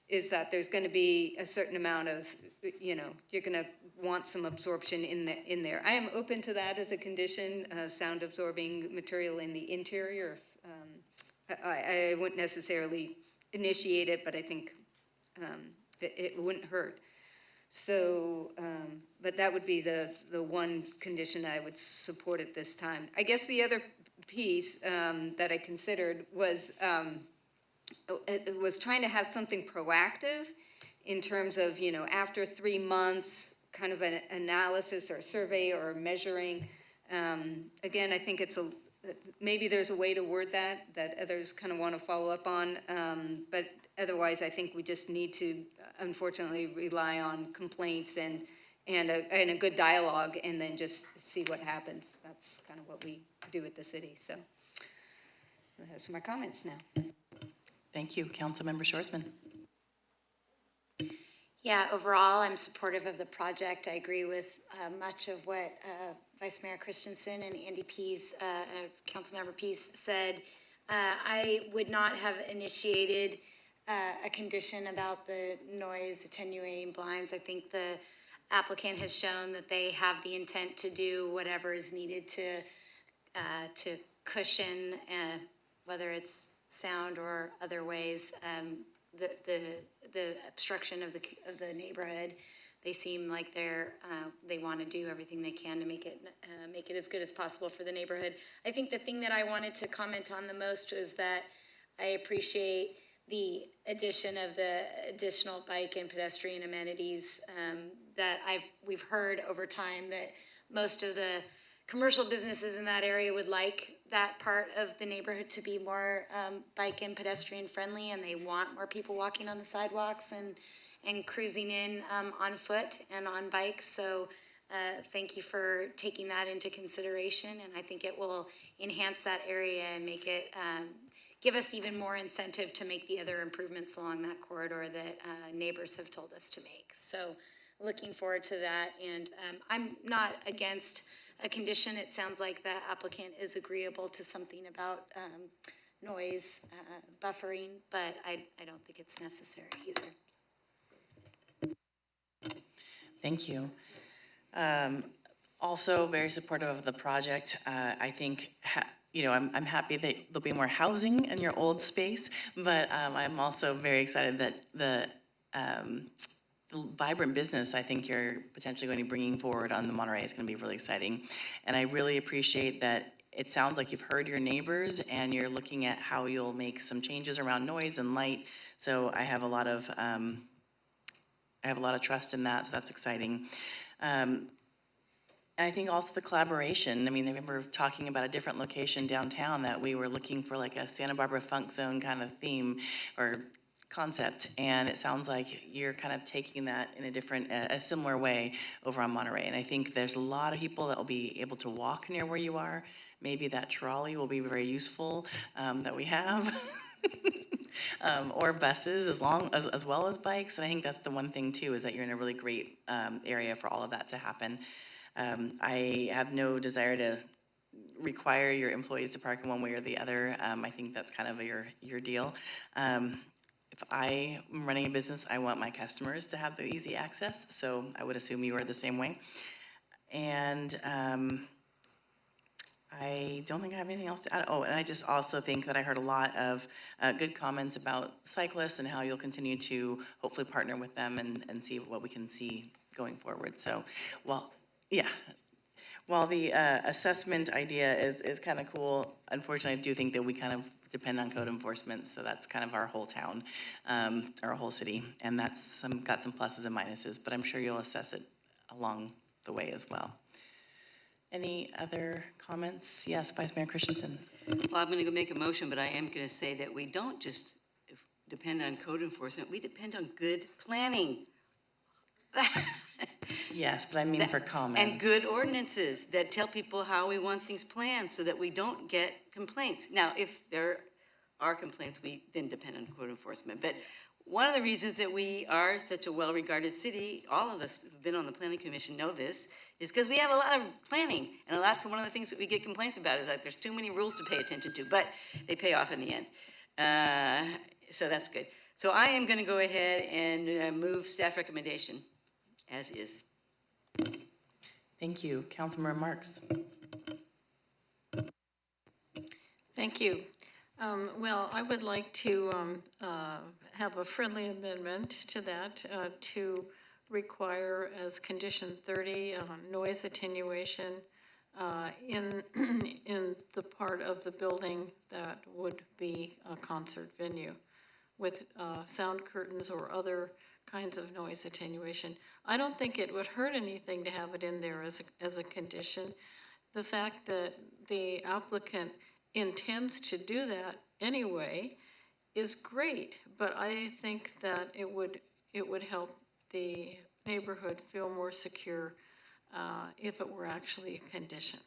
is that there's going to be a certain amount of, you're going to want some absorption in there. I am open to that as a condition, sound absorbing material in the interior. I wouldn't necessarily initiate it, but I think it wouldn't hurt. So, but that would be the one condition I would support at this time. I guess the other piece that I considered was trying to have something proactive in terms of, after 3 months, kind of an analysis or a survey or measuring. Again, I think maybe there's a way to word that others kind of want to follow up on. But otherwise, I think we just need to, unfortunately, rely on complaints and a good dialogue, and then just see what happens. That's kind of what we do at the city. So those are my comments now. Thank you. Councilmember Shorsman. Yeah, overall, I'm supportive of the project. I agree with much of what Vice Mayor Christensen and Andy Pease, Councilmember Pease said. I would not have initiated a condition about the noise attenuating blinds. I think the applicant has shown that they have the intent to do whatever is needed to cushion, whether it's sound or other ways, the obstruction of the neighborhood. They seem like they want to do everything they can to make it as good as possible for the neighborhood. I think the thing that I wanted to comment on the most was that I appreciate the addition of the additional bike and pedestrian amenities that we've heard over time that most of the commercial businesses in that area would like that part of the neighborhood to be more bike and pedestrian friendly, and they want more people walking on the sidewalks and cruising in on foot and on bikes. So thank you for taking that into consideration, and I think it will enhance that area and make it give us even more incentive to make the other improvements along that corridor that neighbors have told us to make. So looking forward to that, and I'm not against a condition. It sounds like the applicant is agreeable to something about noise buffering, but I don't think it's necessary either. Thank you. also very supportive of the project. I think, I'm happy that there'll be more housing in your old space, but I'm also very excited that the vibrant business I think you're potentially going to be bringing forward on the Monterey is going to be really exciting. And I really appreciate that it sounds like you've heard your neighbors and you're looking at how you'll make some changes around noise and light. So I have a lot of trust in that, so that's exciting. And I think also the collaboration. I mean, I remember talking about a different location downtown that we were looking for like a Santa Barbara Funk Zone kind of theme or concept, and it sounds like you're kind of taking that in a similar way over on Monterey. And I think there's a lot of people that will be able to walk near where you are. Maybe that trolley will be very useful that we have. Or buses as well as bikes. And I think that's the one thing too, is that you're in a really great area for all of that to happen. I have no desire to require your employees to park in one way or the other. I think that's kind of your deal. If I am running a business, I want my customers to have the easy access, so I would assume you are the same way. And I don't think I have anything else to add. Oh, and I just also think that I heard a lot of good comments about cyclists and how you'll continue to hopefully partner with them and see what we can see going forward. So, while the assessment idea is kind of cool, unfortunately, I do think that we kind of depend on code enforcement, so that's kind of our whole town, our whole city, and that's got some pluses and minuses, but I'm sure you'll assess it along the way as well. Any other comments? Yes, Vice Mayor Christensen. Well, I'm going to go make a motion, but I am going to say that we don't just depend on code enforcement, we depend on good planning. Yes, but I mean for comments. And good ordinances that tell people how we want things planned so that we don't get complaints. Now, if there are complaints, we then depend on code enforcement. But one of the reasons that we are such a well-regarded city, all of us who've been on the planning commission know this, is because we have a lot of planning. And that's one of the things that we get complaints about is that there's too many rules to pay attention to, but they pay off in the end. So that's good. So I am going to go ahead and move staff recommendation as is. Thank you. Councilmember Marks. Thank you. Well, I would like to have a friendly amendment to that to require as condition 30 noise attenuation in the part of the building that would be a concert venue with sound curtains or other kinds of noise attenuation. I don't think it would hurt anything to have it in there as a condition. The fact that the applicant intends to do that anyway is great, but I think that it would help the neighborhood feel more secure if it were actually a condition.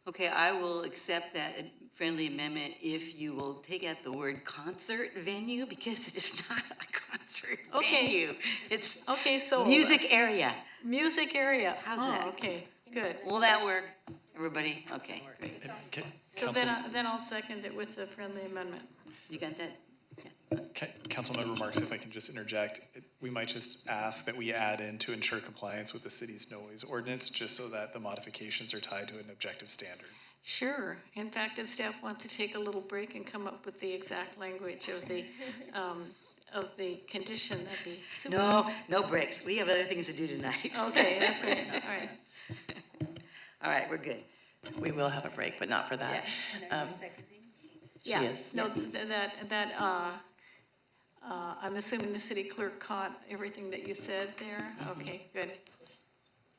Okay, I will accept that friendly amendment if you will take out the word concert venue, because it is not a concert venue. It's so music area. Music area. How's that? Okay, good. Will that work, everybody? Okay, great. So then I'll second it with the friendly amendment. You got that? Councilmember Marks, if I can just interject, we might just ask that we add in to ensure compliance with the city's noise ordinance, just so that the modifications are tied to an objective standard. Sure. In fact, if staff wants to take a little break and come up with the exact language of the condition, that'd be super. No breaks. We have other things to do tonight. Okay, that's right. All right. All right, we're good. We will have a break, but not for that. She is. No, I'm assuming the city clerk caught everything that you said there? Okay, good.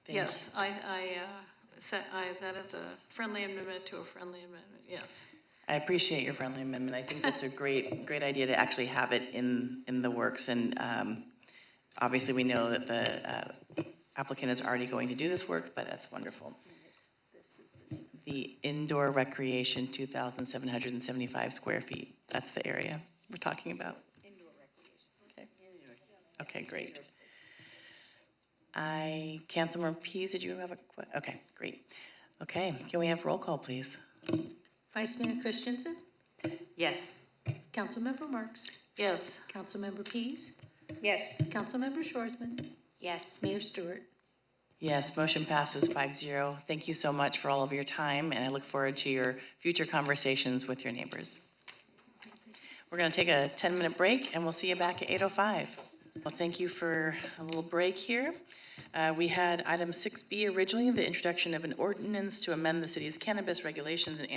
Yes, that is a friendly amendment to a friendly amendment, yes. I appreciate your friendly amendment. I think that's a great idea to actually have it in the works. And obviously, we know that the applicant is already going to do this work, but that's wonderful. The indoor recreation, 2,775 square feet. That's the area we're talking about. Indoor recreation. Okay, great. Councilmember Pease, did you have a question? Okay, great. Okay, can we have roll call, please? Vice Mayor Christensen? Yes. Councilmember Marks? Yes. Councilmember Pease? Yes. Councilmember Shorsman? Yes. Mayor Stewart? Yes, motion passes 5-0. Thank you so much for all of your time, and I look forward to your future conversations with your neighbors. We're going to take a 10-minute break, and we'll see you back at 8:05. Well, thank you for a little break here. We had item 6B originally, the introduction of an ordinance to amend the city's cannabis regulations and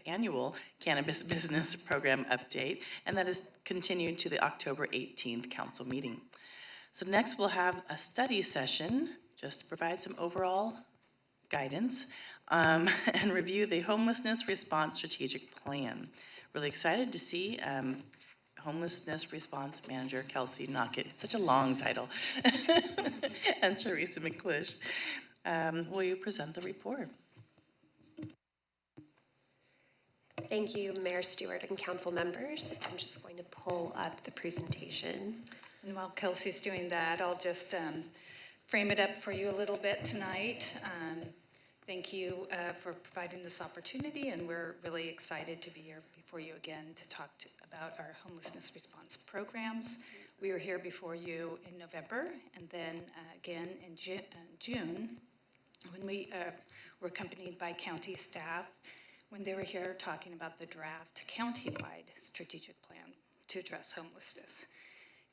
annual cannabis business program update, and that is continued to the October 18th council meeting. So next we'll have a study session, just to provide some overall guidance, and review the homelessness response strategic plan. Really excited to see Homelessness Response Manager Kelsey Knockett, such a long title, and Teresa McClish. Will you present the report? Thank you, Mayor Stewart and council members. I'm just going to pull up the presentation. And while Kelsey's doing that, I'll just frame it up for you a little bit tonight. Thank you for providing this opportunity, and we're really excited to be here before you again to talk about our homelessness response programs. We were here before you in November, and then again in June, when we were accompanied by county staff, when they were here talking about the draft countywide strategic plan to address homelessness.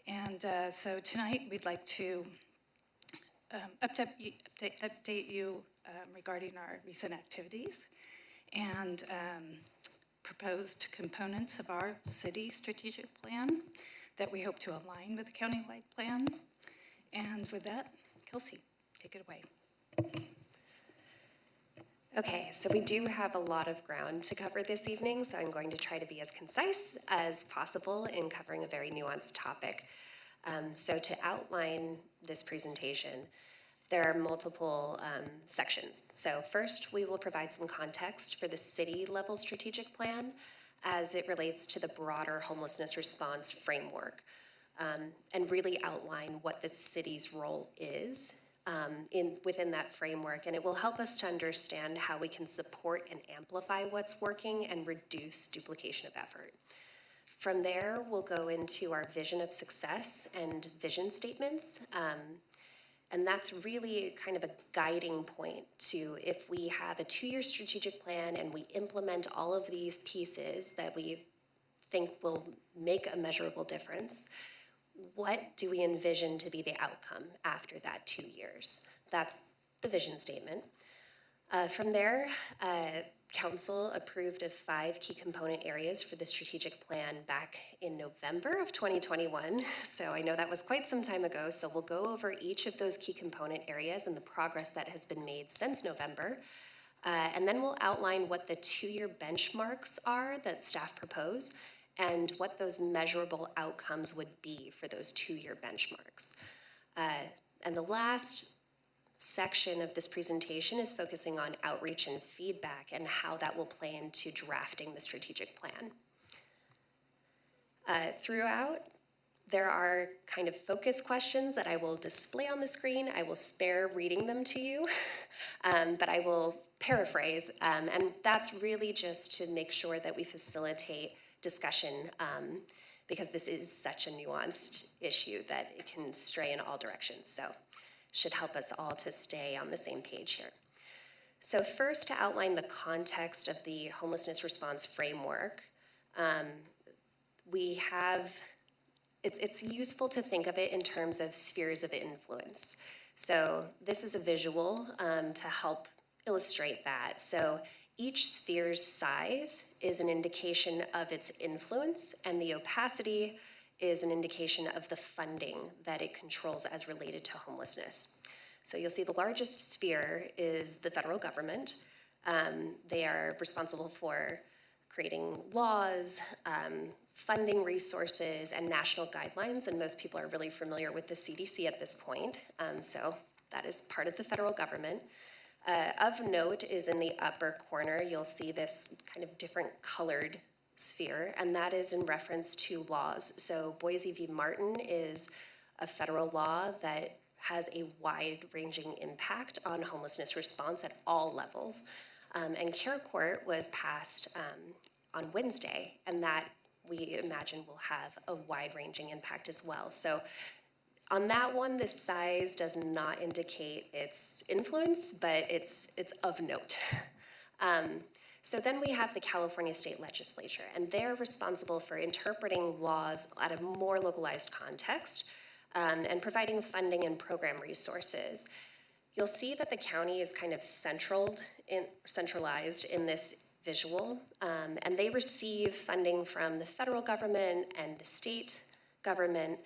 And so tonight, we'd like to update you regarding our recent activities and proposed components of our city strategic plan that we hope to align with the countywide plan. And with that, Kelsey, take it away. Okay, so we do have a lot of ground to cover this evening, so I'm going to try to be as concise as possible in covering a very nuanced topic. So to outline this presentation, there are multiple sections. So first, we will provide some context for the city-level strategic plan as it relates to the broader homelessness response framework, and really outline what the city's role is within that framework. And it will help us to understand how we can support and amplify what's working and reduce duplication of effort. From there, we'll go into our vision of success and vision statements. And that's really kind of a guiding point to if we have a 2-year strategic plan and we implement all of these pieces that we think will make a measurable difference, what do we envision to be the outcome after that 2 years? That's the vision statement. From there, Council approved of 5 key component areas for the strategic plan back in November of 2021. So I know that was quite some time ago. So we'll go over each of those key component areas and the progress that has been made since November. And then we'll outline what the 2-year benchmarks are that staff propose and what those measurable outcomes would be for those 2-year benchmarks. And the last section of this presentation is focusing on outreach and feedback and how that will play into drafting the strategic plan. Throughout, there are kind of focus questions that I will display on the screen. I will spare reading them to you, but I will paraphrase, and that's really just to make sure that we facilitate discussion, because this is such a nuanced issue that it can stray in all directions. So should help us all to stay on the same page here. So first, to outline the context of the homelessness response framework, we have, it's useful to think of it in terms of spheres of influence. So this is a visual to help illustrate that. So each sphere's size is an indication of its influence, and the opacity is an indication of the funding that it controls as related to homelessness. So you'll see the largest sphere is the federal government. They are responsible for creating laws, funding resources, and national guidelines, and most people are really familiar with the CDC at this point, so that is part of the federal government. Of note is in the upper corner, you'll see this kind of different colored sphere, and that is in reference to laws. So Boise v. Martin is a federal law that has a wide-ranging impact on homelessness response at all levels. And Care Court was passed on Wednesday, and that we imagine will have a wide-ranging impact as well. So On that one, the size does not indicate its influence, but it's of note. So then we have the California State Legislature, and they're responsible for interpreting laws at a more localized context and providing funding and program resources. You'll see that the county is kind of centralized in this visual, and they receive funding from the federal government and the state government,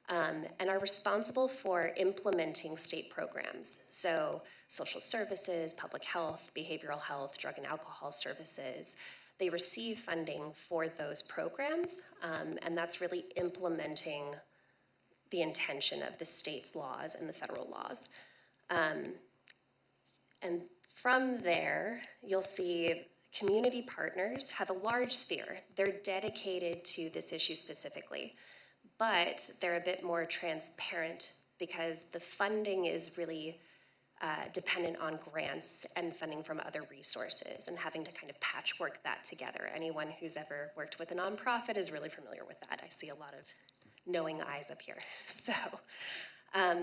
and are responsible for implementing state programs. So social services, public health, behavioral health, drug and alcohol services. They receive funding for those programs, and that's really implementing the intention of the state's laws and the federal laws. And from there, you'll see community partners have a large sphere. They're dedicated to this issue specifically, but they're a bit more transparent because the funding is really dependent on grants and funding from other resources and having to kind of patchwork that together. Anyone who's ever worked with a nonprofit is really familiar with that. I see a lot of knowing eyes up here. So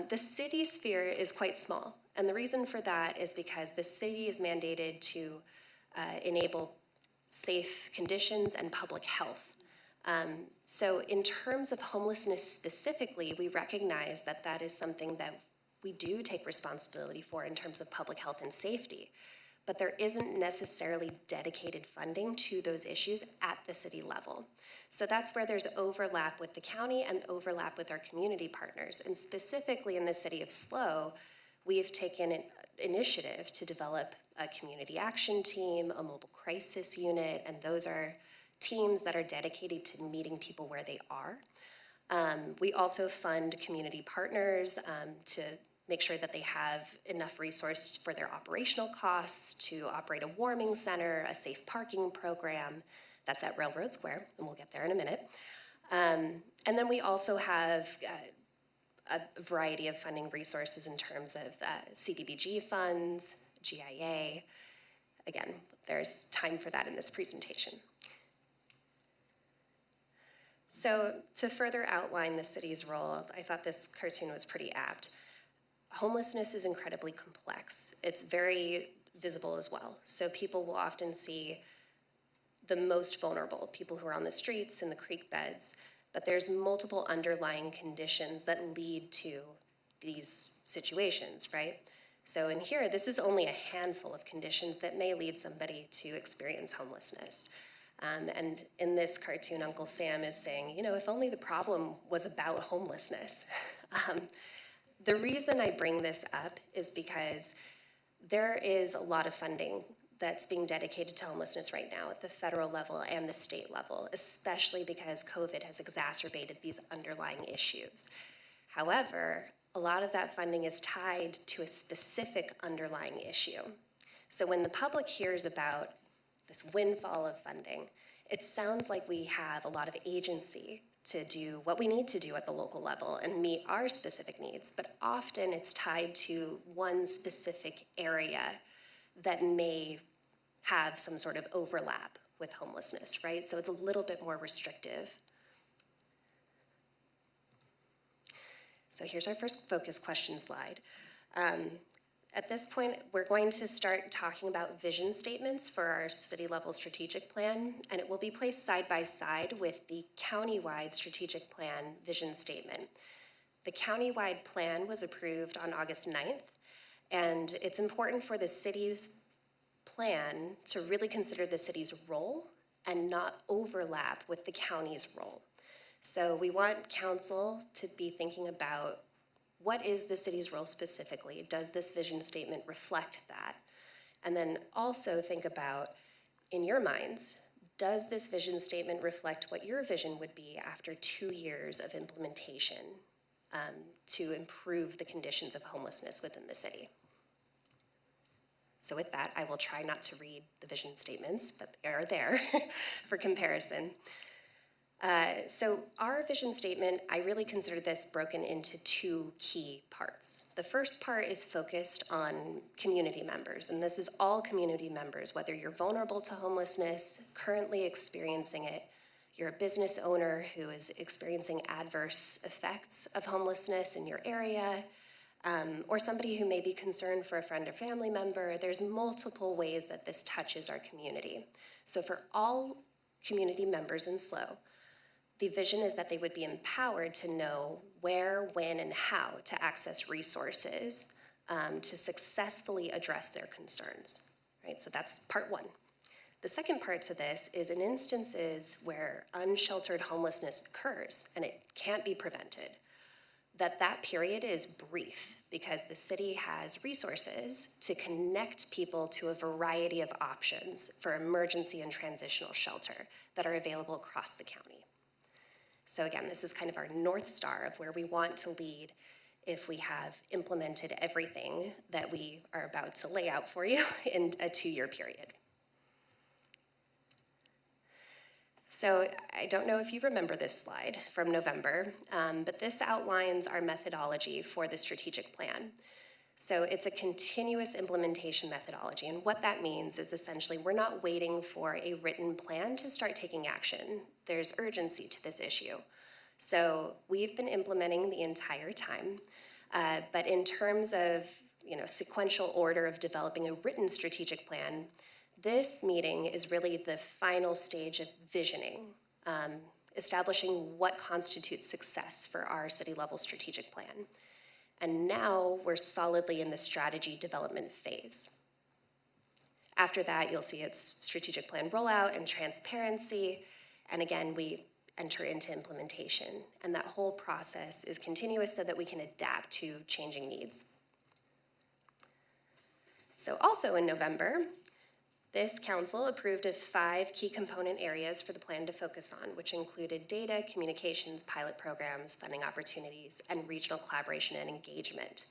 the city sphere is quite small. And the reason for that is because the city is mandated to enable safe conditions and public health. So in terms of homelessness specifically, we recognize that that is something that we do take responsibility for in terms of public health and safety. But there isn't necessarily dedicated funding to those issues at the city level. So that's where there's overlap with the county and overlap with our community partners. And specifically in the city of SLO, we've taken an initiative to develop a community action team, a mobile crisis unit, and those are teams that are dedicated to meeting people where they are. We also fund community partners to make sure that they have enough resource for their operational costs to operate a warming center, a safe parking program. That's at Railroad Square, and we'll get there in a minute. And then we also have a variety of funding resources in terms of CDBG funds, GIA. Again, there's time for that in this presentation. So to further outline the city's role, I thought this cartoon was pretty apt. Homelessness is incredibly complex. It's very visible as well. So people will often see the most vulnerable, people who are on the streets and the creek beds, but there's multiple underlying conditions that lead to these situations, right? So in here, this is only a handful of conditions that may lead somebody to experience homelessness. And in this cartoon, Uncle Sam is saying, you know, if only the problem was about homelessness. The reason I bring this up is because there is a lot of funding that's being dedicated to homelessness right now at the federal level and the state level, especially because COVID has exacerbated these underlying issues. However, a lot of that funding is tied to a specific underlying issue. So when the public hears about this windfall of funding, it sounds like we have a lot of agency to do what we need to do at the local level and meet our specific needs, but often it's tied to one specific area that may have some sort of overlap with homelessness, right? So it's a little bit more restrictive. So here's our first focus question slide. At this point, we're going to start talking about vision statements for our city level strategic plan, and it will be placed side by side with the countywide strategic plan vision statement. The countywide plan was approved on August 9th, and it's important for the city's plan to really consider the city's role and not overlap with the county's role. So we want council to be thinking about what is the city's role specifically? Does this vision statement reflect that? And then also think about, in your minds, does this vision statement reflect what your vision would be after 2 years of implementation to improve the conditions of homelessness within the city? So with that, I will try not to read the vision statements, but they are there for comparison. So our vision statement, I really consider this broken into 2 key parts. The first part is focused on community members, and this is all community members, whether you're vulnerable to homelessness, currently experiencing it, you're a business owner who is experiencing adverse effects of homelessness in your area, or somebody who may be concerned for a friend or family member, there's multiple ways that this touches our community. So for all community members in SLO, the vision is that they would be empowered to know where, when, and how to access resources to successfully address their concerns, right? So that's part one. The second part to this is in instances where unsheltered homelessness occurs and it can't be prevented, that period is brief because the city has resources to connect people to a variety of options for emergency and transitional shelter that are available across the county. So again, this is kind of our North Star of where we want to lead if we have implemented everything that we are about to lay out for you in a 2-year period. So I don't know if you remember this slide from November, but this outlines our methodology for the strategic plan. So it's a continuous implementation methodology, and what that means is essentially we're not waiting for a written plan to start taking action. There's urgency to this issue. So we've been implementing the entire time, but in terms of sequential order of developing a written strategic plan, this meeting is really the final stage of visioning, establishing what constitutes success for our city-level strategic plan. And now we're solidly in the strategy development phase. After that, you'll see its strategic plan rollout and transparency, and again, we enter into implementation. And that whole process is continuous so that we can adapt to changing needs. So also in November, this council approved of 5 key component areas for the plan to focus on, which included data, communications, pilot programs, funding opportunities, and regional collaboration and engagement.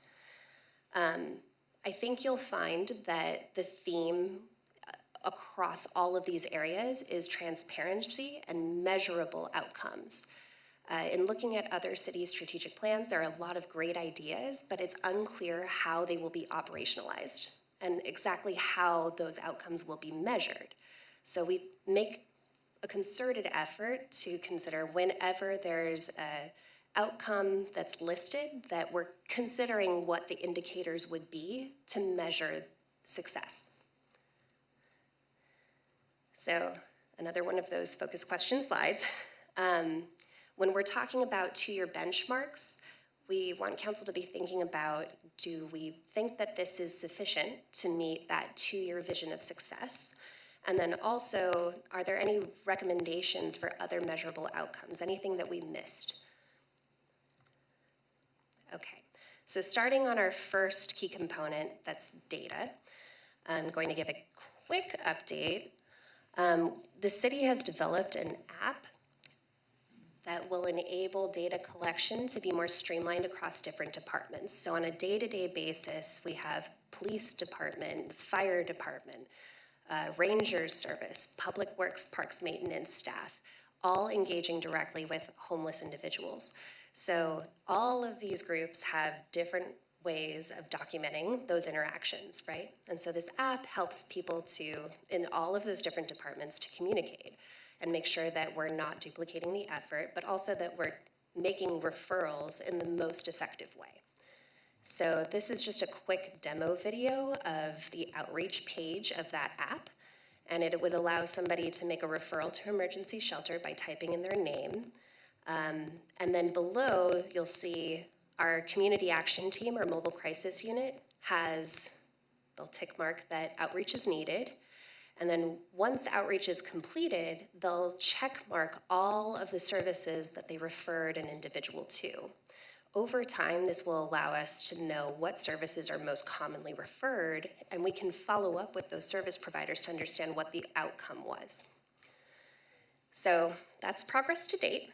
I think you'll find that the theme across all of these areas is transparency and measurable outcomes. In looking at other cities' strategic plans, there are a lot of great ideas, but it's unclear how they will be operationalized and exactly how those outcomes will be measured. So we make a concerted effort to consider whenever there's an outcome that's listed that we're considering what the indicators would be to measure success. So another one of those focus question slides. When we're talking about 2-year benchmarks, we want council to be thinking about, do we think that this is sufficient to meet that 2-year vision of success? And then also, are there any recommendations for other measurable outcomes, anything that we missed? Okay, so starting on our first key component, that's data. I'm going to give a quick update. The city has developed an app that will enable data collection to be more streamlined across different departments. So on a day-to-day basis, we have police department, fire department, ranger service, public works, parks maintenance staff, all engaging directly with homeless individuals. So all of these groups have different ways of documenting those interactions, right? And so this app helps people to, in all of those different departments, to communicate and make sure that we're not duplicating the effort, but also that we're making referrals in the most effective way. So this is just a quick demo video of the outreach page of that app, and it would allow somebody to make a referral to emergency shelter by typing in their name. And then below, you'll see our community action team, or mobile crisis unit, they'll tick mark that outreach is needed. And then once outreach is completed, they'll check mark all of the services that they referred an individual to. Over time, this will allow us to know what services are most commonly referred, and we can follow up with those service providers to understand what the outcome was. So that's progress to date.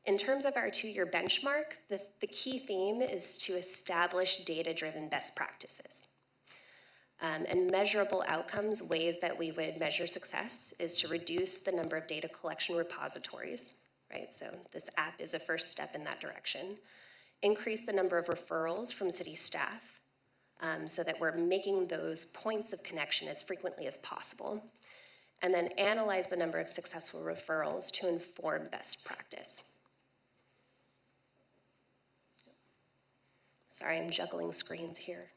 In terms of our 2-year benchmark, the key theme is to establish data-driven best practices. And measurable outcomes, ways that we would measure success, is to reduce the number of data collection repositories, right? So this app is a first step in that direction. Increase the number of referrals from city staff so that we're making those points of connection as frequently as possible. and then analyze the number of successful referrals to inform best practice. Sorry, I'm juggling screens here.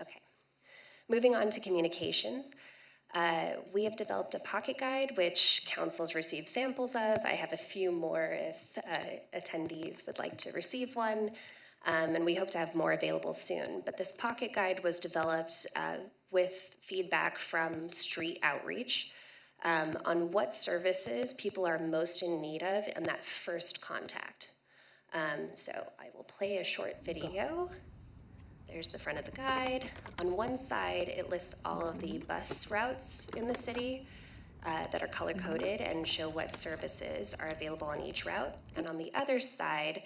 Okay. Moving on to communications. We have developed a pocket guide, which councils receive samples of. I have a few more if attendees would like to receive one, and we hope to have more available soon. But this pocket guide was developed with feedback from street outreach on what services people are most in need of in that first contact. So I will play a short video. There's the front of the guide. On one side, it lists all of the bus routes in the city that are color-coded and show what services are available on each route. And on the other side,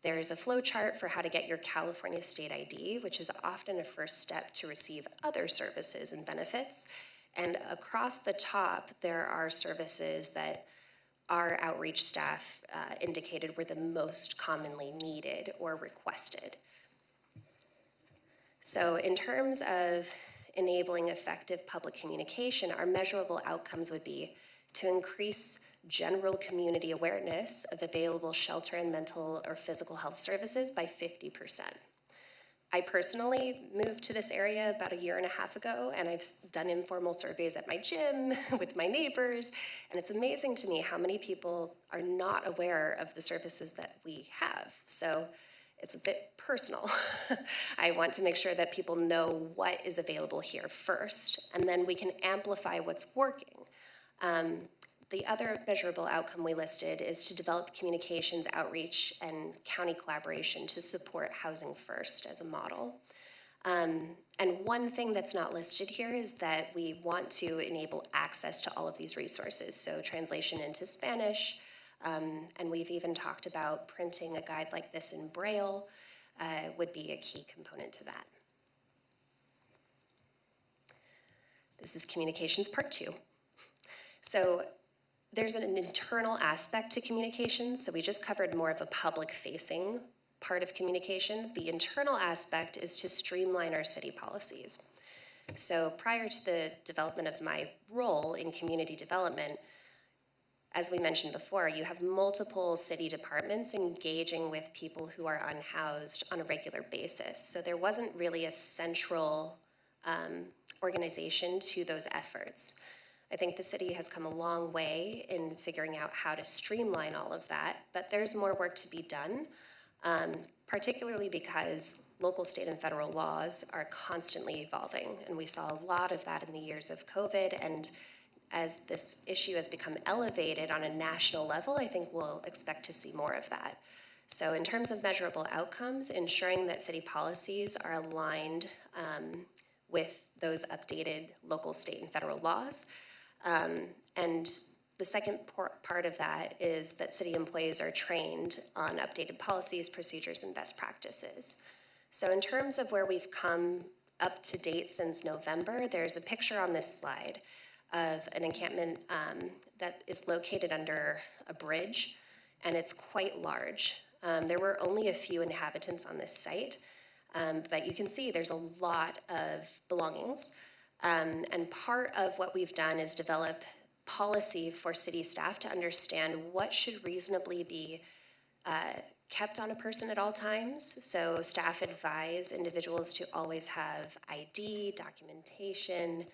there's a flow chart for how to get your California State ID, which is often a first step to receive other services and benefits. And across the top, there are services that our outreach staff indicated were the most commonly needed or requested. So in terms of enabling effective public communication, our measurable outcomes would be to increase general community awareness of available shelter and mental or physical health services by 50%. I personally moved to this area about 1.5 years ago, and I've done informal surveys at my gym with my neighbors, and it's amazing to me how many people are not aware of the services that we have. So it's a bit personal. I want to make sure that people know what is available here first, and then we can amplify what's working. The other measurable outcome we listed is to develop communications, outreach, and county collaboration to support Housing First as a model. And one thing that's not listed here is that we want to enable access to all of these resources, so translation into Spanish, and we've even talked about printing a guide like this in Braille would be a key component to that. This is communications part 2. So there's an internal aspect to communications, so we just covered more of a public-facing part of communications. The internal aspect is to streamline our city policies. So prior to the development of my role in community development, as we mentioned before, you have multiple city departments engaging with people who are unhoused on a regular basis. So there wasn't really a central organization to those efforts. I think the city has come a long way in figuring out how to streamline all of that, but there's more work to be done, particularly because local, state, and federal laws are constantly evolving, and we saw a lot of that in the years of COVID, and as this issue has become elevated on a national level, I think we'll expect to see more of that. So in terms of measurable outcomes, ensuring that city policies are aligned with those updated local, state, and federal laws. And the second part of that is that city employees are trained on updated policies, procedures, and best practices. So in terms of where we've come up to date since November, there's a picture on this slide of an encampment that is located under a bridge, and it's quite large. There were only a few inhabitants on this site, but you can see there's a lot of belongings. And part of what we've done is develop policy for city staff to understand what should reasonably be kept on a person at all times. So staff advise individuals to always have ID, documentation,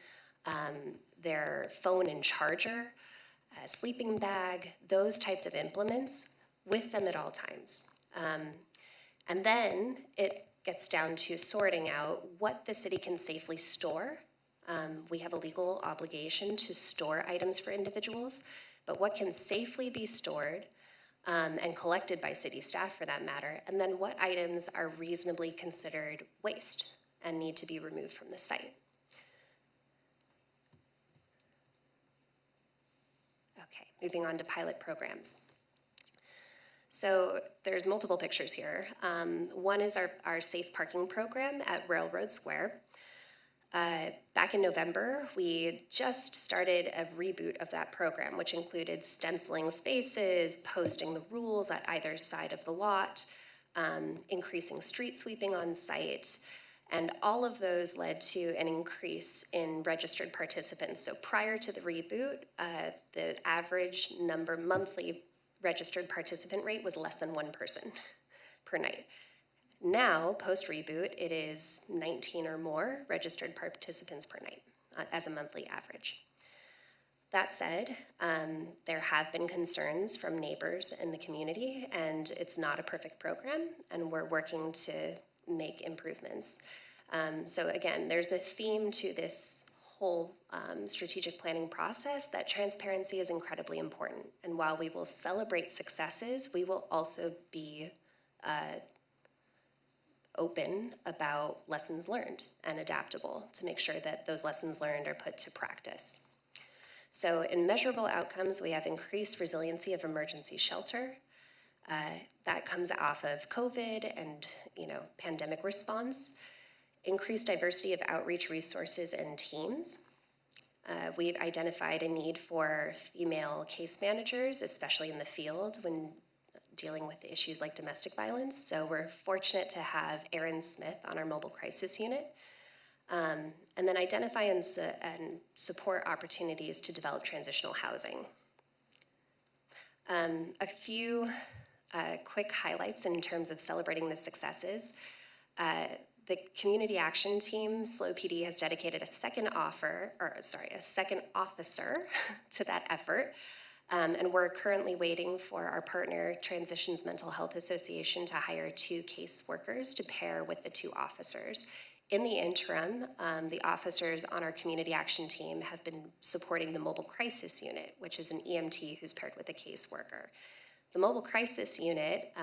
their phone and charger, a sleeping bag, those types of implements with them at all times. And then it gets down to sorting out what the city can safely store. We have a legal obligation to store items for individuals, but what can safely be stored and collected by city staff for that matter, and then what items are reasonably considered waste and need to be removed from the site. Okay, moving on to pilot programs. So there's multiple pictures here. One is our safe parking program at Railroad Square. Back in November, we just started a reboot of that program, which included stenciling spaces, posting the rules at either side of the lot, increasing street sweeping on site, And all of those led to an increase in registered participants. So prior to the reboot, the average monthly registered participant rate was less than one person per night. Now, post-reboot, it is 19 or more registered participants per night as a monthly average. That said, there have been concerns from neighbors in the community, and it's not a perfect program, and we're working to make improvements. So again, there's a theme to this whole strategic planning process that transparency is incredibly important. And while we will celebrate successes, we will also be open about lessons learned and adaptable to make sure that those lessons learned are put to practice. So in measurable outcomes, we have increased resiliency of emergency shelter. That comes off of COVID and pandemic response. Increased diversity of outreach resources and teams. We've identified a need for female case managers, especially in the field when dealing with issues like domestic violence. So we're fortunate to have Erin Smith on our mobile crisis unit. And then identify and support opportunities to develop transitional housing. A few quick highlights in terms of celebrating the successes. The Community Action Team, SLOW PD, has dedicated a second officer to that effort. And we're currently waiting for our partner, Transitions Mental Health Association, to hire 2 caseworkers to pair with the 2 officers. In the interim, the officers on our Community Action Team have been supporting the Mobile Crisis Unit, which is an EMT who's paired with a caseworker. The Mobile Crisis Unit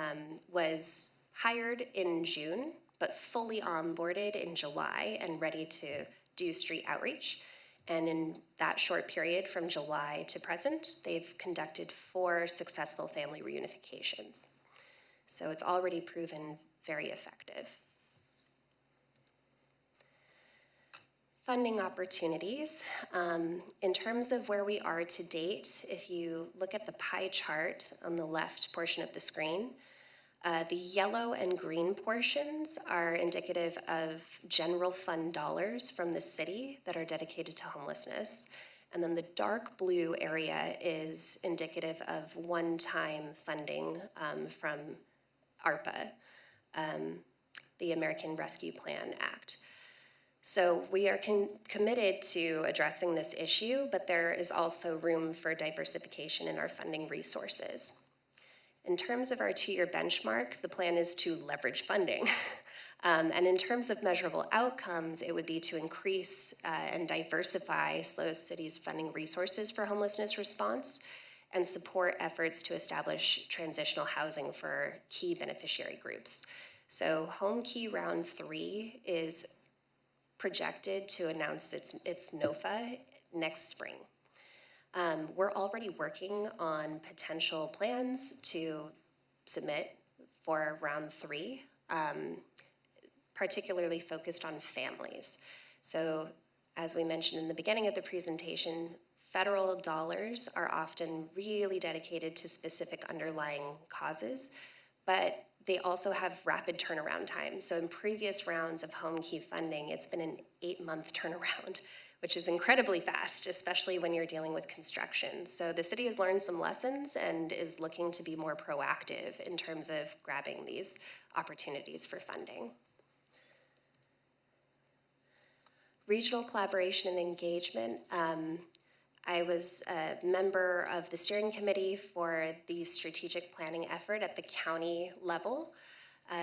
was hired in June, but fully onboarded in July and ready to do street outreach. And in that short period from July to present, they've conducted 4 successful family reunifications. So it's already proven very effective. Funding opportunities. In terms of where we are to date, if you look at the pie chart on the left portion of the screen, the yellow and green portions are indicative of general fund dollars from the city that are dedicated to homelessness. And then the dark blue area is indicative of one-time funding from ARPA, the American Rescue Plan Act. So we are committed to addressing this issue, but there is also room for diversification in our funding resources. In terms of our 2-year benchmark, the plan is to leverage funding. And in terms of measurable outcomes, it would be to increase and diversify SLOW City's funding resources for homelessness response and support efforts to establish transitional housing for key beneficiary groups. So Home Key Round 3 is projected to announce its NOFA next spring. We're already working on potential plans to submit for round 3, particularly focused on families. So as we mentioned in the beginning of the presentation, federal dollars are often really dedicated to specific underlying causes, but they also have rapid turnaround time. So in previous rounds of Home Key funding, it's been an 8-month turnaround, which is incredibly fast, especially when you're dealing with construction. So the city has learned some lessons and is looking to be more proactive in terms of grabbing these opportunities for funding. Regional collaboration and engagement. I was a member of the steering committee for the strategic planning effort at the county level.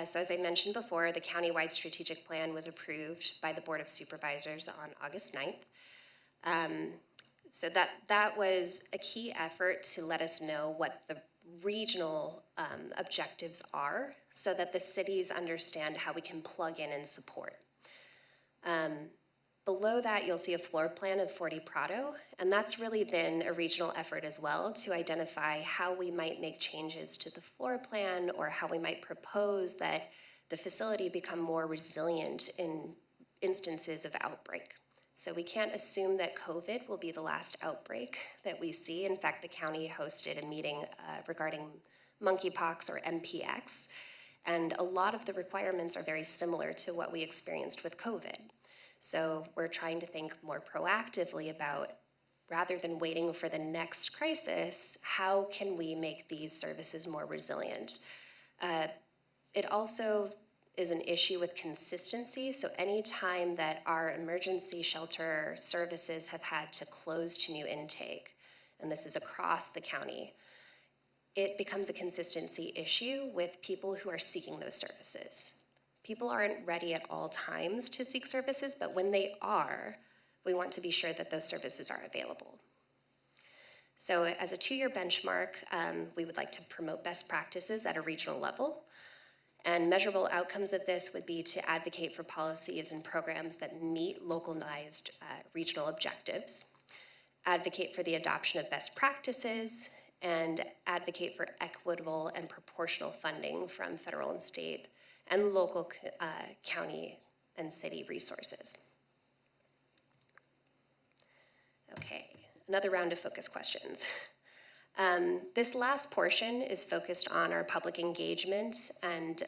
So as I mentioned before, the county-wide strategic plan was approved by the Board of Supervisors on August 9th. So that was a key effort to let us know what the regional objectives are so that the cities understand how we can plug in and support. Below that, you'll see a floor plan of 40 Prado, and that's really been a regional effort as well to identify how we might make changes to the floor plan or how we might propose that the facility become more resilient in instances of outbreak. So we can't assume that COVID will be the last outbreak that we see. In fact, the county hosted a meeting regarding monkeypox or MPX, And a lot of the requirements are very similar to what we experienced with COVID. So we're trying to think more proactively about, rather than waiting for the next crisis, how can we make these services more resilient? It also is an issue with consistency. So any time that our emergency shelter services have had to close to new intake, and this is across the county, it becomes a consistency issue with people who are seeking those services. People aren't ready at all times to seek services, but when they are, we want to be sure that those services are available. So as a 2-year benchmark, we would like to promote best practices at a regional level. And measurable outcomes of this would be to advocate for policies and programs that meet localized regional objectives, advocate for the adoption of best practices, and advocate for equitable and proportional funding from federal and state and local county and city resources. Okay, another round of focus questions. This last portion is focused on our public engagement and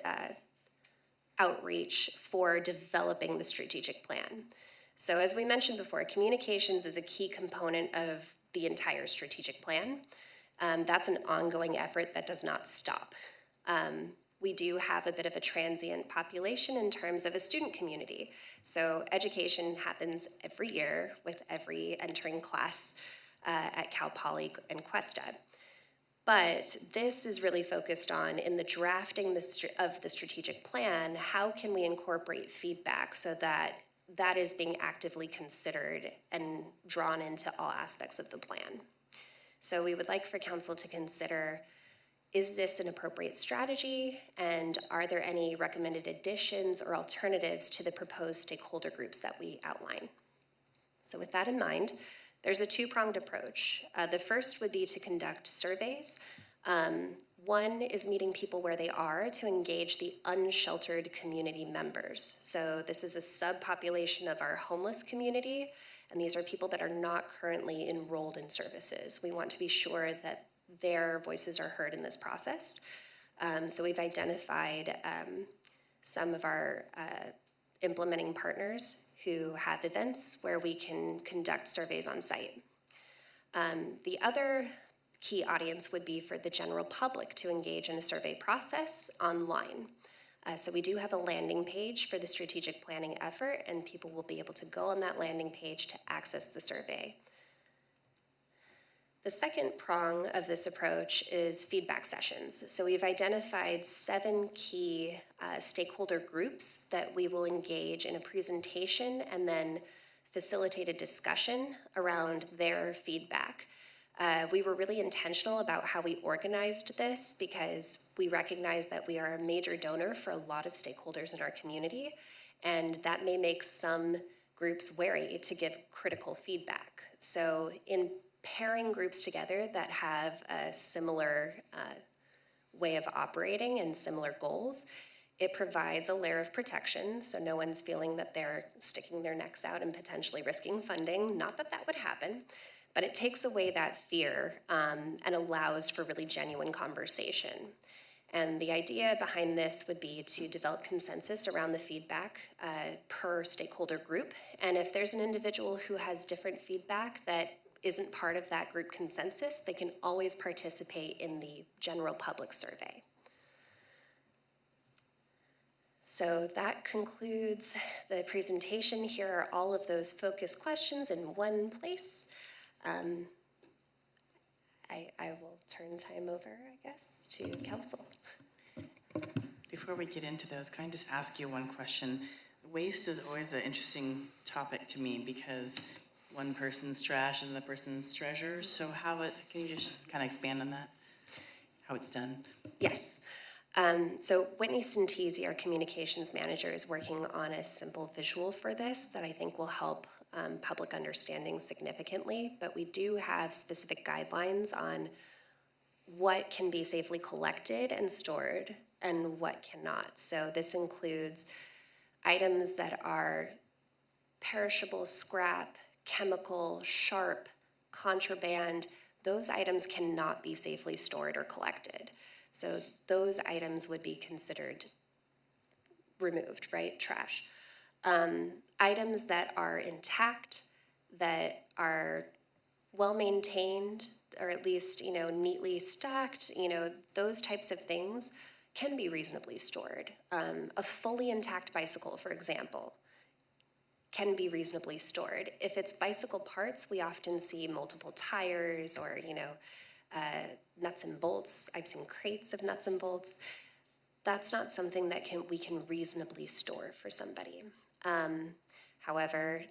outreach for developing the strategic plan. So as we mentioned before, communications is a key component of the entire strategic plan. That's an ongoing effort that does not stop. We do have a bit of a transient population in terms of a student community. So education happens every year with every entering class at Cal Poly and Cuesta. But this is really focused on, in the drafting of the strategic plan, how can we incorporate feedback so that that is being actively considered and drawn into all aspects of the plan. So we would like for council to consider, is this an appropriate strategy? And are there any recommended additions or alternatives to the proposed stakeholder groups that we outline? So with that in mind, there's a 2-pronged approach. The first would be to conduct surveys. One is meeting people where they are to engage the unsheltered community members. So this is a subpopulation of our homeless community, and these are people that are not currently enrolled in services. We want to be sure that their voices are heard in this process. So we've identified some of our implementing partners who have events where we can conduct surveys on site. The other key audience would be for the general public to engage in a survey process online. So we do have a landing page for the strategic planning effort, and people will be able to go on that landing page to access the survey. The second prong of this approach is feedback sessions. So we've identified 7 key stakeholder groups that we will engage in a presentation and then facilitate a discussion around their feedback. We were really intentional about how we organized this because we recognize that we are a major donor for a lot of stakeholders in our community, and that may make some groups wary to give critical feedback. So in pairing groups together that have a similar way of operating and similar goals, it provides a layer of protection, so no one's feeling that they're sticking their necks out and potentially risking funding. Not that that would happen, but it takes away that fear and allows for really genuine conversation. And the idea behind this would be to develop consensus around the feedback per stakeholder group. And if there's an individual who has different feedback that isn't part of that group consensus, they can always participate in the general public survey. So that concludes the presentation. Here are all of those focus questions in one place. I will turn time over, I guess, to council. Before we get into those, can I just ask you one question? Waste is always an interesting topic to me because one person's trash is another person's treasure. So can you just kind of expand on that? How it's done? Yes. So Whitney Sintesi, our communications manager, is working on a simple visual for this that I think will help public understanding significantly, but we do have specific guidelines on what can be safely collected and stored and what cannot. So this includes items that are perishable, scrap, chemical, sharp, contraband, those items cannot be safely stored or collected. So those items would be considered removed, right? Trash. Items that are intact, that are well maintained, or at least, neatly stacked, those types of things can be reasonably stored. A fully intact bicycle, for example, can be reasonably stored. If it's bicycle parts, we often see multiple tires or, nuts and bolts. I've seen crates of nuts and bolts. That's not something that we can reasonably store for somebody. However,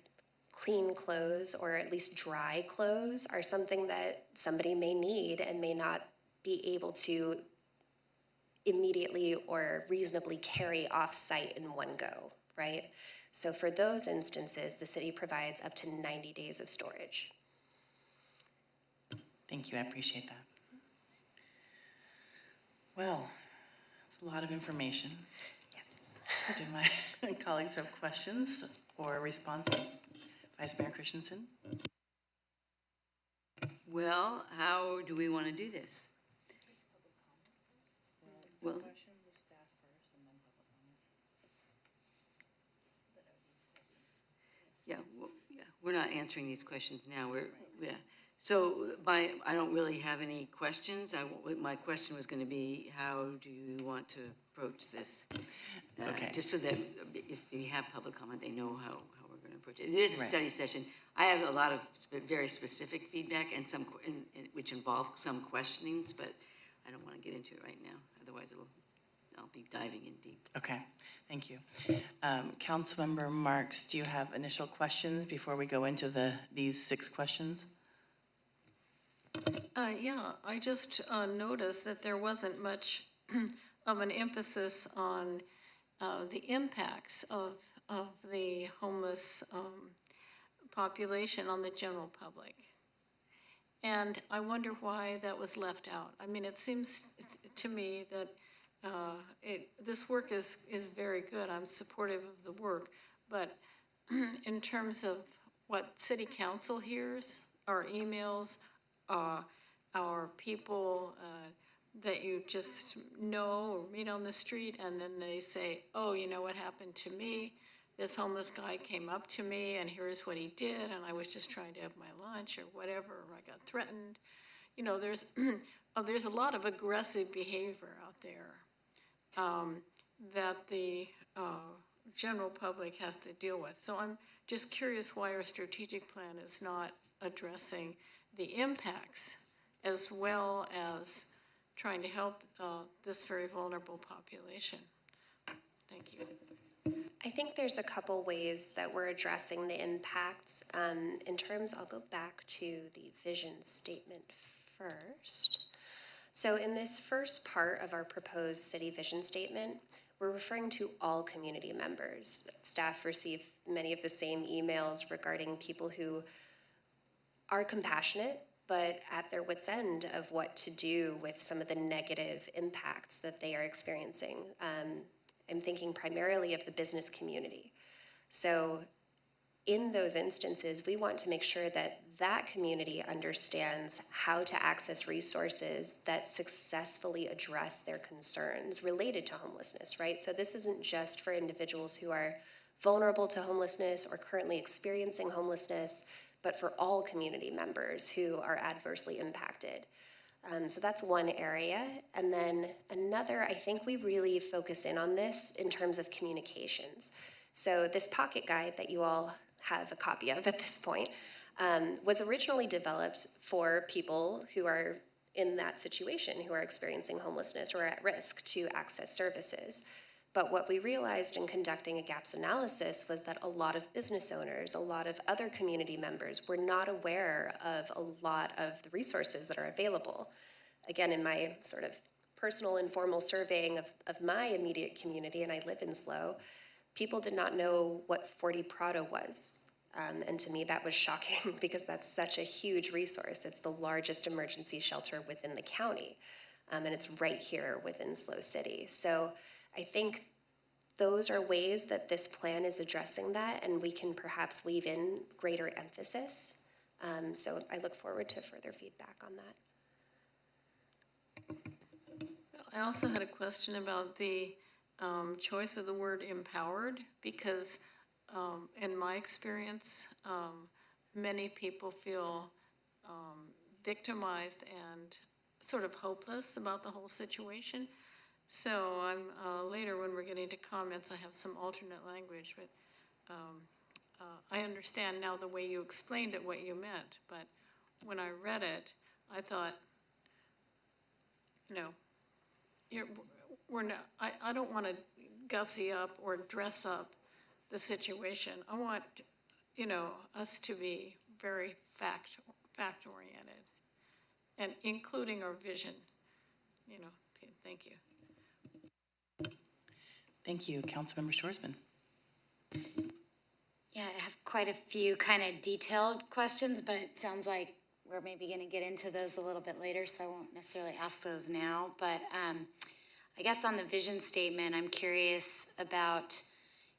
clean clothes, or at least dry clothes, are something that somebody may need and may not be able to immediately or reasonably carry off-site in one go, right? So for those instances, the city provides up to 90 days of storage. Thank you, I appreciate that. Well, it's a lot of information. Yes. Do my colleagues have questions or responses? Vice Mayor Christensen? Well, how do we want to do this? Well, Questions of staff first and then public comment. yeah, we're not answering these questions now. So I don't really have any questions. My question was going to be, how do you want to approach this? Okay. Just so that if we have public comment, they know how we're going to approach it. It is a Right. study session. I have a lot of very specific feedback and some, which involve some questionings, but I don't want to get into it right now. Otherwise, I'll be diving in deep. Okay, thank you. Councilmember Marks, do you have initial questions before we go into these 6 questions? Yeah, I just noticed that there wasn't much of an emphasis on the impacts of the homeless population on the general public. And I wonder why that was left out. I mean, it seems to me that this work is very good. I'm supportive of the work, but in terms of what city council hears, our emails, our people that you just know or meet on the street, and then they say, oh, you know what happened to me? This homeless guy came up to me and here's what he did, and I was just trying to have my lunch or whatever, or I got threatened. There's a lot of aggressive behavior out there that the general public has to deal with. So I'm just curious why our strategic plan is not addressing the impacts as well as trying to help this very vulnerable population. Thank you. I think there's a couple ways that we're addressing the impacts. I'll go back to the vision statement first. So in this first part of our proposed city vision statement, we're referring to all community members. Staff receive many of the same emails regarding people who are compassionate, but at their wits' end of what to do with some of the negative impacts that they are experiencing. I'm thinking primarily of the business community. So in those instances, we want to make sure that that community understands how to access resources that successfully address their concerns related to homelessness, right? So this isn't just for individuals who are vulnerable to homelessness or currently experiencing homelessness, but for all community members who are adversely impacted. So that's one area. And then another, I think we really focus in on this in terms of communications. So this pocket guide that you all have a copy of at this point was originally developed for people who are in that situation, who are experiencing homelessness or at risk to access services. But what we realized in conducting a gaps analysis was that a lot of business owners, a lot of other community members were not aware of a lot of the resources that are available. Again, in my sort of personal informal surveying of my immediate community, and I live in SLO, people did not know what 40 Prado was. And to me, that was shocking because that's such a huge resource. It's the largest emergency shelter within the county, and it's right here within SLO City. So I think those are ways that this plan is addressing that, and we can perhaps weave in greater emphasis So I look forward to further feedback on that. I also had a question about the choice of the word empowered, because in my experience, many people feel victimized and sort of hopeless about the whole situation. So I'm later, when we're getting to comments, I have some alternate language, but I understand now the way you explained it, what you meant. But when I read it, I thought, you know, we're not, I don't want to gussy up or dress up the situation. I want, you know, us to be very fact-oriented and including our vision, you know. Thank you. Thank you, Councilmember Shorsman. Yeah, I have quite a few kind of detailed questions, but it sounds like we're maybe going to get into those a little bit later, so I won't necessarily ask those now. But I guess on the vision statement, I'm curious about,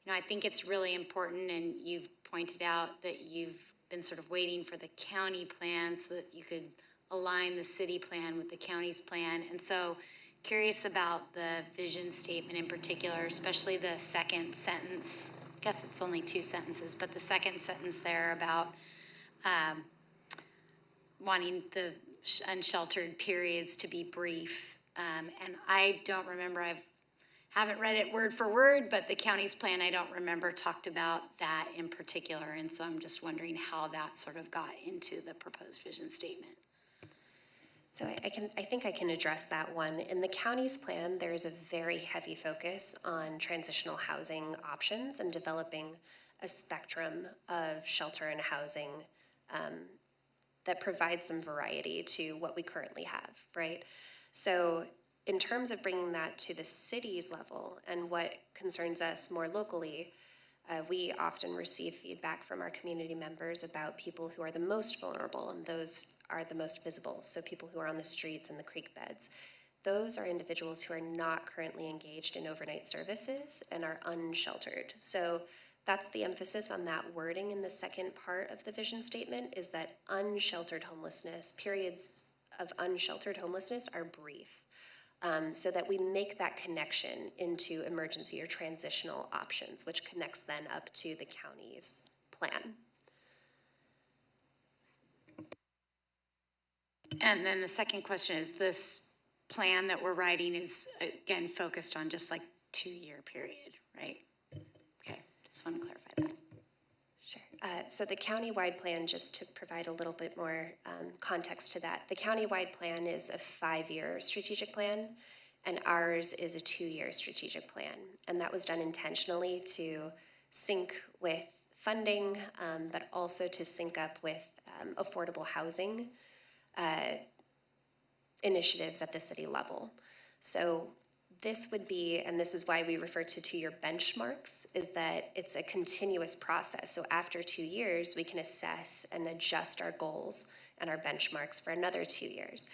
you know, I think it's really important, and you've pointed out that you've been sort of waiting for the county plan so that you could align the city plan with the county's plan. And so curious about the vision statement in particular, especially the second sentence. I guess it's only 2 sentences, but the second sentence there about wanting the unsheltered periods to be brief. And I don't remember, haven't read it word for word, but the county's plan, I don't remember, talked about that in particular. And so I'm just wondering how that sort of got into the proposed vision statement. So I think I can address that one. In the county's plan, there's a very heavy focus on transitional housing options and developing a spectrum of shelter and housing that provides some variety to what we currently have, right? So in terms of bringing that to the city's level and what concerns us more locally, we often receive feedback from our community members about people who are the most vulnerable, and those are the most visible. So people who are on the streets and the creek beds. Those are individuals who are not currently engaged in overnight services and are unsheltered. So that's the emphasis on that wording in the second part of the vision statement, is that unsheltered homelessness, periods of unsheltered homelessness are brief. So that we make that connection into emergency or transitional options, which connects then up to the county's plan. And then the second question is, this plan that we're writing is, again, focused on just like 2-year period, right? Okay, just want to clarify that. Sure. So the county-wide plan, just to provide a little bit more context to that, the county-wide plan is a 5-year strategic plan, and ours is a 2-year strategic plan. And that was done intentionally to sync with funding, but also to sync up with affordable housing initiatives at the city level. So this would be, and this is why we refer to 2-year benchmarks, is that it's a continuous process. So after 2 years, we can assess and adjust our goals and our benchmarks for another 2 years.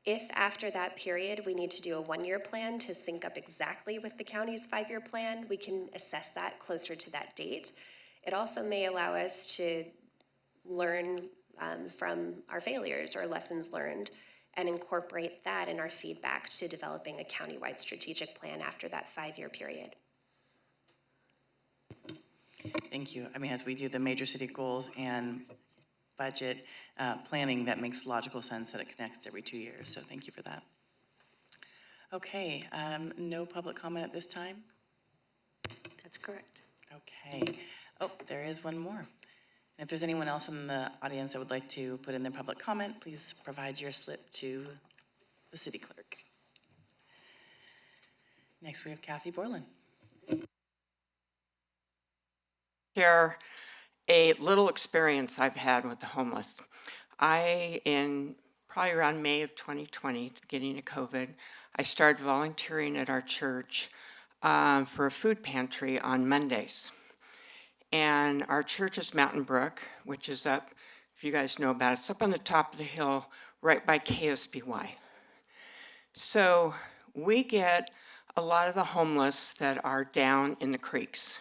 If after that period we need to do a 1-year plan to sync up exactly with the county's 5-year plan, we can assess that closer to that date. It also may allow us to learn from our failures or lessons learned and incorporate that in our feedback to developing a countywide strategic plan after that 5-year period. Thank you. I mean, as we do the major city goals and budget planning, that makes logical sense that it connects every 2 years. So thank you for that. Okay, no public comment at this time? That's correct. Okay. Oh, there is one more. And if there's anyone else in the audience that would like to put in their public comment, please provide your slip to the city clerk. Next, we have Kathy Borland. Share a little experience I've had with the homeless. In probably around May of 2020, beginning of COVID, I started volunteering at our church for a food pantry on Mondays. And our church is Mountain Brook, which is up, if you guys know about it, it's up on the top of the hill right by KSBY. So we get a lot of the homeless that are down in the creeks.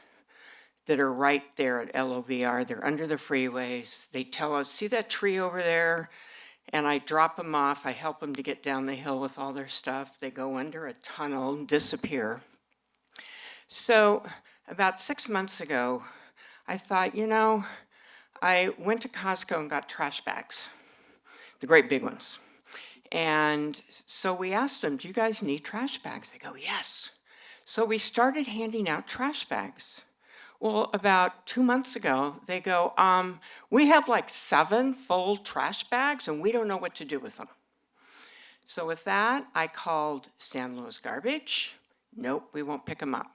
that are right there at LOVR. They're under the freeways. They tell us, see that tree over there? And I drop them off. I help them to get down the hill with all their stuff. They go under a tunnel and disappear. So about 6 months ago, I thought, I went to Costco and got trash bags, the great big ones. And so we asked them, do you guys need trash bags? They go, yes. So we started handing out trash bags. Well, about 2 months ago, they go, we have like 7 full trash bags and we don't know what to do with them. So with that, I called San Luis Garbage. Nope, we won't pick them up.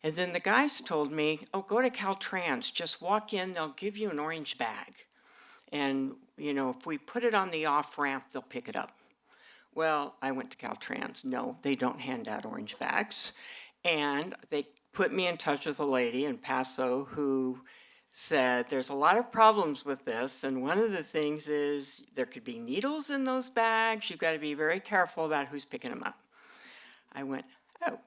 And then the guys told me, oh, go to Caltrans, just walk in, they'll give you an orange bag. And, if we put it on the off-ramp, they'll pick it up. Well, I went to Caltrans. No, they don't hand out orange bags. And they put me in touch with a lady in Paso who said, there's a lot of problems with this, and one of the things is there could be needles in those bags. You've got to be very careful about who's picking them up. I went, oh.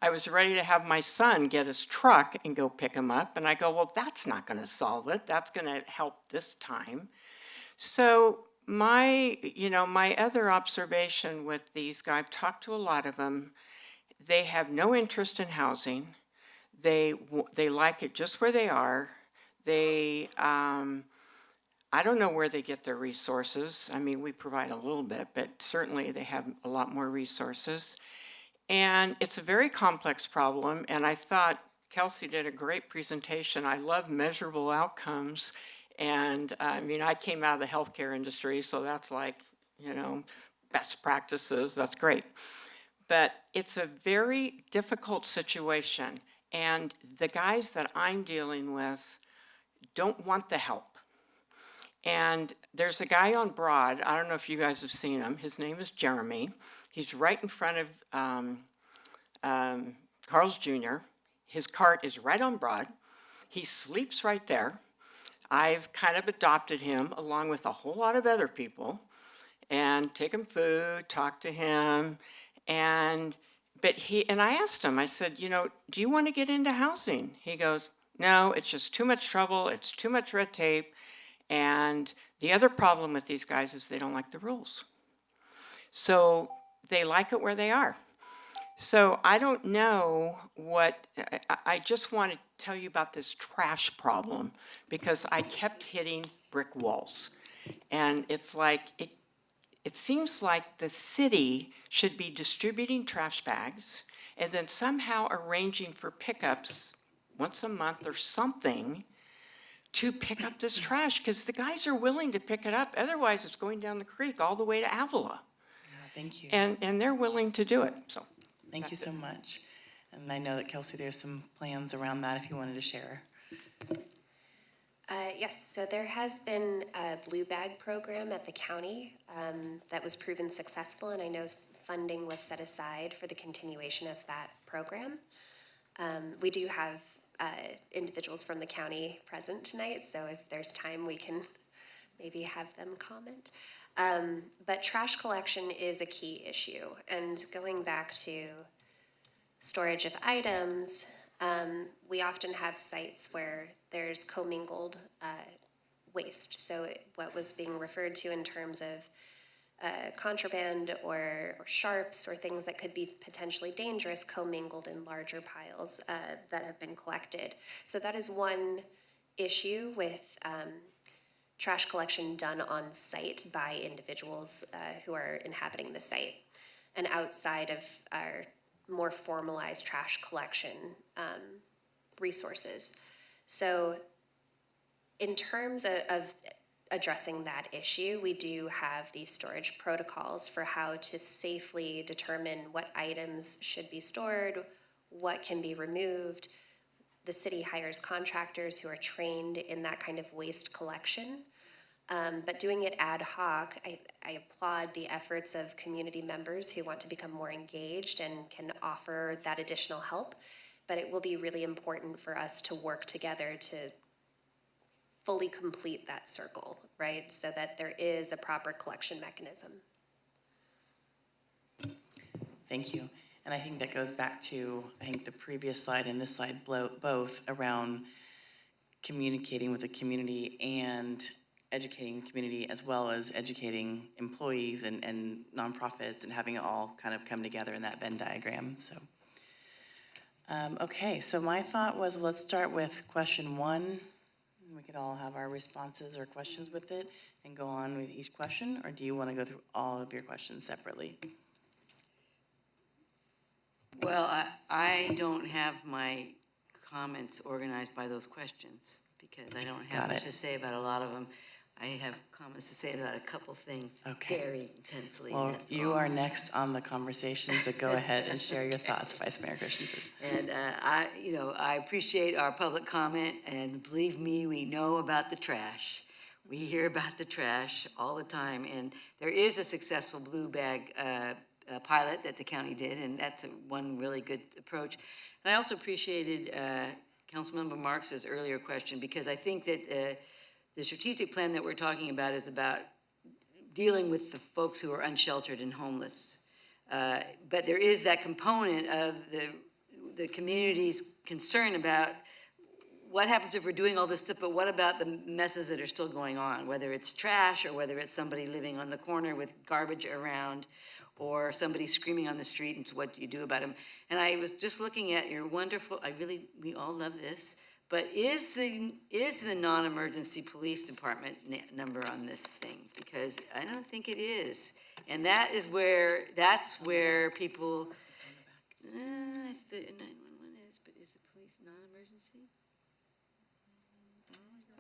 I was ready to have my son get his truck and go pick them up, and I go, well, that's not going to solve it. That's going to help this time. So my other observation with these guys, I've talked to a lot of them, they have no interest in housing. They like it just where they are. I don't know where they get their resources. I mean, we provide a little bit, but certainly they have a lot more resources. And it's a very complex problem, and I thought Kelsey did a great presentation. I love measurable outcomes, and I came out of the healthcare industry, so that's like, best practices, that's great. But it's a very difficult situation, and the guys that I'm dealing with don't want the help. And there's a guy on Broad, I don't know if you guys have seen him, his name is Jeremy. He's right in front of Carl's Jr. His cart is right on Broad. He sleeps right there. I've kind of adopted him along with a whole lot of other people and take him food, talk to him. And I asked him, I said, do you want to get into housing? He goes, no, it's just too much trouble. It's too much red tape. And the other problem with these guys is they don't like the rules. So they like it where they are. So I don't know I just want to tell you about this trash problem because I kept hitting brick walls. And it's like, it seems like the city should be distributing trash bags and then somehow arranging for pickups once a month or something to pick up this trash because the guys are willing to pick it up. Otherwise, it's going down the creek all the way to Avila. Thank you. And they're willing to do it. So thank you so much. And I know that, Kelsey, there's some plans around that if you wanted to share. Yes, so there has been a Blue Bag program at the county that was proven successful, and I know funding was set aside for the continuation of that program. We do have individuals from the county present tonight, so if there's time, we can maybe have them comment. But trash collection is a key issue, and going back to storage of items, we often have sites where there's commingled waste. So what was being referred to in terms of contraband or sharps or things that could be potentially dangerous commingled in larger piles that have been collected. So that is one issue with trash collection done on site by individuals who are inhabiting the site and outside of our more formalized trash collection resources. So in terms of addressing that issue, we do have these storage protocols for how to safely determine what items should be stored, what can be removed. The city hires contractors who are trained in that kind of waste collection. But doing it ad hoc, I applaud the efforts of community members who want to become more engaged and can offer that additional help. But it will be really important for us to work together to fully complete that circle, right? So that there is a proper collection mechanism. Thank you. And I think that goes back to, the previous slide and this slide both around communicating with the community and educating the community, as well as educating employees and nonprofits, and having it all kind of come together in that Venn diagram, so. Okay, so my thought was, let's start with question 1. We could all have our responses or questions with it and go on with each question, or do you want to go through all of your questions separately? Well, I don't have my comments organized by those questions because I don't have Got much it. to say about a lot of them. I have comments to say about a couple things Okay. very intensely. Well, that's you all. are next on the conversation, so go ahead and share your thoughts, Vice Mayor Christensen. And I appreciate our public comment, and believe me, we know about the trash. We hear about the trash all the time, and there is a successful blue bag pilot that the county did, and that's one really good approach. And I also appreciated Councilmember Marx's earlier question, because I think that the strategic plan that we're talking about is about dealing with the folks who are unsheltered and homeless. But there is that component of the community's concern about what happens if we're doing all this stuff, but what about the messes that are still going on, whether it's trash or whether it's somebody living on the corner with garbage around or somebody screaming on the street, and so what do you do about them? And I was just looking at your wonderful, we all love this, but is the non-emergency police department number on this thing? Because I don't think it is. And that's where people, the 911 is, but is the police non-emergency?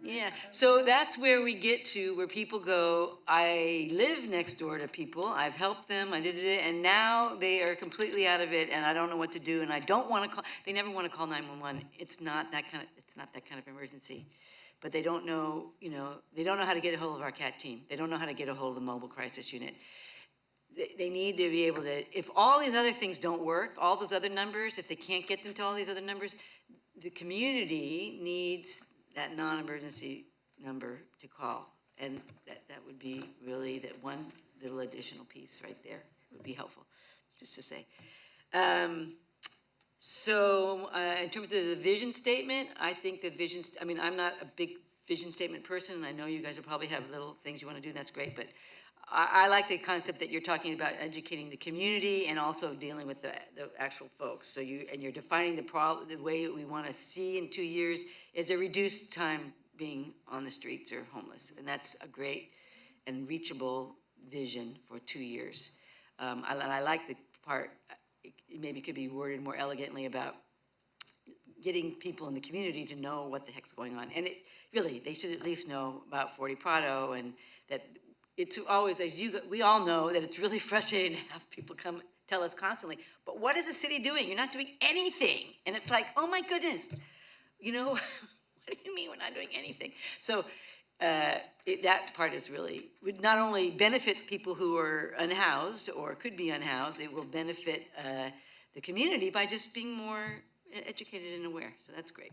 Yeah, so that's where we get to, where people go, I live next door to people, I've helped them, I did it, and now they are completely out of it, and I don't know what to do, and I don't want to call, they never want to call 911. It's not that kind of emergency. But they don't know, they don't know how to get a hold of our CAT team. They don't know how to get a hold of the mobile crisis unit. They need to be able to, if all these other things don't work, all those other numbers, if they can't get them to all these other numbers, the community needs that non-emergency number to call. And that would be really that one little additional piece right there would be helpful, just to say. So in terms of the vision statement, I think the I'm not a big vision statement person, and I know you guys will probably have little things you want to do, and that's great, but I like the concept that you're talking about educating the community and also dealing with the actual folks. So you're defining the way we want to see in 2 years is a reduced time being on the streets or homeless. And that's a great and reachable vision for 2 years. I like the part, it maybe could be worded more elegantly about getting people in the community to know what the heck's going on. And they should at least know about 40 Prado, and that it's always, we all know that it's really frustrating to have people come tell us constantly, but what is the city doing? You're not doing anything. And it's like, oh my goodness, what do you mean we're not doing anything? So that part is really, would not only benefit people who are unhoused or could be unhoused, it will benefit the community by just being more educated and aware. So that's great.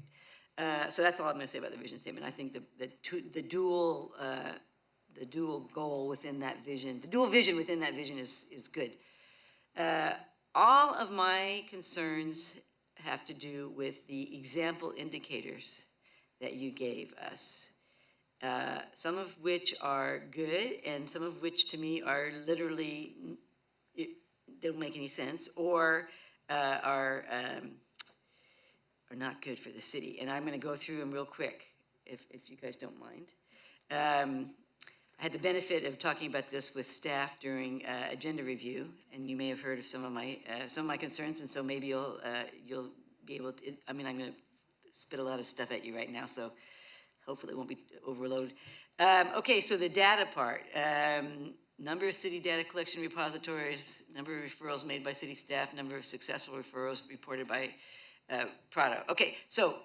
So that's all I'm going to say about the vision statement. I think the dual goal within that vision, the dual vision within that vision is good. All of my concerns have to do with the example indicators that you gave us, some of which are good and some of which to me are literally, don't make any sense, or are not good for the city. And I'm going to go through them real quick, if you guys don't mind. I had the benefit of talking about this with staff during agenda review, and you may have heard of some of my concerns, and so maybe you'll be able to. I'm going to spit a lot of stuff at you right now, so hopefully it won't be overload. Okay, so the data part. Number of city data collection repositories, number of referrals made by city staff, number of successful referrals reported by Prado. Okay, so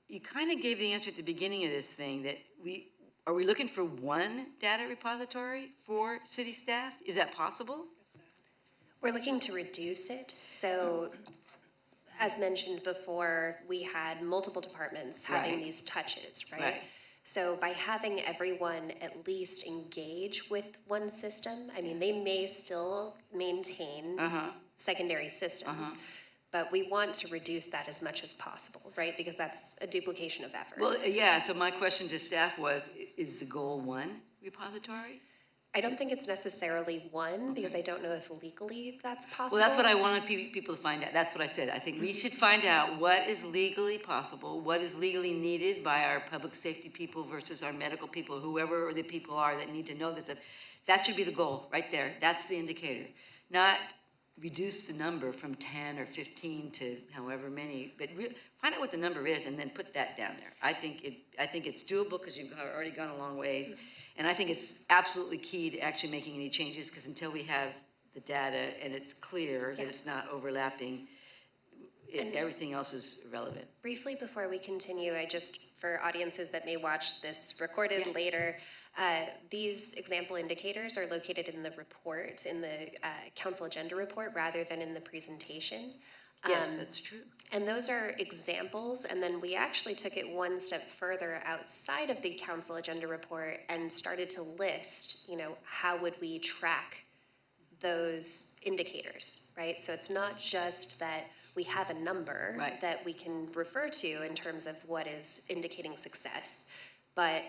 you kind of gave the answer at the beginning of this thing that are we looking for one data repository for city staff? Is that possible? We're looking to reduce it. So as mentioned before, we had multiple departments having these touches, right? So by having everyone at least engage with one system, they may still maintain secondary systems, But we want to reduce that as much as possible, right? Because that's a duplication of effort. Well, yeah, so my question to staff was, is the goal one repository? I don't think it's necessarily one, because I don't know if legally that's possible. Well, that's what I wanted people to find out. That's what I said. I think we should find out what is legally possible, what is legally needed by our public safety people versus our medical people, whoever the people are that need to know this stuff. That should be the goal, right there. That's the indicator. Not reduce the number from 10 or 15 to however many, but find out what the number is and then put that down there. I think it's doable because you've already gone a long ways. And I think it's absolutely key to actually making any changes, because until we have the data and it's clear that it's not overlapping, everything else is irrelevant. Briefly before we continue, for audiences that may watch this recorded later, these example indicators are located in the report, in the council agenda report, rather than in the presentation. Yes, that's true. And those are examples, and then we actually took it one step further outside of the council agenda report and started to list, how would we track those indicators, right? So it's not just that we have a number that we can refer to in terms of what is indicating success, but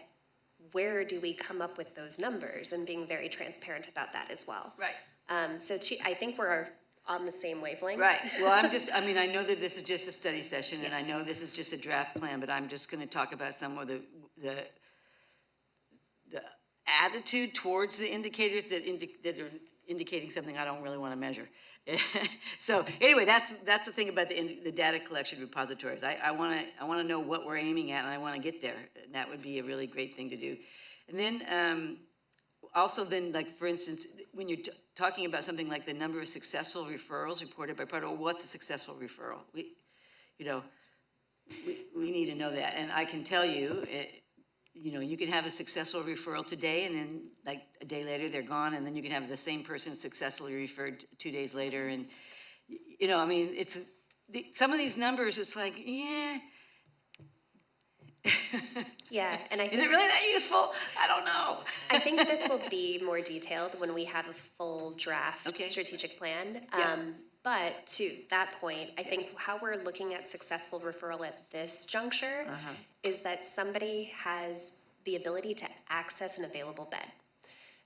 where do we come up with those numbers, and being very transparent about that as well. Right. I think we're on the same wavelength. Right. Well, I know that this is just a study session, and I know this is just a draft plan, but I'm just going to talk about some of the attitude towards the indicators that are indicating something I don't really want to measure. So anyway, that's the thing about the data collection repositories. I want to know what we're aiming at, and I want to get there. And that would be a really great thing to do. And then also, like for instance, when you're talking about something like the number of successful referrals reported by Prado, what's a successful referral? We need to know that, and I can tell you. You can have a successful referral today, and then like a day later they're gone, and then you can have the same person successfully referred 2 days later, and it's some of these numbers. It's like, yeah. Yeah, and I think, is it really that useful? I don't know. I think this will be more detailed when we have a full draft strategic plan. But to that point, I think how we're looking at successful referral at this juncture is that somebody has the ability to access an available bed.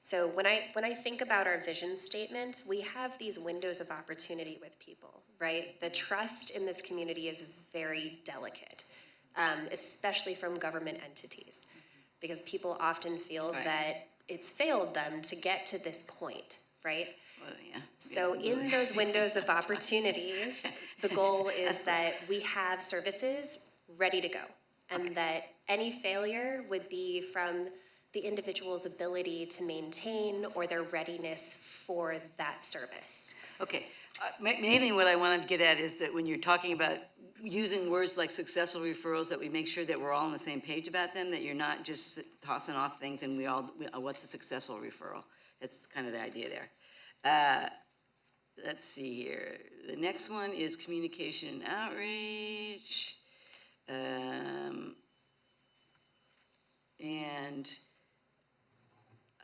So when I think about our vision statement, we have these windows of opportunity with people, right? The trust in this community is very delicate, especially from government entities, because people often feel that it's failed them to get to this point, right? Well, yeah. So in those windows of opportunity, the goal is that we have services ready to go, and that any failure would be from the individual's ability to maintain or their readiness for that service. Okay. Mainly what I want to get at is that when you're talking about using words like successful referrals, that we make sure that we're all on the same page about them, that you're not just tossing off things and what's a successful referral? That's kind of the idea there. Let's see here. The next one is communication and outreach. And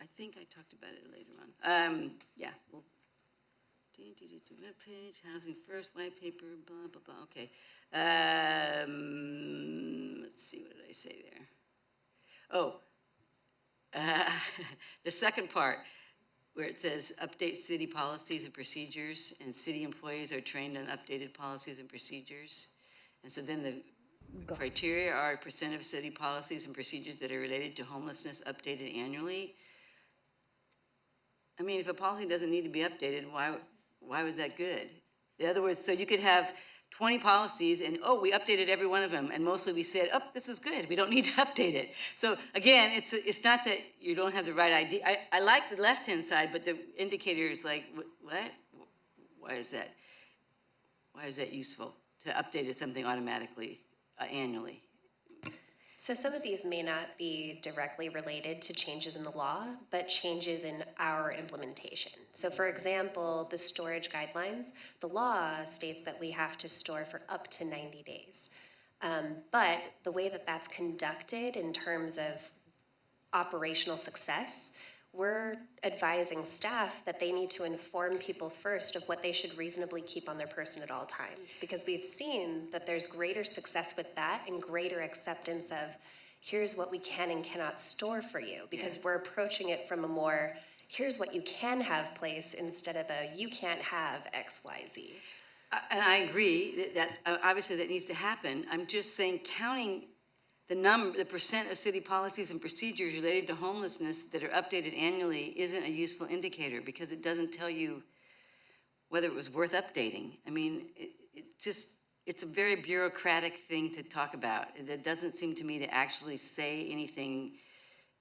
I think I talked about it later on. Yeah, well, web page, housing first, white paper, blah, blah, blah. Okay. Let's see, what did I say there? Oh, the second part, where it says update city policies and procedures, and city employees are trained on updated policies and procedures. And so then the criteria are percent of city policies and procedures that are related to homelessness updated annually. I mean, if a policy doesn't need to be updated, why was that good? In other words, so you could have 20 policies and, we updated every one of them, and mostly we said, this is good, we don't need to update it. So again, it's not that you don't have the right idea. I like the left-hand side, but the indicator is like, what? Why is that? Why is that useful to update something automatically, annually? So some of these may not be directly related to changes in the law, but changes in our implementation. So for example, the storage guidelines, the law states that we have to store for up to 90 days. But the way that that's conducted in terms of operational success, we're advising staff that they need to inform people first of what they should reasonably keep on their person at all times. Because we've seen that there's greater success with that and greater acceptance of, here's what we can and cannot store for you. Because we're approaching it from a more, here's what you can have place instead of a, you can't have X, Y, Z. And I agree that obviously that needs to happen. I'm just saying counting the percent of city policies and procedures related to homelessness that are updated annually isn't a useful indicator because it doesn't tell you whether it was worth updating. I mean, it's a very bureaucratic thing to talk about. It doesn't seem to me to actually say anything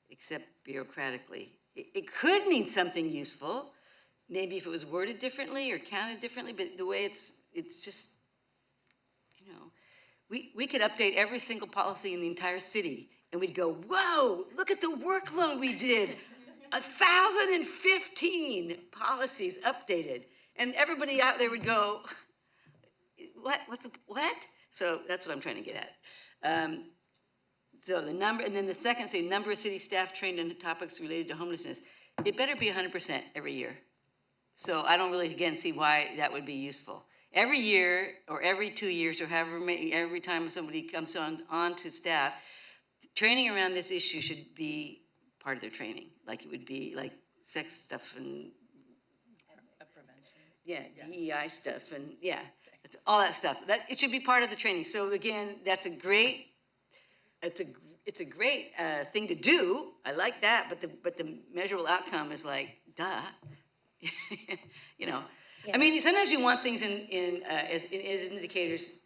except bureaucratically. It could mean something useful, maybe if it was worded differently or counted differently, but the way it's just, you know, we could update every single policy in the entire city, and we'd go, whoa, look at the workload we did. 1,015 policies updated. And everybody out there would go, what? What? So that's what I'm trying to get at. So the number, and then the second thing, number of city staff trained on topics related to homelessness. It better be 100% every year. So I don't really, again, see why that would be useful. Every year, or every 2 years, or however many, every time somebody comes on to staff, training around this issue should be part of their training. Like it would be like sex stuff and DEI stuff and it's all that stuff. That it should be part of the training. So again, it's a great thing to do. I like that, but the measurable outcome is like, duh. You know, I mean, sometimes you want things as indicators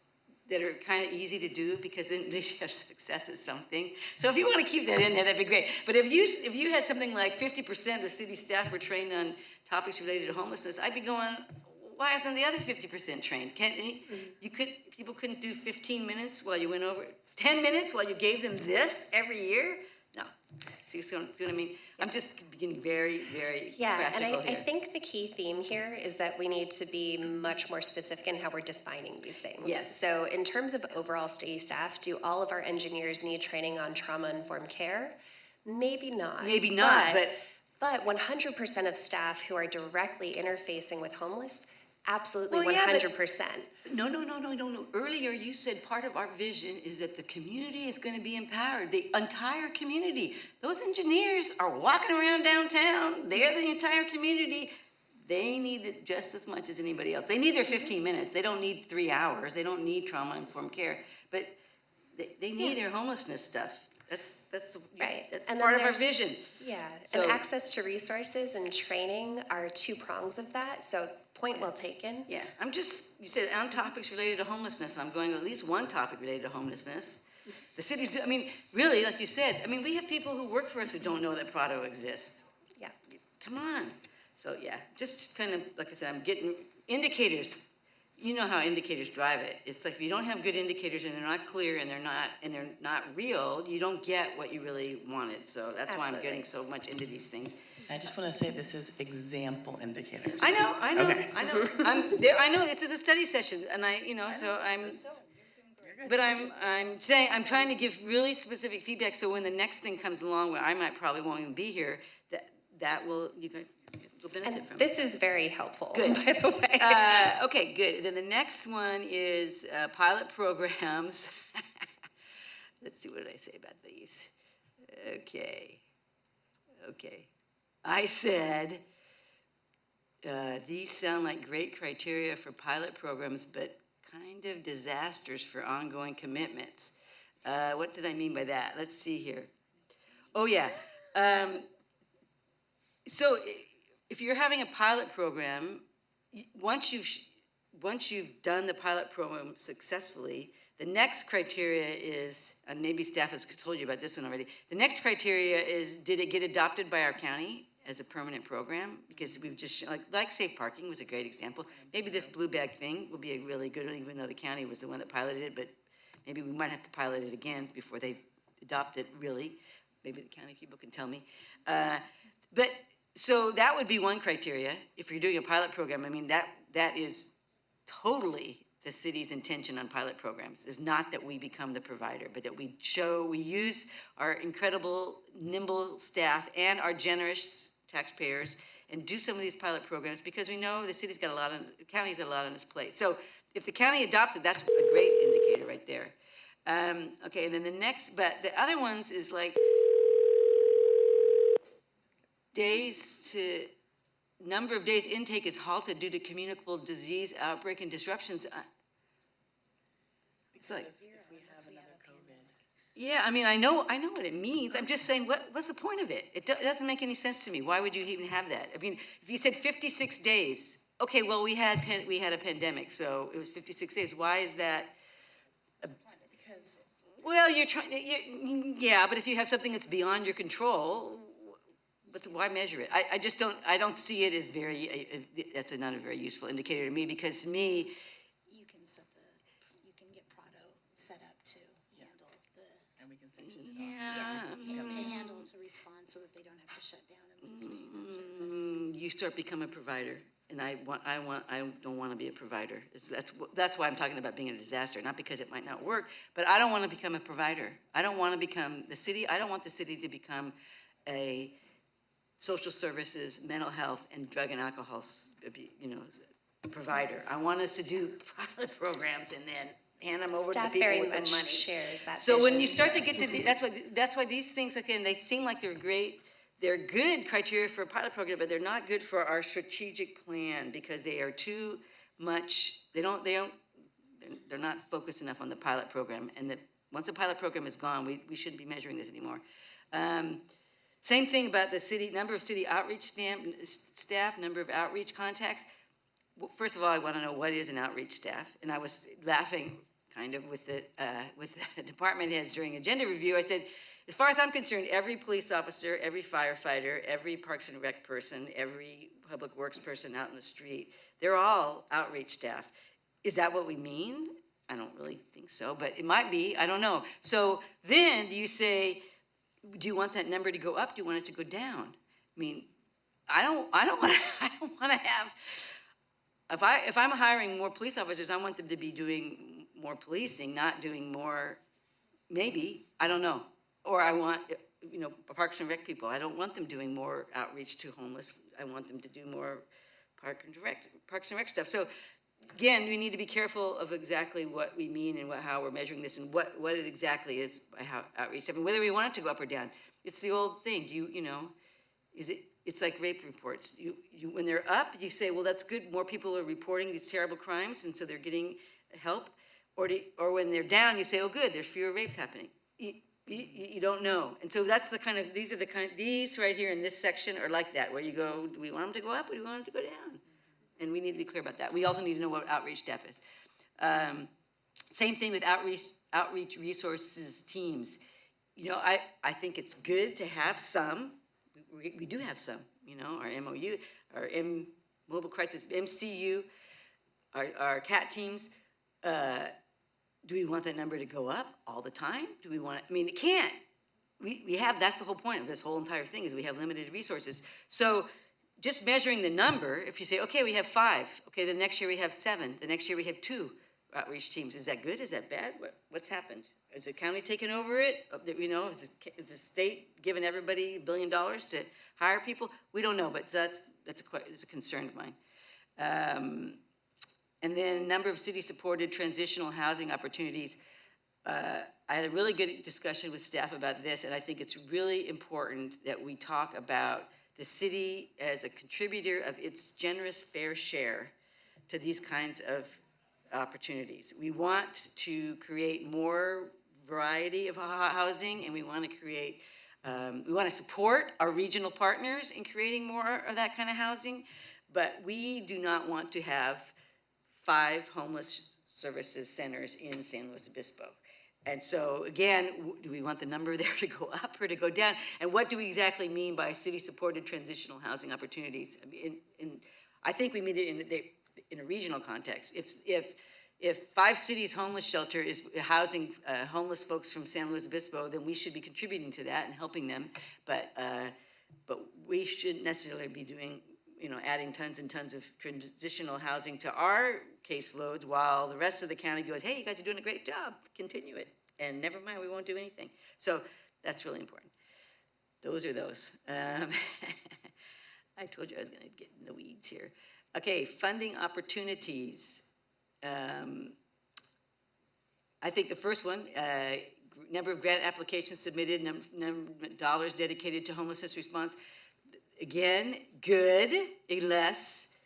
that are kind of easy to do because then at least you have success at something. So if you want to keep that in there, that'd be great. But if you had something like 50% of city staff were trained on topics related to homelessness, I'd be going, why isn't the other 50% trained? People couldn't do 15 minutes while you went over, 10 minutes while you gave them this every year? No. See what I mean? I'm just being very, very practical and I think the key theme here is that we need to be much more specific in how we're defining these things. Yes. So in terms of overall city staff, do all of our engineers need training on trauma-informed care? Maybe not. Maybe not, But 100% of staff who are directly interfacing with homeless, absolutely Well, yeah, 100%. No. Earlier, you said part of our vision is that the community is going to be empowered, the entire community. Those engineers are walking around downtown. They're the entire community. They need it just as much as anybody else. They need their 15 minutes. They don't need 3 hours. They don't need trauma-informed care. But they need their homelessness stuff. That's Right. That's And part of then our vision. Yeah, So- and access to resources and training are two prongs of that, so point well taken. Yeah, you said on topics related to homelessness, I'm going to at least one topic related to homelessness. The cities do, I mean, really, like you said, I mean, we have people who work for us who don't know that Prado exists. Yeah. Come on. So, yeah, just kind of, like I said, I'm getting indicators. You know how indicators drive it. It's like if you don't have good indicators and they're not clear and they're not real, you don't get what you really wanted. So that's why I'm getting so much into these things. I just want to say this is example indicators. I know. Okay. I know this is a study session, and I'm saying, I'm trying to give really specific feedback, so when the next thing comes along, where I won't even be here, that will, you guys will benefit And from. this is very helpful, Good. by the way. Okay, good. Then the next one is pilot programs. Let's see, what did I say about these? Okay. I said, these sound like great criteria for pilot programs, but kind of disasters for ongoing commitments. What did I mean by that? Let's see here. Oh, yeah. So if you're having a pilot program, once you've done the pilot program successfully, the next criteria is, and maybe staff has told you about this one already, the next criteria is, did it get adopted by our county as a permanent program? Because we've just, like safe parking was a great example. Maybe this blue bag thing will be a really good one, even though the county was the one that piloted it, but maybe we might have to pilot it again before they adopt it, really. Maybe the county people can tell me. But, so that would be one criteria. If you're doing a pilot program, I mean, that is totally the city's intention on pilot programs, is not that we become the provider, but that we use our incredible, nimble staff and our generous taxpayers and do some of these pilot programs because we know the county's got a lot on its plate. So if the county adopts it, that's a great indicator right there. Okay, and then but the other ones is like number of days intake is halted due to communicable disease outbreak and disruptions. It's like, yeah, I mean, I know what it means. I'm just saying, what's the point of it? It doesn't make any sense to me. Why would you even have that? I mean, if you said 56 days, okay, well, we had a pandemic, so it was 56 days. Why is that? Well, yeah, but if you have something that's beyond your control, why measure it? I don't see it as that's not a very useful indicator to me, because to me, You can get Prado set up to handle And we can section it to handle, to respond so that they don't have to shut down and lose days of service. you start becoming a provider, and I don't want to be a provider. That's why I'm talking about being a disaster, not because it might not work, but I don't want to become a provider. I don't want the city to become a social services, mental health, and drug and alcohol, provider. I want us to do pilot programs and then hand them over to Staff the people very with the much money. shares that So when vision. you start to get to that's why these things, again, they seem like they're great. They're good criteria for a pilot program, but they're not good for our strategic plan because they are too much. They're not focused enough on the pilot program, and that once the pilot program is gone, we shouldn't be measuring this anymore. Same thing about the number of city outreach staff, number of outreach contacts. Well, first of all, I want to know what is an outreach staff, and I was laughing kind of with the department heads during agenda review. I said, as far as I'm concerned, every police officer, every firefighter, every Parks and Rec person, every public works person out in the street, they're all outreach staff. Is that what we mean? I don't really think so, but it might be. I don't know. So then you say, do you want that number to go up? Do you want it to go down? I mean, I don't want to have. If I'm hiring more police officers, I want them to be doing more policing, not doing more. Maybe, I don't know. Or I want, Parks and Rec people. I don't want them doing more outreach to homeless. I want them to do more Parks and Rec stuff. So again, we need to be careful of exactly what we mean and how we're measuring this and what it exactly is by how outreach stuff, and whether we want it to go up or down. It's the old thing. It's like rape reports. When they're up, you say, well, that's good. More people are reporting these terrible crimes, and so they're getting help. Or when they're down, you say, oh, good, there's fewer rapes happening. You don't know. And so that's these right here in this section are like that, where you go, do we want them to go up or do we want them to go down? And we need to be clear about that. We also need to know what outreach staff is. Same thing with outreach resources teams. I think it's good to have some. We do have some, our MOU, our Mobile Crisis, MCU, our CAT teams. Do we want that number to go up all the time? Do we want it? I mean, it can't. That's the whole point of this whole entire thing is we have limited resources. So just measuring the number, if you say, okay, we have 5, okay, the next year we have 7, the next year we have 2 outreach teams. Is that good? Is that bad? What's happened? Is the county taking over it? Is the state giving everybody $1 billion to hire people? We don't know, but that's a concern of mine. And then number of city-supported transitional housing opportunities. I had a really good discussion with staff about this, and I think it's really important that we talk about the city as a contributor of its generous fair share to these kinds of opportunities. We want to create more variety of housing, and we want to support our regional partners in creating more of that kind of housing, but we do not want to have 5 homeless services centers in San Luis Obispo. And so, again, do we want the number there to go up or to go down? And what do we exactly mean by city-supported transitional housing opportunities? I think we mean it in a regional context. If 5 Cities Homeless Shelter is housing homeless folks from San Luis Obispo, then we should be contributing to that and helping them. But we shouldn't necessarily be doing, adding tons and tons of transitional housing to our caseloads while the rest of the county goes, hey, you guys are doing a great job, continue it. And never mind, we won't do anything. So that's really important. Those are those. I told you I was gonna get in the weeds here. Okay, funding opportunities. I think the first one, number of grant applications submitted, number of dollars dedicated to homelessness response. Again, good, unless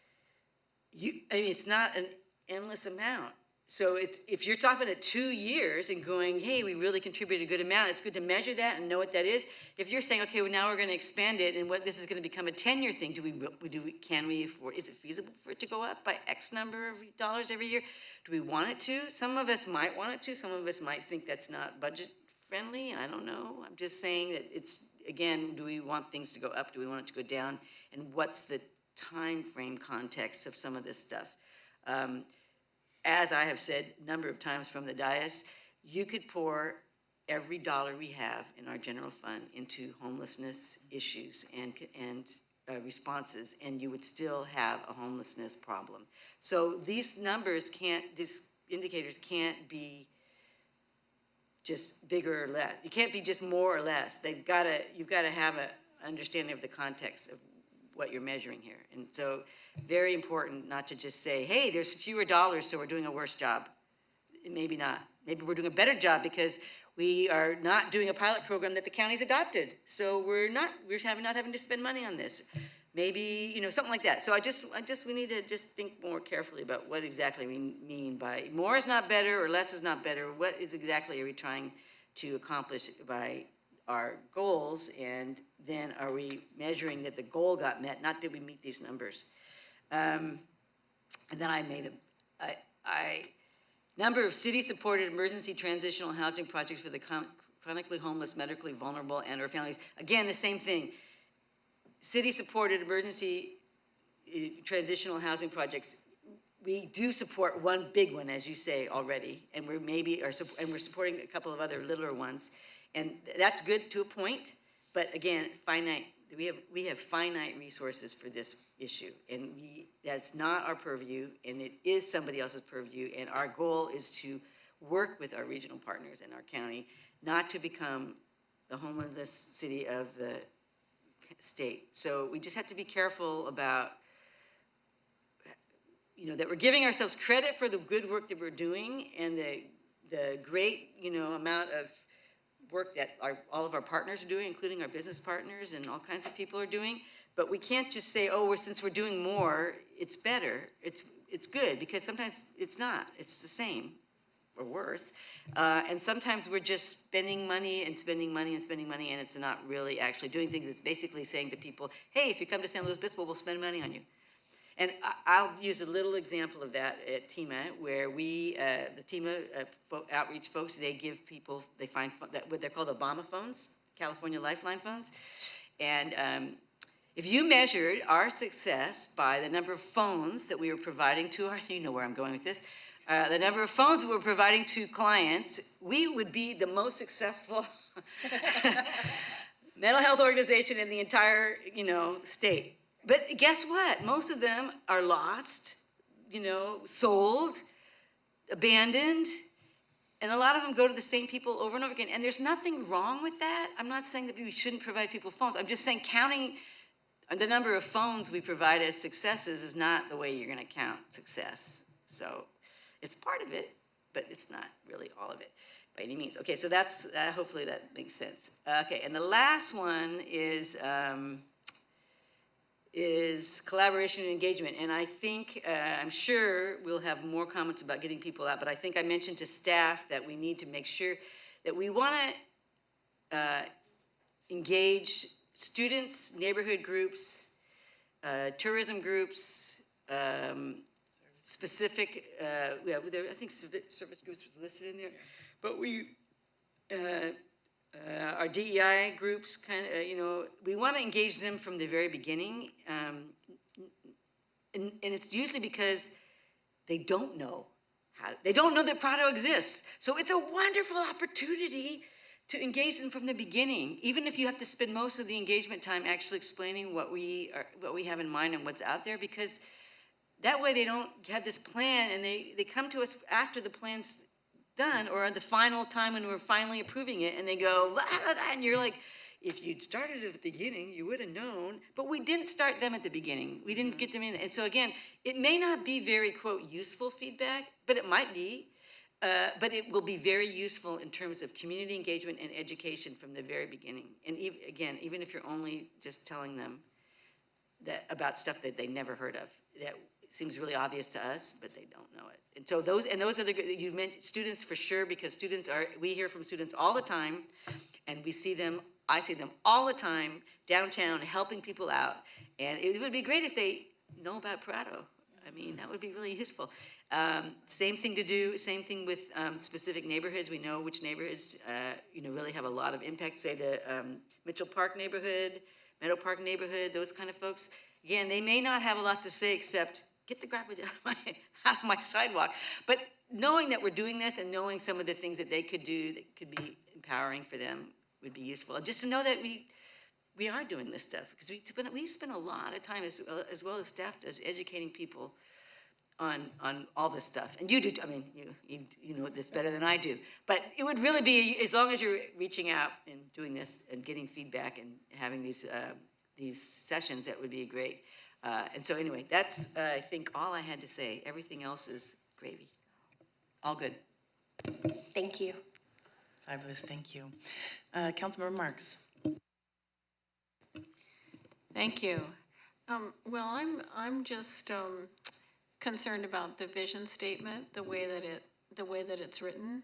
it's not an endless amount. So if you're talking at 2 years and going, hey, we really contributed a good amount, it's good to measure that and know what that is. If you're saying, okay, well, now we're going to expand it, and what this is going to become a 10-year thing, can we afford? Is it feasible for it to go up by X number of dollars every year? Do we want it to? Some of us might want it to. Some of us might think that's not budget friendly. I don't know. I'm just saying that it's, again, do we want things to go up? Do we want it to go down? And what's the time frame context of some of this stuff? As I have said a number of times from the dais, you could pour every dollar we have in our general fund into homelessness issues and responses, and you would still have a homelessness problem. So these indicators can't be just bigger or less. You can't be just more or less. You've got to have an understanding of the context of what you're measuring here. And so very important not to just say, hey, there's fewer dollars, so we're doing a worse job. Maybe not. Maybe we're doing a better job because we are not doing a pilot program that the county's adopted. So we're not having to spend money on this. Maybe, something like that. So we need to just think more carefully about what exactly we mean by more is not better or less is not better. What is exactly are we trying to accomplish by our goals, and then are we measuring that the goal got met, not did we meet these numbers? And then I made number of city-supported emergency transitional housing projects for the chronically homeless, medically vulnerable, and or families. Again, the same thing. City-supported emergency transitional housing projects. We do support one big one, as you say already, and we're supporting a couple of other littler ones, and that's good to a point. But again, finite. We have finite resources for this issue, and that's not our purview, and it is somebody else's purview, and our goal is to work with our regional partners in our county, not to become the homeless city of the state. So we just have to be careful about, that we're giving ourselves credit for the good work that we're doing and the great, amount of work that all of our partners are doing, including our business partners and all kinds of people are doing. But we can't just say, since we're doing more, it's better. It's good, because sometimes it's not. It's the same or worse. And sometimes we're just spending money and spending money and spending money, and it's not really actually doing things. It's basically saying to people, hey, if you come to San Luis Obispo, we'll spend money on you. And I'll use a little example of that at TEMA, where the TEMA outreach folks, they give people, they find what they're called Obama phones, California Lifeline phones. And if you measured our success by the number of phones that we were providing to you know where I'm going with this, the number of phones that we're providing to clients, we would be the most successful mental health organization in the entire, state. But guess what? Most of them are lost, sold, abandoned, and a lot of them go to the same people over and over again. And there's nothing wrong with that. I'm not saying that we shouldn't provide people phones. I'm just saying counting the number of phones we provide as successes is not the way you're going to count success. So it's part of it, but it's not really all of it by any means. Okay, so that's hopefully that makes sense. Okay, and the last one is collaboration and engagement. And I think, I'm sure we'll have more comments about getting people out, but I think I mentioned to staff that we need to make sure that we want to engage students, neighborhood groups, tourism groups, specific, I think service groups was listed in there, but our DEI groups, we want to engage them from the very beginning, and it's usually because they don't know that Prado exists. So it's a wonderful opportunity to engage them from the beginning, even if you have to spend most of the engagement time actually explaining what we have in mind and what's out there, because that way they don't have this plan and they come to us after the plan's done or at the final time when we're finally approving it, and they go, and you're like, if you'd started at the beginning, you would have known, but we didn't start them at the beginning. We didn't get them in. And so again, it may not be very, quote, useful feedback, but it might be. But it will be very useful in terms of community engagement and education from the very beginning. And again, even if you're only just telling them that about stuff that they never heard of, that seems really obvious to us, but they don't know it. And so those are you mentioned students for sure, because we hear from students all the time, and I see them all the time downtown helping people out. And it would be great if they know about Prado. I mean, that would be really useful. Same thing with specific neighborhoods. We know which neighborhoods, really have a lot of impact. Say the Mitchell Park neighborhood, Meadow Park neighborhood, those kind of folks. Again, they may not have a lot to say except get the garbage out of my sidewalk. But knowing that we're doing this and knowing some of the things that they could do that could be empowering for them would be useful. And just to know that we are doing this stuff, because we spend a lot of time, as well as staff does, educating people on all this stuff. And you do, I mean, you know this better than I do. But it would really be, as long as you're reaching out and doing this and getting feedback and having these sessions, that would be great. And so anyway, that's, I think, all I had to say. Everything else is gravy. All good. Thank you. Fabulous, thank you. Councilmember Marks. Thank you. Well, I'm just concerned about the vision statement, the way that it's written.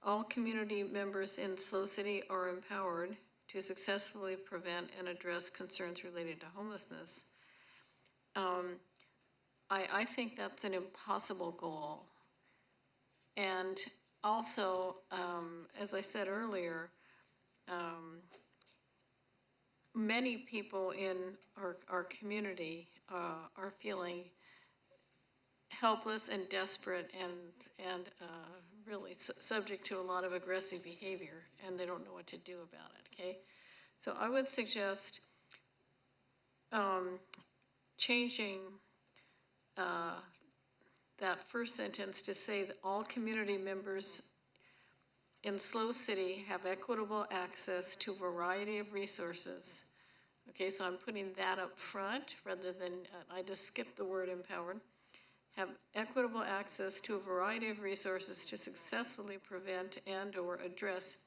All community members in SLO City are empowered to successfully prevent and address concerns related to homelessness. I think that's an impossible goal. And also, as I said earlier, many people in our community are feeling helpless and desperate and really subject to a lot of aggressive behavior, and they don't know what to do about it, okay? So I would suggest changing that first sentence to say that all community members in SLO City have equitable access to a variety of resources. Okay, so I'm putting that up front rather than, I just skipped the word empowered. Have equitable access to a variety of resources to successfully prevent and/or address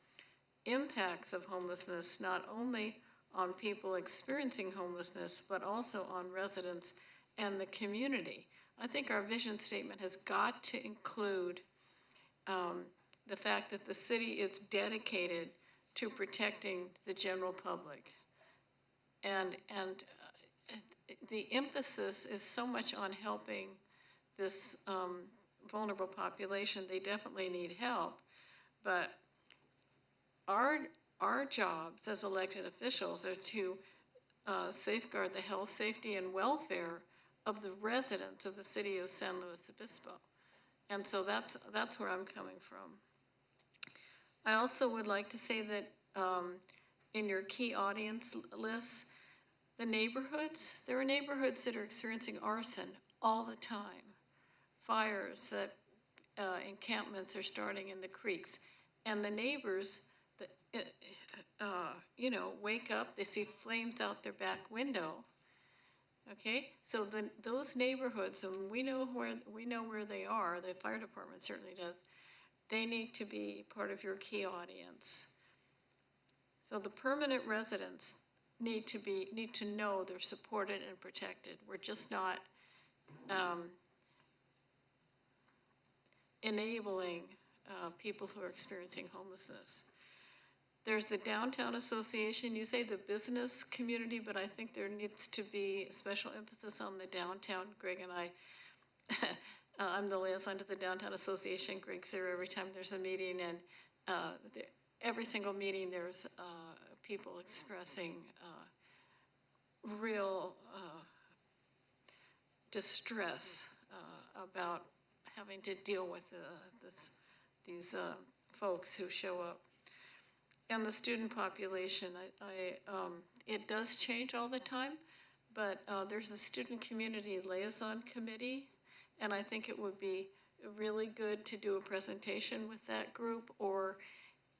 impacts of homelessness, not only on people experiencing homelessness, but also on residents and the community. I think our vision statement has got to include the fact that the city is dedicated to protecting the general public. And the emphasis is so much on helping this vulnerable population. They definitely need help, but our jobs as elected officials are to safeguard the health, safety, and welfare of the residents of the city of San Luis Obispo. And so that's where I'm coming from. I also would like to say that in your key audience lists, the neighborhoods, there are neighborhoods that are experiencing arson all the time. Fires, that encampments are starting in the creeks. And the neighbors, wake up, they see flames out their back window. Okay, so those neighborhoods, and we know where they are, the fire department certainly does, they need to be part of your key audience. So the permanent residents need to know they're supported and protected. We're just not enabling people who are experiencing homelessness. There's the Downtown Association. You say the business community, but I think there needs to be special emphasis on the downtown. Greg and I, I'm the liaison to the Downtown Association. Greg's there every time there's a meeting, and every single meeting there's people expressing real distress about having to deal with these folks who show up. And the student population, it does change all the time, but there's a student community liaison committee, and I think it would be really good to do a presentation with that group, or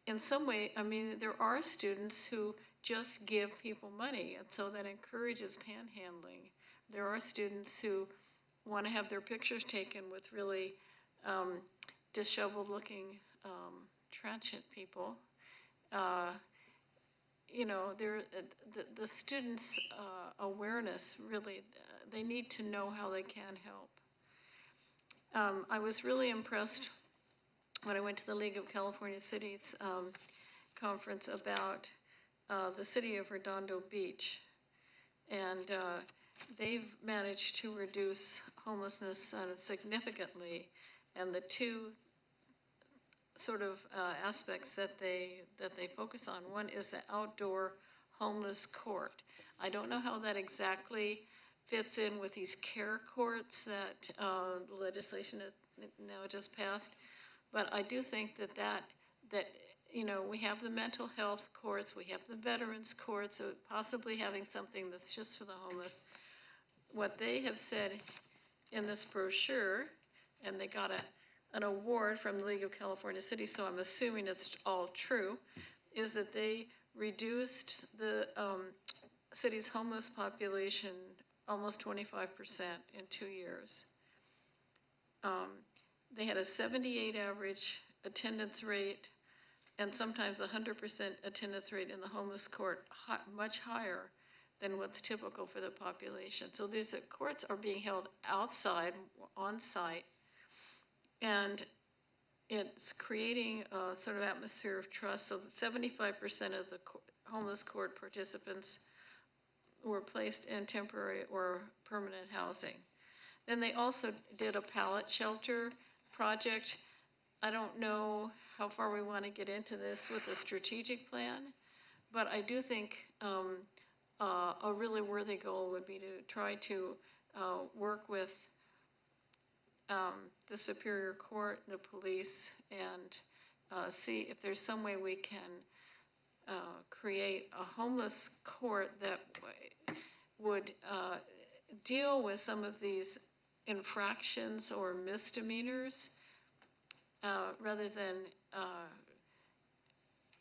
in some way, I mean, there are students who just give people money, and so that encourages panhandling. There are students who want to have their pictures taken with really disheveled-looking transient people. You know, the students' awareness, really, they need to know how they can help. I was really impressed when I went to the League of California Cities conference about the city of Redondo Beach. And they've managed to reduce homelessness significantly. And the two sort of aspects that they focus on, one is the outdoor homeless court. I don't know how that exactly fits in with these care courts that the legislation has now just passed, but I do think that you know, we have the mental health courts, we have the veterans courts, so possibly having something that's just for the homeless. What they have said in this brochure, and they got an award from the League of California Cities, so I'm assuming it's all true, is that they reduced the city's homeless population almost 25% in 2 years. They had a 78 average attendance rate and sometimes 100% attendance rate in the homeless court, much higher than what's typical for the population. So these courts are being held outside, on site, and it's creating a sort of atmosphere of trust. So 75% of the homeless court participants were placed in temporary or permanent housing. Then they also did a pallet shelter project. I don't know how far we want to get into this with a strategic plan, but I do think a really worthy goal would be to try to work with the Superior Court, the police, and see if there's some way we can create a homeless court that would deal with some of these infractions or misdemeanors rather than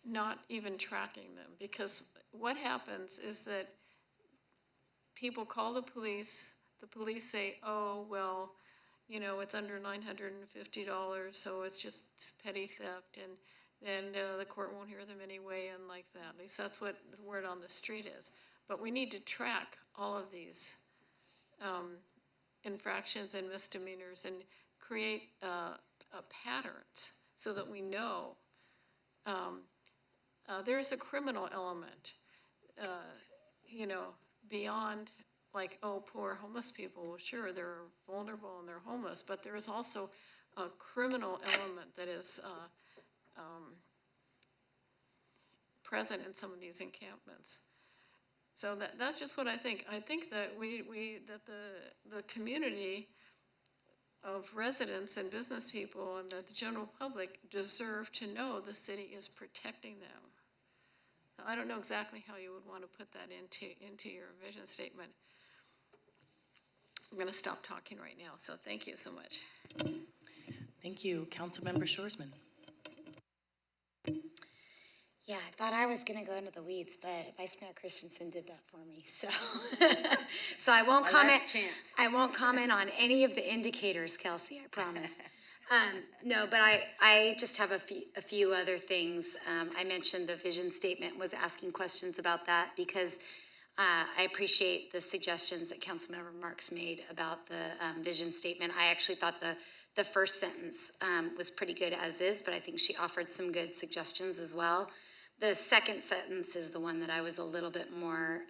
not even tracking them. Because what happens is that people call the police say, oh, well, you know, it's under $950, so it's just petty theft, and the court won't hear them anyway, and like that. At least that's what the word on the street is. But we need to track all of these infractions and misdemeanors and create patterns so that we know. There's a criminal element, you know, beyond like, oh, poor homeless people. Well, sure, they're vulnerable and they're homeless, but there is also a criminal element that is present in some of these encampments. So that's just what I think. I think that that the community of residents and business people and the general public deserve to know the city is protecting them. Now, I don't know exactly how you would want to put that into your vision statement. I'm going to stop talking right now, so thank you so much. Thank you. Councilmember Shoresman. Yeah, I thought I was going to go into the weeds, but Vice Mayor Christensen did that for me. So, so I won't comment. I won't comment on any of the indicators, Kelsey. I promise. No, but I just have a few other things. I mentioned the vision statement, was asking questions about that because I appreciate the suggestions that Councilmember Marks made about the vision statement. I actually thought the first sentence was pretty good as is, but I think she offered some good suggestions as well. The second sentence is the one that I was a little bit more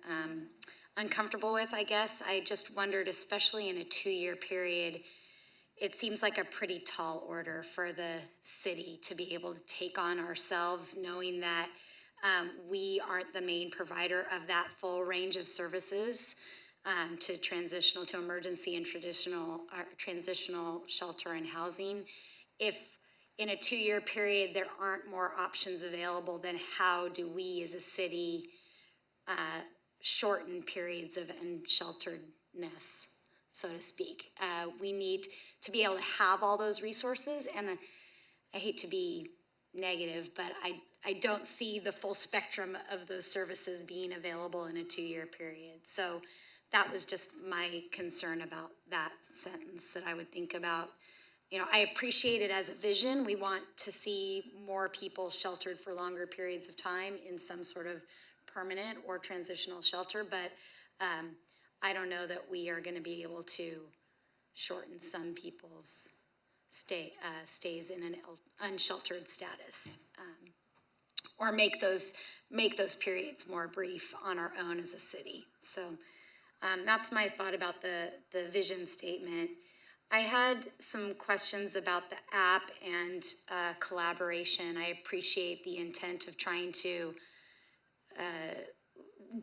uncomfortable with, I guess. I just wondered, especially in a 2-year period, it seems like a pretty tall order for the city to be able to take on ourselves, knowing that we aren't the main provider of that full range of services to transitional, to emergency and transitional shelter and housing. If in a 2-year period there aren't more options available, then how do we as a city shorten periods of unshelteredness, so to speak? We need to be able to have all those resources, and I hate to be negative, but I don't see the full spectrum of those services being available in a 2-year period. So that was just my concern about that sentence that I would think about. You know, I appreciate it as a vision. We want to see more people sheltered for longer periods of time in some sort of permanent or transitional shelter, but I don't know that we are going to be able to shorten some people's stays in an unsheltered status, or make those periods more brief on our own as a city. So that's my thought about the vision statement. I had some questions about the app and collaboration. I appreciate the intent of trying to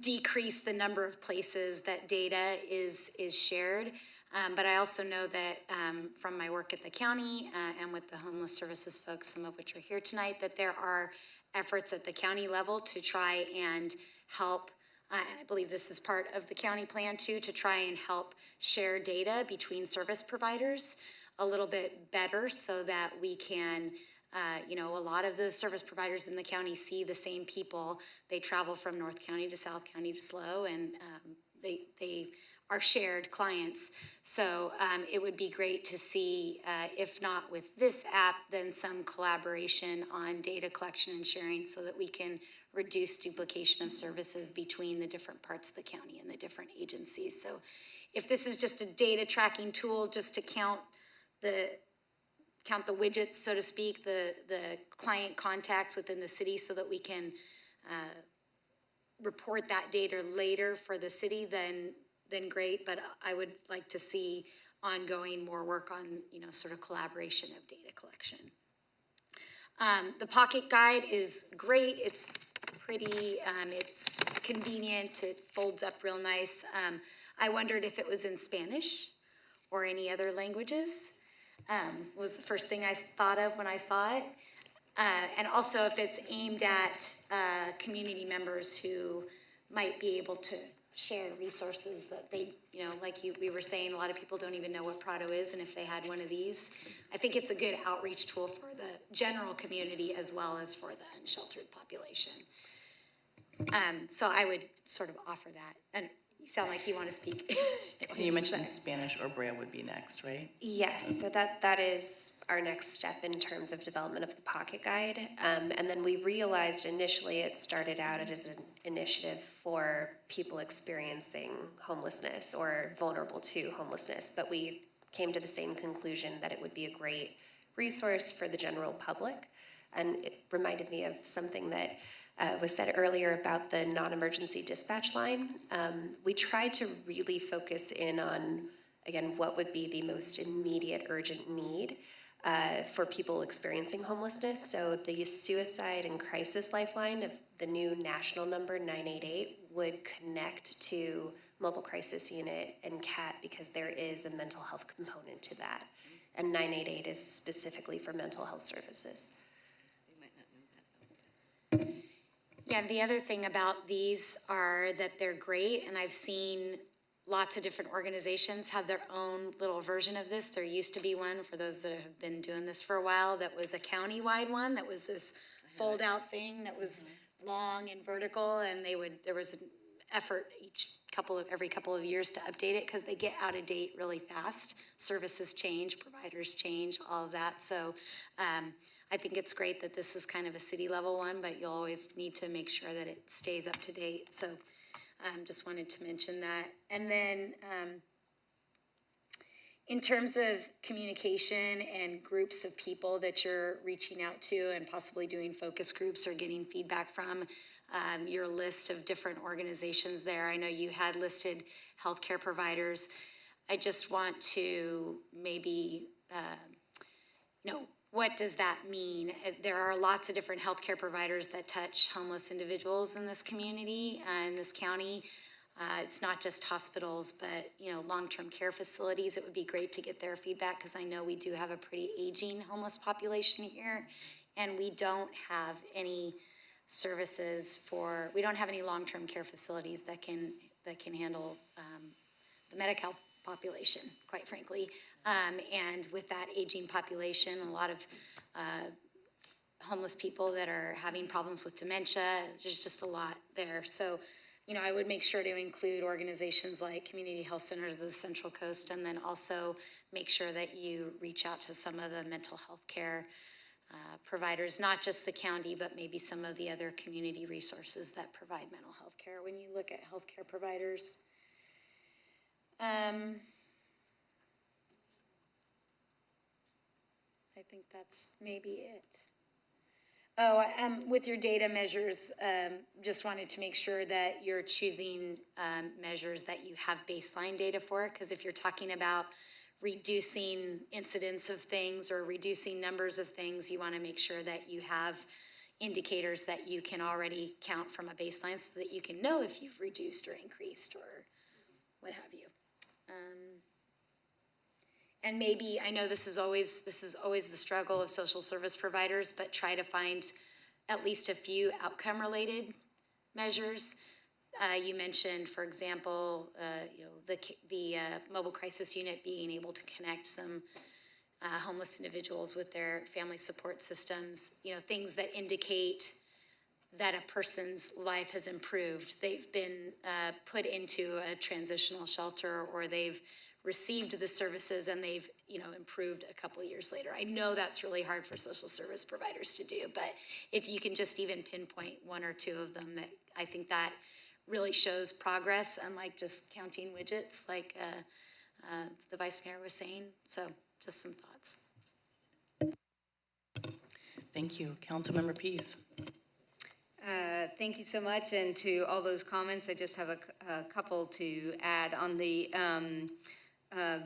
decrease the number of places that data is shared. But I also know that from my work at the county and with the homeless services folks, some of which are here tonight, that there are efforts at the county level to try and help, and I believe this is part of the county plan too, to try and help share data between service providers a little bit better so that we can, you know, a lot of the service providers in the county see the same people. They travel from North County to South County to SLO, and they are shared clients. So it would be great to see, if not with this app, then some collaboration on data collection and sharing so that we can reduce duplication of services between the different parts of the county and the different agencies. So if this is just a data tracking tool just to count the widgets, so to speak, the client contacts within the city so that we can report that data later for the city, then great, but I would like to see ongoing more work on, you know, sort of collaboration of data collection. The pocket guide is great. It's pretty, it's convenient. It folds up real nice. I wondered if it was in Spanish or any other languages. Was the first thing I thought of when I saw it. And also if it's aimed at community members who might be able to share resources that they, you know, like we were saying, a lot of people don't even know what Prado is, and if they had one of these, I think it's a good outreach tool for the general community as well as for the unsheltered population. So I would sort of offer that. And you sound like you want to speak. You mentioned Spanish or Braille would be next, right? Yes, so that is our next step in terms of development of the pocket guide. And then we realized initially it started out as an initiative for people experiencing homelessness or vulnerable to homelessness, but we came to the same conclusion that it would be a great resource for the general public. And it reminded me of something that was said earlier about the non-emergency dispatch line. We tried to really focus in on, again, what would be the most immediate urgent need for people experiencing homelessness. So the suicide and crisis lifeline of the new national number 988 would connect to mobile crisis unit and CAT because there is a mental health component to that. And 988 is specifically for mental health services. Yeah, the other thing about these are that they're great, and I've seen lots of different organizations have their own little version of this. There used to be one, for those that have been doing this for a while, that was a county-wide one, that was this fold-out thing that was long and vertical, and there was an effort every couple of years to update it because they get out of date really fast. Services change, providers change, all of that. So I think it's great that this is kind of a city level one, but you'll always need to make sure that it stays up to date. So just wanted to mention that. And then in terms of communication and groups of people that you're reaching out to and possibly doing focus groups or getting feedback from, your list of different organizations there. I know you had listed healthcare providers. I just want to maybe, what does that mean? There are lots of different healthcare providers that touch homeless individuals in this community, in this county. It's not just hospitals, but long-term care facilities. It would be great to get their feedback because I know we do have a pretty aging homeless population here, and we don't have any services we don't have any long-term care facilities that can handle the Medi-Cal population, quite frankly. And with that aging population, a lot of homeless people that are having problems with dementia. There's just a lot there. So, you know, I would make sure to include organizations like Community Health Centers of the Central Coast, and then also make sure that you reach out to some of the mental health care providers, not just the county, but maybe some of the other community resources that provide mental health care when you look at healthcare providers. I think that's maybe it. Oh, with your data measures, just wanted to make sure that you're choosing measures that you have baseline data for, because if you're talking about reducing incidence of things or reducing numbers of things, you want to make sure that you have indicators that you can already count from a baseline so that you can know if you've reduced or increased or what have you. And maybe, I know this is always the struggle of social service providers, but try to find at least a few outcome-related measures. You mentioned, for example, you know, the mobile crisis unit being able to connect some homeless individuals with their family support systems. You know, things that indicate that a person's life has improved. They've been put into a transitional shelter, or they've received the services and they've, you know, improved a couple of years later. I know that's really hard for social service providers to do, but if you can just even pinpoint one or two of them, that I think that really shows progress, unlike just counting widgets, like the Vice Mayor was saying. So just some thoughts. Thank you. Councilmember Pease. Thank you so much, and to all those comments, I just have a couple to add on the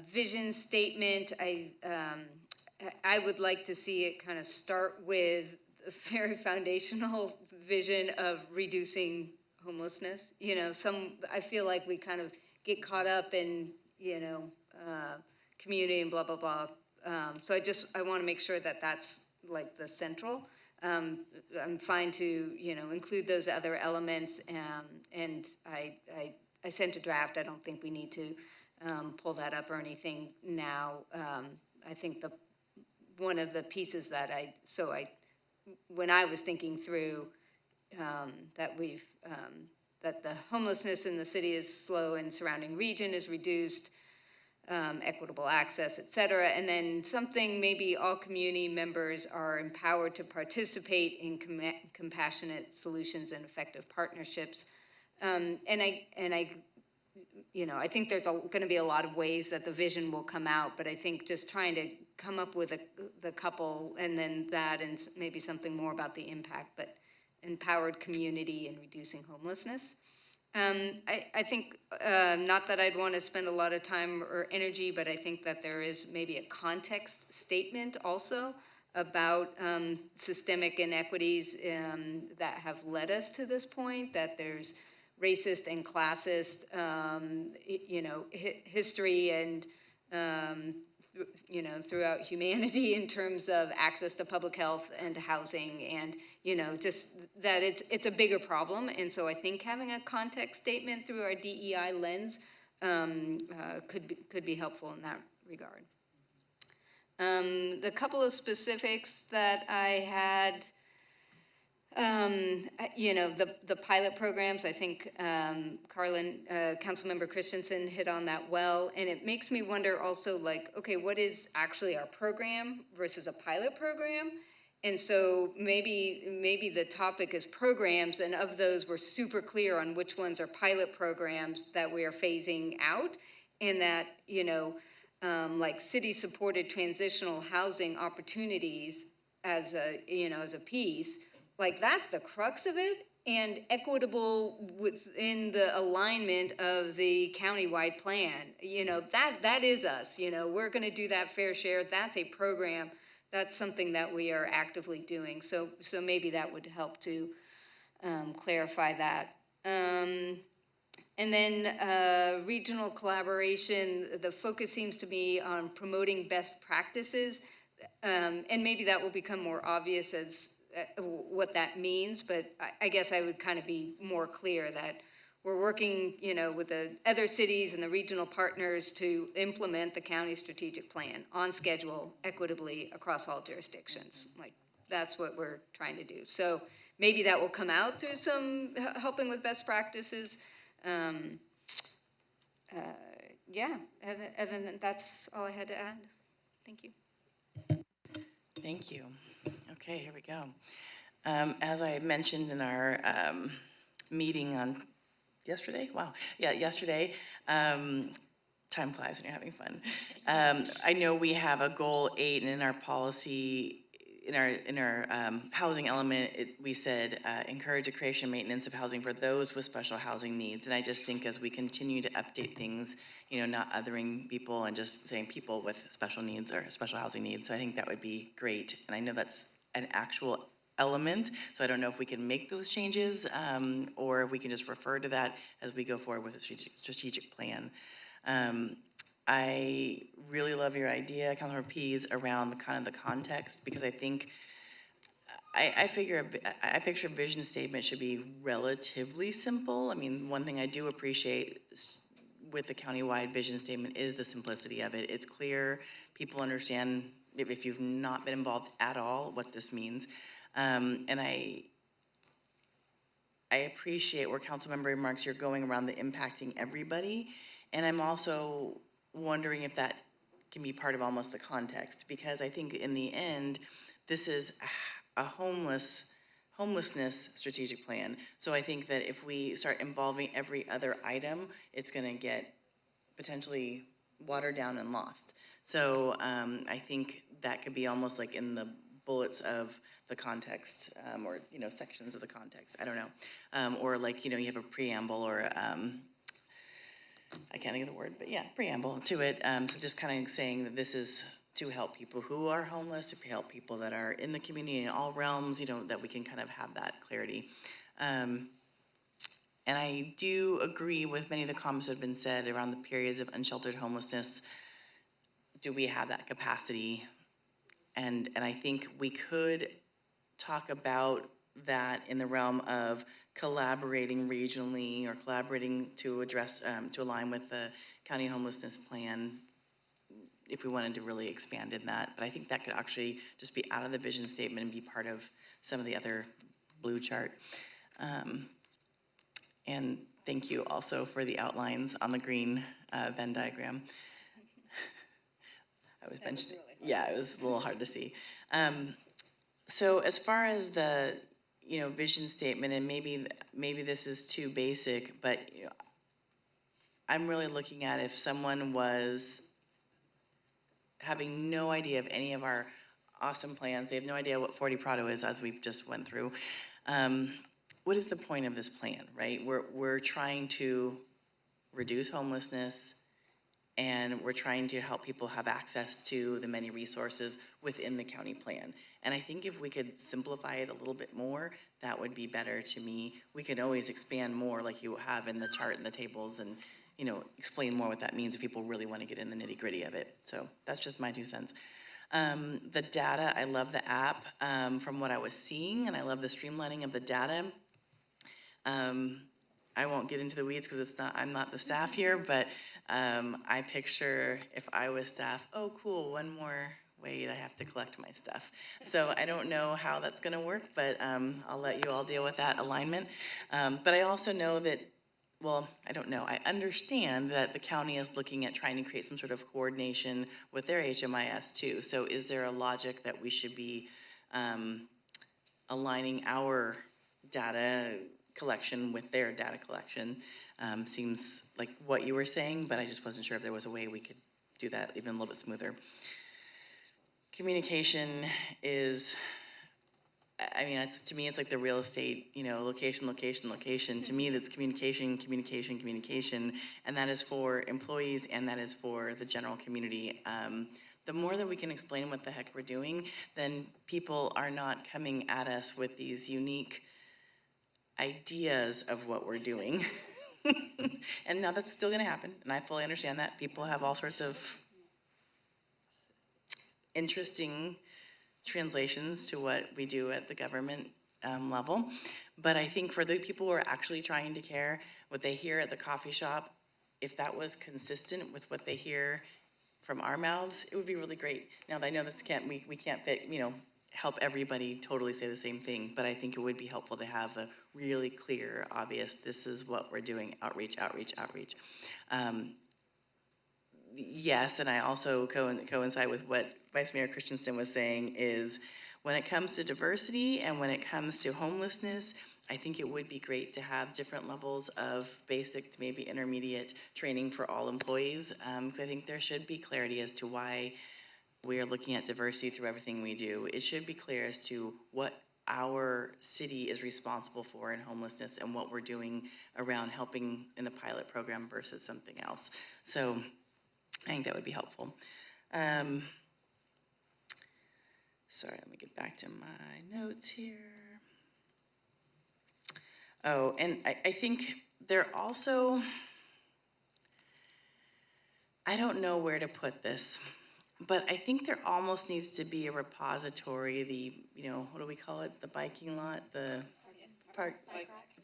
vision statement. I would like to see it kind of start with a very foundational vision of reducing homelessness. You know, I feel like we kind of get caught up in, you know, community and blah, blah, blah. So I want to make sure that that's like the central. I'm fine to, you know, include those other elements, and I sent a draft. I don't think we need to pull that up or anything now. I think one of the pieces that when I was thinking through that that the homelessness in the city is slow and surrounding region is reduced, equitable access, et cetera, and then something maybe all community members are empowered to participate in compassionate solutions and effective partnerships. And I you know, I think there's going to be a lot of ways that the vision will come out, but I think just trying to come up with the couple, and then that, and maybe something more about the impact, but empowered community and reducing homelessness. I think, not that I'd want to spend a lot of time or energy, but I think that there is maybe a context statement also about systemic inequities that have led us to this point, that there's racist and classist, you know, history and, you know, throughout humanity in terms of access to public health and housing, and, you know, just that it's a bigger problem. And so I think having a context statement through our DEI lens could be helpful in that regard. The couple of specifics that I had, you know, the pilot programs, I think Councilmember Christensen hit on that well, and it makes me wonder also, like, okay, what is actually our program versus a pilot program? And so maybe the topic is programs, and of those we're super clear on which ones are pilot programs that we are phasing out, and that, you know, like city-supported transitional housing opportunities as a, you know, as a piece. Like, that's the crux of it, and equitable within the alignment of the countywide plan. You know, that is us. You know, we're going to do that fair share. That's a program. That's something that we are actively doing. So maybe that would help to clarify that. And then regional collaboration, the focus seems to be on promoting best practices, and maybe that will become more obvious as what that means, but I guess I would kind of be more clear that we're working, you know, with the other cities and the regional partners to implement the county strategic plan on schedule, equitably across all jurisdictions. Like, That's what we're trying to do. So maybe that will come out through some helping with best practices. Yeah, other than that's all I had to add. Thank you. Thank you. Okay, here we go. As I mentioned in our meeting on yesterday, yesterday, time flies when you're having fun. I know we have a goal 8, and in our policy, in our housing element, we said encourage the creation and maintenance of housing for those with special housing needs. And I just think as we continue to update things, not othering people and just saying people with special needs or special housing needs. So I think that would be great. And I know that's an actual element, so I don't know if we can make those changes or if we can just refer to that as we go forward with a strategic plan. I really love your idea, Councilmember Pease, around the context, because I think I picture a vision statement should be relatively simple. I mean, one thing I do appreciate with the countywide vision statement is the simplicity of it. It's clear, people understand if you've not been involved at all what this means. And I appreciate where Councilmember remarks you're going around the impacting everybody. And I'm also wondering if that can be part of almost the context, because I think in the end, this is a homelessness strategic plan. So I think that if we start involving every other item, it's gonna get potentially watered down and lost. So I think that could be almost like in the bullets of the context, or sections of the context. I don't know, or like you have a preamble or I can't think of the word, but yeah, preamble to it. So just kind of saying that this is to help people who are homeless, to help people that are in the community in all realms. That we can kind of have that clarity. And I do agree with many of the comments that have been said around the periods of unsheltered homelessness. Do we have that capacity? And I think we could talk about that in the realm of collaborating regionally or collaborating to address, to align with the county homelessness plan if we wanted to really expand in that. But I think that could actually just be out of the vision statement and be part of some of the other blue chart. And thank you also for the outlines on the green Venn diagram. I was benched. Yeah, it was a little hard to see. So as far as the, vision statement, and maybe this is too basic, but I'm really looking at if someone was having no idea of any of our awesome plans, they have no idea what 40 Prado is, as we've just went through. What is the point of this plan, right? We're trying to reduce homelessness, and we're trying to help people have access to the many resources within the county plan. And I think if we could simplify it a little bit more, that would be better to me. We can always expand more like you have in the chart and the tables and, explain more what that means if people really want to get in the nitty gritty of it. So that's just my 2 cents. The data, I love the app from what I was seeing, and I love the streamlining of the data. I won't get into the weeds because I'm not the staff here, but I picture if I was staff, oh cool, one more way I have to collect my stuff. So I don't know how that's gonna work, but I'll let you all deal with that alignment. But I also know that, I don't know, I understand that the county is looking at trying to create some sort of coordination with their HMIS too. So is there a logic that we should be aligning our data collection with their data collection? Seems like what you were saying, but I just wasn't sure if there was a way we could do that even a little bit smoother. Communication is, to me, it's like the real estate, location, location, location. To me, that's communication, communication, communication, and that is for employees and that is for the general community. The more that we can explain what the heck we're doing, then people are not coming at us with these unique ideas of what we're doing. And now that's still gonna happen, and I fully understand that. People have all sorts of interesting translations to what we do at the government level. But I think for the people who are actually trying to care, what they hear at the coffee shop, if that was consistent with what they hear from our mouths, it would be really great. Now that I know this we can't fit, help everybody totally say the same thing, but I think it would be helpful to have a really clear, obvious, this is what we're doing, outreach, outreach, outreach. Yes, and I also coincide with what Vice Mayor Christensen was saying, is when it comes to diversity and when it comes to homelessness, I think it would be great to have different levels of basic to maybe intermediate training for all employees, because I think there should be clarity as to why we are looking at diversity through everything we do. It should be clear as to what our city is responsible for in homelessness and what we're doing around helping in the pilot program versus something else. So I think that would be helpful. Sorry, let me get back to my notes here. Oh, and I think there also, I don't know where to put this, but I think there almost needs to be a repository, the, what do we call it? The biking lot, the park,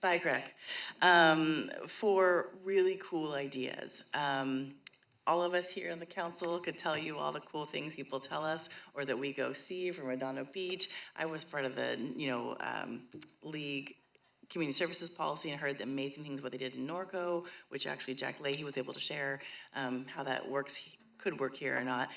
bike rack, for really cool ideas. All of us here on the council could tell you all the cool things people tell us or that we go see from Redondo Beach. I was part of the, league community services policy and heard the amazing things what they did in Norco, which actually Jack Leahy was able to share how that works, could work here or not.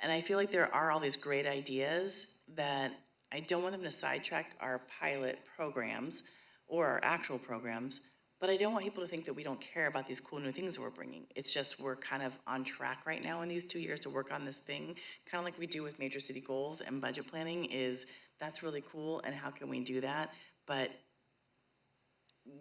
And I feel like there are all these great ideas that I don't want them to sidetrack our pilot programs or our actual programs, but I don't want people to think that we don't care about these cool new things that we're bringing. It's just we're kind of on track right now in these 2 years to work on this thing, kind of like we do with major city goals and budget planning. Is that's really cool, and how can we do that? But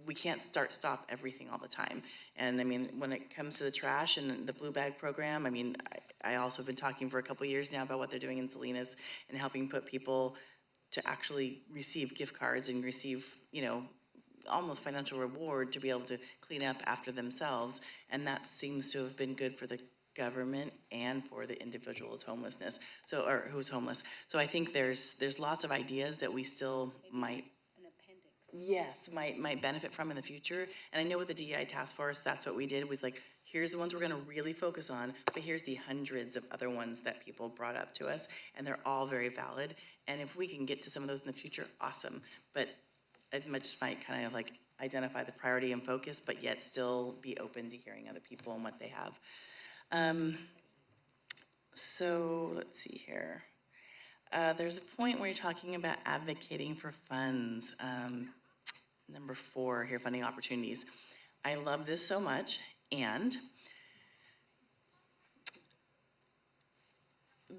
we can't stop everything all the time. And I mean, when it comes to the trash and the blue bag program, I mean, I also have been talking for a couple of years now about what they're doing in Salinas and helping put people to actually receive gift cards and receive, almost financial reward to be able to clean up after themselves. And that seems to have been good for the government and for the individual who's homelessness. Or who's homeless. So I think there's lots of ideas that we still might benefit from in the future. And I know with the DEI task force, that's what we did, was like, here's the ones we're gonna really focus on, but here's the hundreds of other ones that people brought up to us, and they're all very valid. And if we can get to some of those in the future, awesome. But it just might kind of like identify the priority and focus, but yet still be open to hearing other people and what they have. So let's see here. There's a point where you're talking about advocating for funds. Number 4 here, funding opportunities. I love this so much, and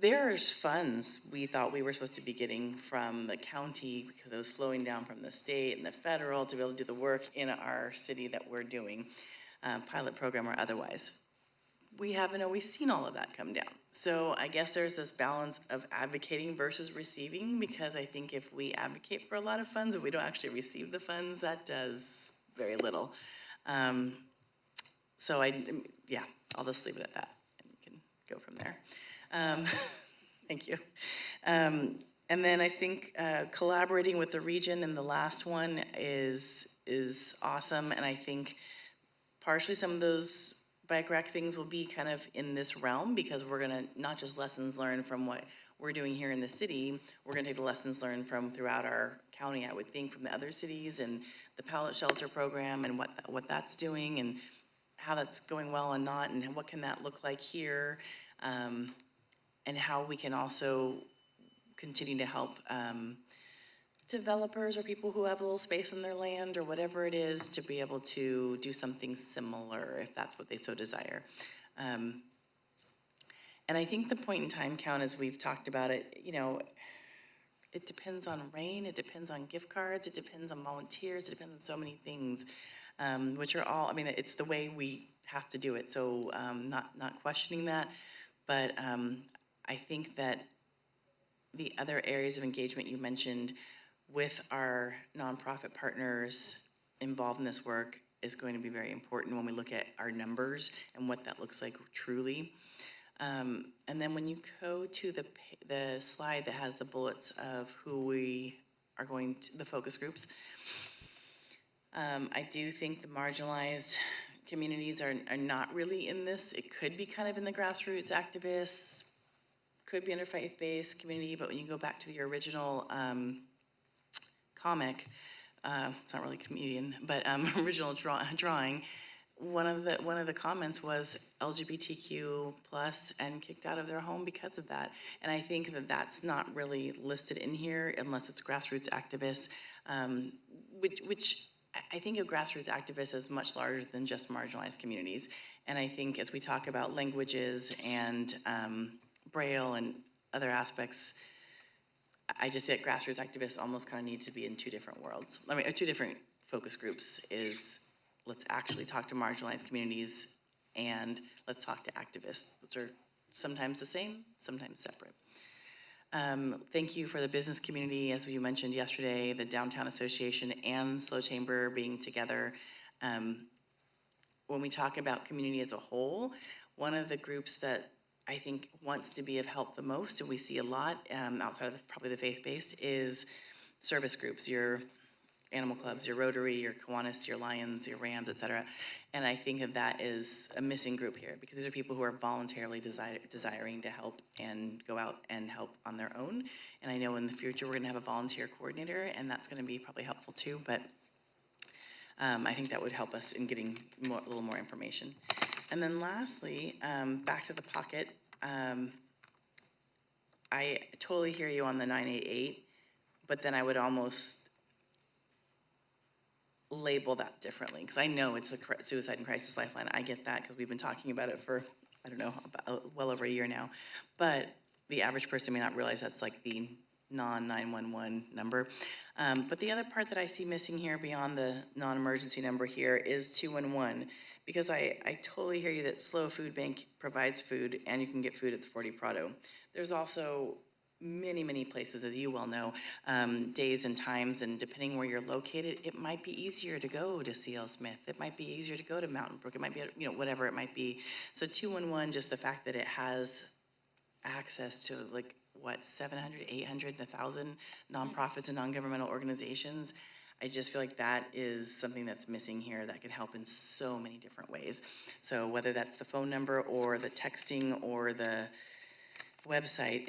there's funds we thought we were supposed to be getting from the county because it was flowing down from the state and the federal to be able to do the work in our city that we're doing, pilot program or otherwise. We haven't always seen all of that come down. So I guess there's this balance of advocating versus receiving, because I think if we advocate for a lot of funds, if we don't actually receive the funds, that does very little. So I'll just leave it at that, and you can go from there. Thank you. And then I think collaborating with the region in the last one is awesome, and I think partially some of those bike rack things will be kind of in this realm, because we're gonna not just lessons learned from what we're doing here in the city, we're gonna take the lessons learned from throughout our county, I would think, from the other cities and the pallet shelter program and what that's doing and how that's going well and not, and what can that look like here, and how we can also continue to help developers or people who have a little space in their land or whatever it is to be able to do something similar if that's what they so desire. And I think the point in time count, as we've talked about it, it depends on rain, it depends on gift cards, it depends on volunteers, it depends on so many things, which are all, it's the way we have to do it. So not questioning that, but I think that the other areas of engagement you mentioned with our nonprofit partners involved in this work is going to be very important when we look at our numbers and what that looks like truly. And then when you go to the slide that has the bullets of who we are going to, the focus groups, I do think the marginalized communities are not really in this. It could be kind of in the grassroots activists, could be under faith-based community, but when you go back to your original comic, it's not really comedian, but original drawing, one of the comments was LGBTQ plus and kicked out of their home because of that. And I think that that's not really listed in here unless it's grassroots activists, which I think of grassroots activists as much larger than just marginalized communities. And I think as we talk about languages and Braille and other aspects, I just say that grassroots activists almost kind of need to be in two different worlds. I mean, two different focus groups is let's actually talk to marginalized communities and let's talk to activists. Those are sometimes the same, sometimes separate. Thank you for the business community, as we mentioned yesterday, the Downtown Association and Slow Chamber being together. When we talk about community as a whole, one of the groups that I think wants to be of help the most, and we see a lot outside of probably the faith-based, is service groups, your animal clubs, your Rotary, your Kiwanis, your Lions, your Rams, et cetera. And I think that is a missing group here, because these are people who are voluntarily desiring to help and go out and help on their own. And I know in the future we're gonna have a volunteer coordinator, and that's gonna be probably helpful too, but I think that would help us in getting a little more information. And then lastly, back to the pocket, I totally hear you on the 988, but then I would almost label that differently, because I know it's a suicide and crisis lifeline. I get that, because we've been talking about it for, I don't know, about well over a year now. But the average person may not realize that's like the non-911 number. But the other part that I see missing here beyond the non-emergency number here is 211, because I totally hear you that Slow Food Bank provides food and you can get food at the 40 Prado. There's also many places, as you well know, days and times, and depending where you're located, it might be easier to go to C.L. Smith. It might be easier to go to Mountain Brook. It might be, whatever it might be. So 211, just the fact that it has access to 700, 800, 1,000 nonprofits and non-governmental organizations, I just feel like that is something that's missing here that could help in so many different ways. So whether that's the phone number or the texting or the website,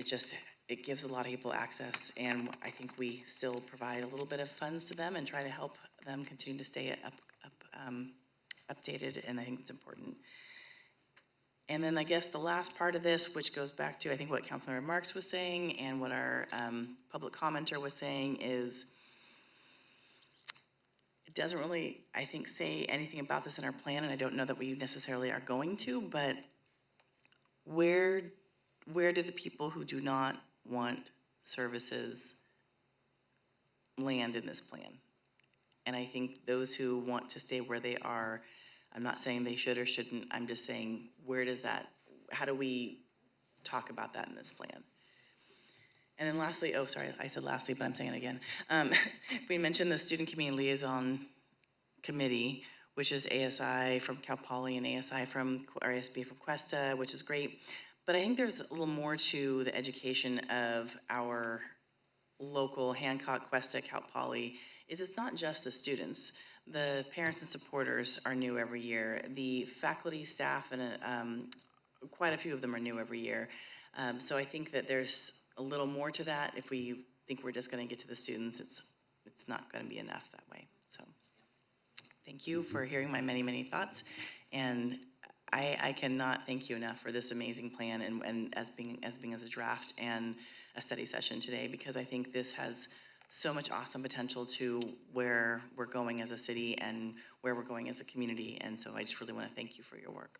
it gives a lot of people access, and I think we still provide a little bit of funds to them and try to help them continue to stay updated, and I think it's important. And then I guess the last part of this, which goes back to I think what Councilmember Marks was saying and what our public commenter was saying, is it doesn't really, I think, say anything about this in our plan, and I don't know that we necessarily are going to, but where do the people who do not want services land in this plan? And I think those who want to stay where they are, I'm not saying they should or shouldn't, I'm just saying, how do we talk about that in this plan? And then lastly, I said lastly, but I'm saying it again. We mentioned the Student Community Liaison Committee, which is ASI from Cal Poly and ASI from RSB from Cuesta, which is great. But I think there's a little more to the education of our local Hancock, Cuesta, Cal Poly, it's not just the students. The parents and supporters are new every year. The faculty, staff, and quite a few of them are new every year. So I think that there's a little more to that. If we think we're just going to get to the students, it's not going to be enough that way. So thank you for hearing my many thoughts, and I cannot thank you enough for this amazing plan and as being as a draft and a study session today, because I think this has so much awesome potential to where we're going as a city and where we're going as a community. And so I just really want to thank you for your work.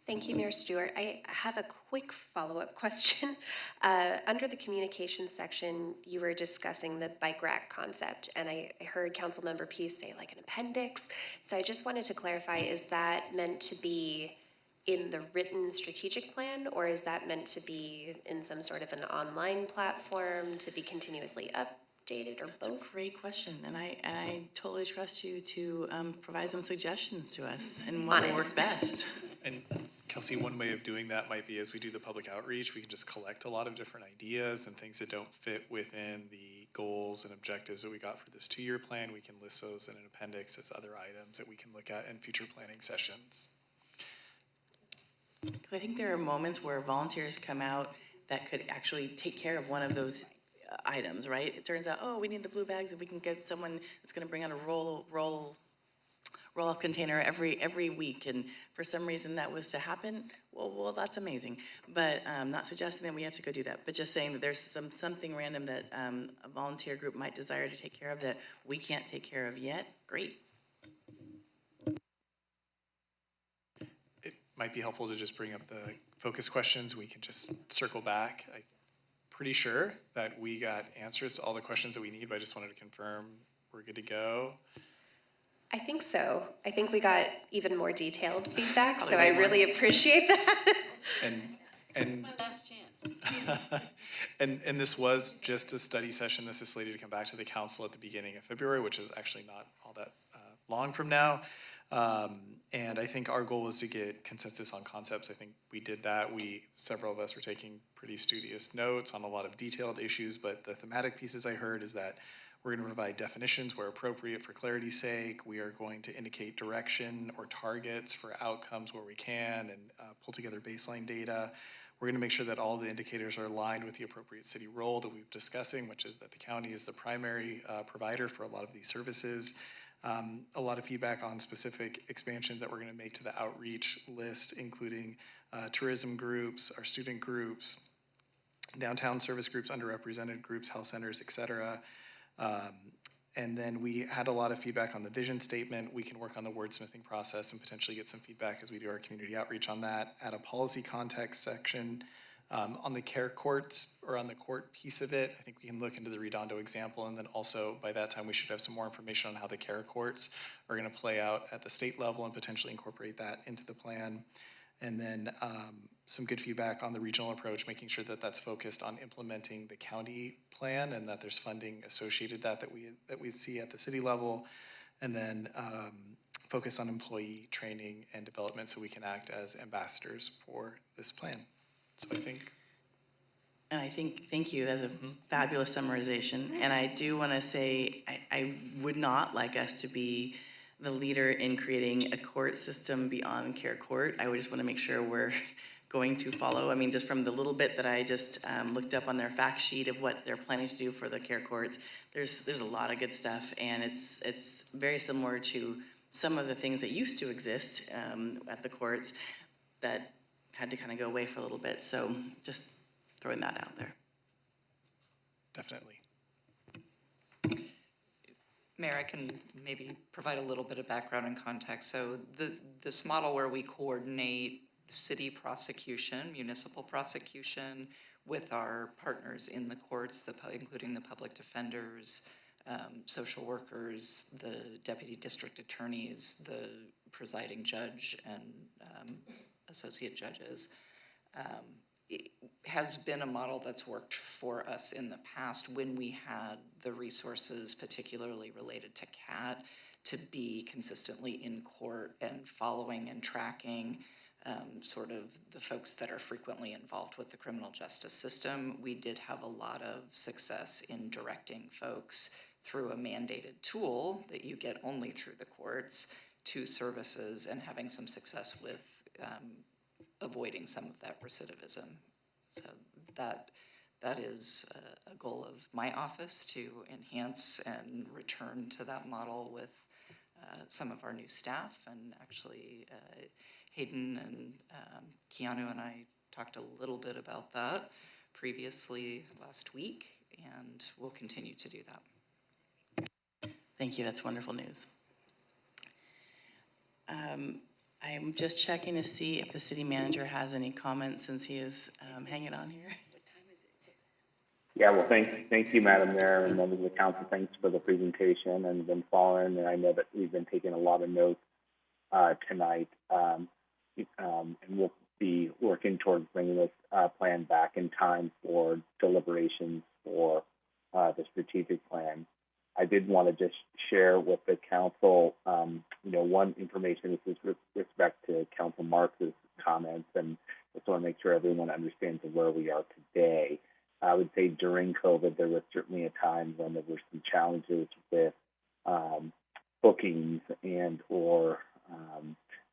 Thank you, Mayor Stewart. I have a quick follow-up question. Under the communications section, you were discussing the bike rack concept, and I heard Councilmember Pease say like an appendix. So I just wanted to clarify, is that meant to be in the written strategic plan, or is that meant to be in some sort of an online platform to be continuously updated, or both? That's a great question, and I totally trust you to provide some suggestions to us and what will work best. And Kelsey, one way of doing that might be as we do the public outreach, we can just collect a lot of different ideas and things that don't fit within the goals and objectives that we got for this 2-year plan. We can list those in an appendix as other items that we can look at in future planning sessions. Because I think there are moments where volunteers come out that could actually take care of one of those items, right? It turns out, oh, we need the blue bags, and we can get someone that's going to bring out a roll-off container every week, and for some reason that was to happen. Well, that's amazing. But not suggesting that we have to go do that, but just saying that there's something random that a volunteer group might desire to take care of that we can't take care of yet. Great. It might be helpful to just bring up the focus questions. We can just circle back. I'm pretty sure that we got answers to all the questions that we need, but I just wanted to confirm we're good to go. I think so. I think we got even more detailed feedback, so I really appreciate that. And My last chance. and this was just a study session. This is slated to come back to the council at the beginning of February, which is actually not all that long from now. And I think our goal was to get consensus on concepts. I think we did that. Several of us were taking pretty studious notes on a lot of detailed issues, but the thematic pieces I heard is that we're going to provide definitions where appropriate for clarity's sake. We are going to indicate direction or targets for outcomes where we can and pull together baseline data. We're going to make sure that all the indicators are aligned with the appropriate city role that we've been discussing, which is that the county is the primary provider for a lot of these services. A lot of feedback on specific expansions that we're going to make to the outreach list, including tourism groups, our student groups, downtown service groups, underrepresented groups, health centers, et cetera. And then we had a lot of feedback on the vision statement. We can work on the wordsmithing process and potentially get some feedback as we do our community outreach on that. Add a policy context section on the care courts, or on the court piece of it. I think we can look into the Redondo example, and then also by that time we should have some more information on how the care courts are going to play out at the state level and potentially incorporate that into the plan. And then some good feedback on the regional approach, making sure that that's focused on implementing the county plan and that there's funding associated that we see at the city level. And then focus on employee training and development so we can act as ambassadors for this plan. So I think. And I think, thank you, that's a fabulous summarization. And I do want to say, I would not like us to be the leader in creating a court system beyond care court. I would just want to make sure we're going to follow. I mean, just from the little bit that I just looked up on their fact sheet of what they're planning to do for the care courts, there's a lot of good stuff, and it's very similar to some of the things that used to exist at the courts that had to kind of go away for a little bit. So just throwing that out there. Definitely. Mayor, I can maybe provide a little bit of background and context. So this model where we coordinate city prosecution, municipal prosecution, with our partners in the courts, including the public defenders, social workers, the deputy district attorneys, the presiding judge, and associate judges, it has been a model that's worked for us in the past when we had the resources, particularly related to CAT, to be consistently in court and following and tracking sort of the folks that are frequently involved with the criminal justice system. We did have a lot of success in directing folks through a mandated tool that you get only through the courts to services, and having some success with avoiding some of that recidivism. So that is a goal of my office, to enhance and return to that model with some of our new staff. And actually Hayden and Keanu and I talked a little bit about that previously last week, and we'll continue to do that. Thank you, that's wonderful news. I'm just checking to see if the city manager has any comments, since he is hanging on here. Yeah, well, thank you, Madam Mayor, and members of the council. Thanks for the presentation, and been following. And I know that we've been taking a lot of notes tonight, and we'll be working towards bringing this plan back in time for deliberations for the strategic plan. I did want to just share with the council, one information. This is with respect to Council Marx's comments, and just want to make sure everyone understands where we are today. I would say during COVID, there was certainly a time when there were some challenges with bookings and or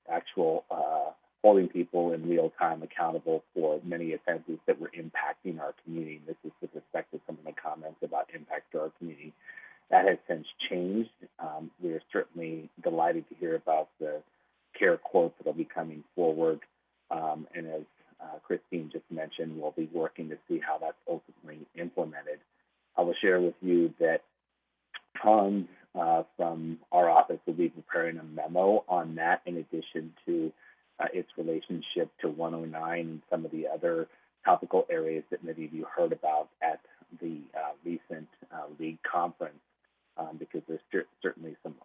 actual holding people in real time accountable for many offenses that were impacting our community. This is with respect to some of the comments about impact to our community. That has since changed. We are certainly delighted to hear about the CARE Corp that will be coming forward. And as Christine just mentioned, we'll be working to see how that's ultimately implemented. I will share with you that Hans from our office will be preparing a memo on that, in addition to its relationship to 109 and some of the other topical areas that many of you heard about at the recent league conference, because there's certainly some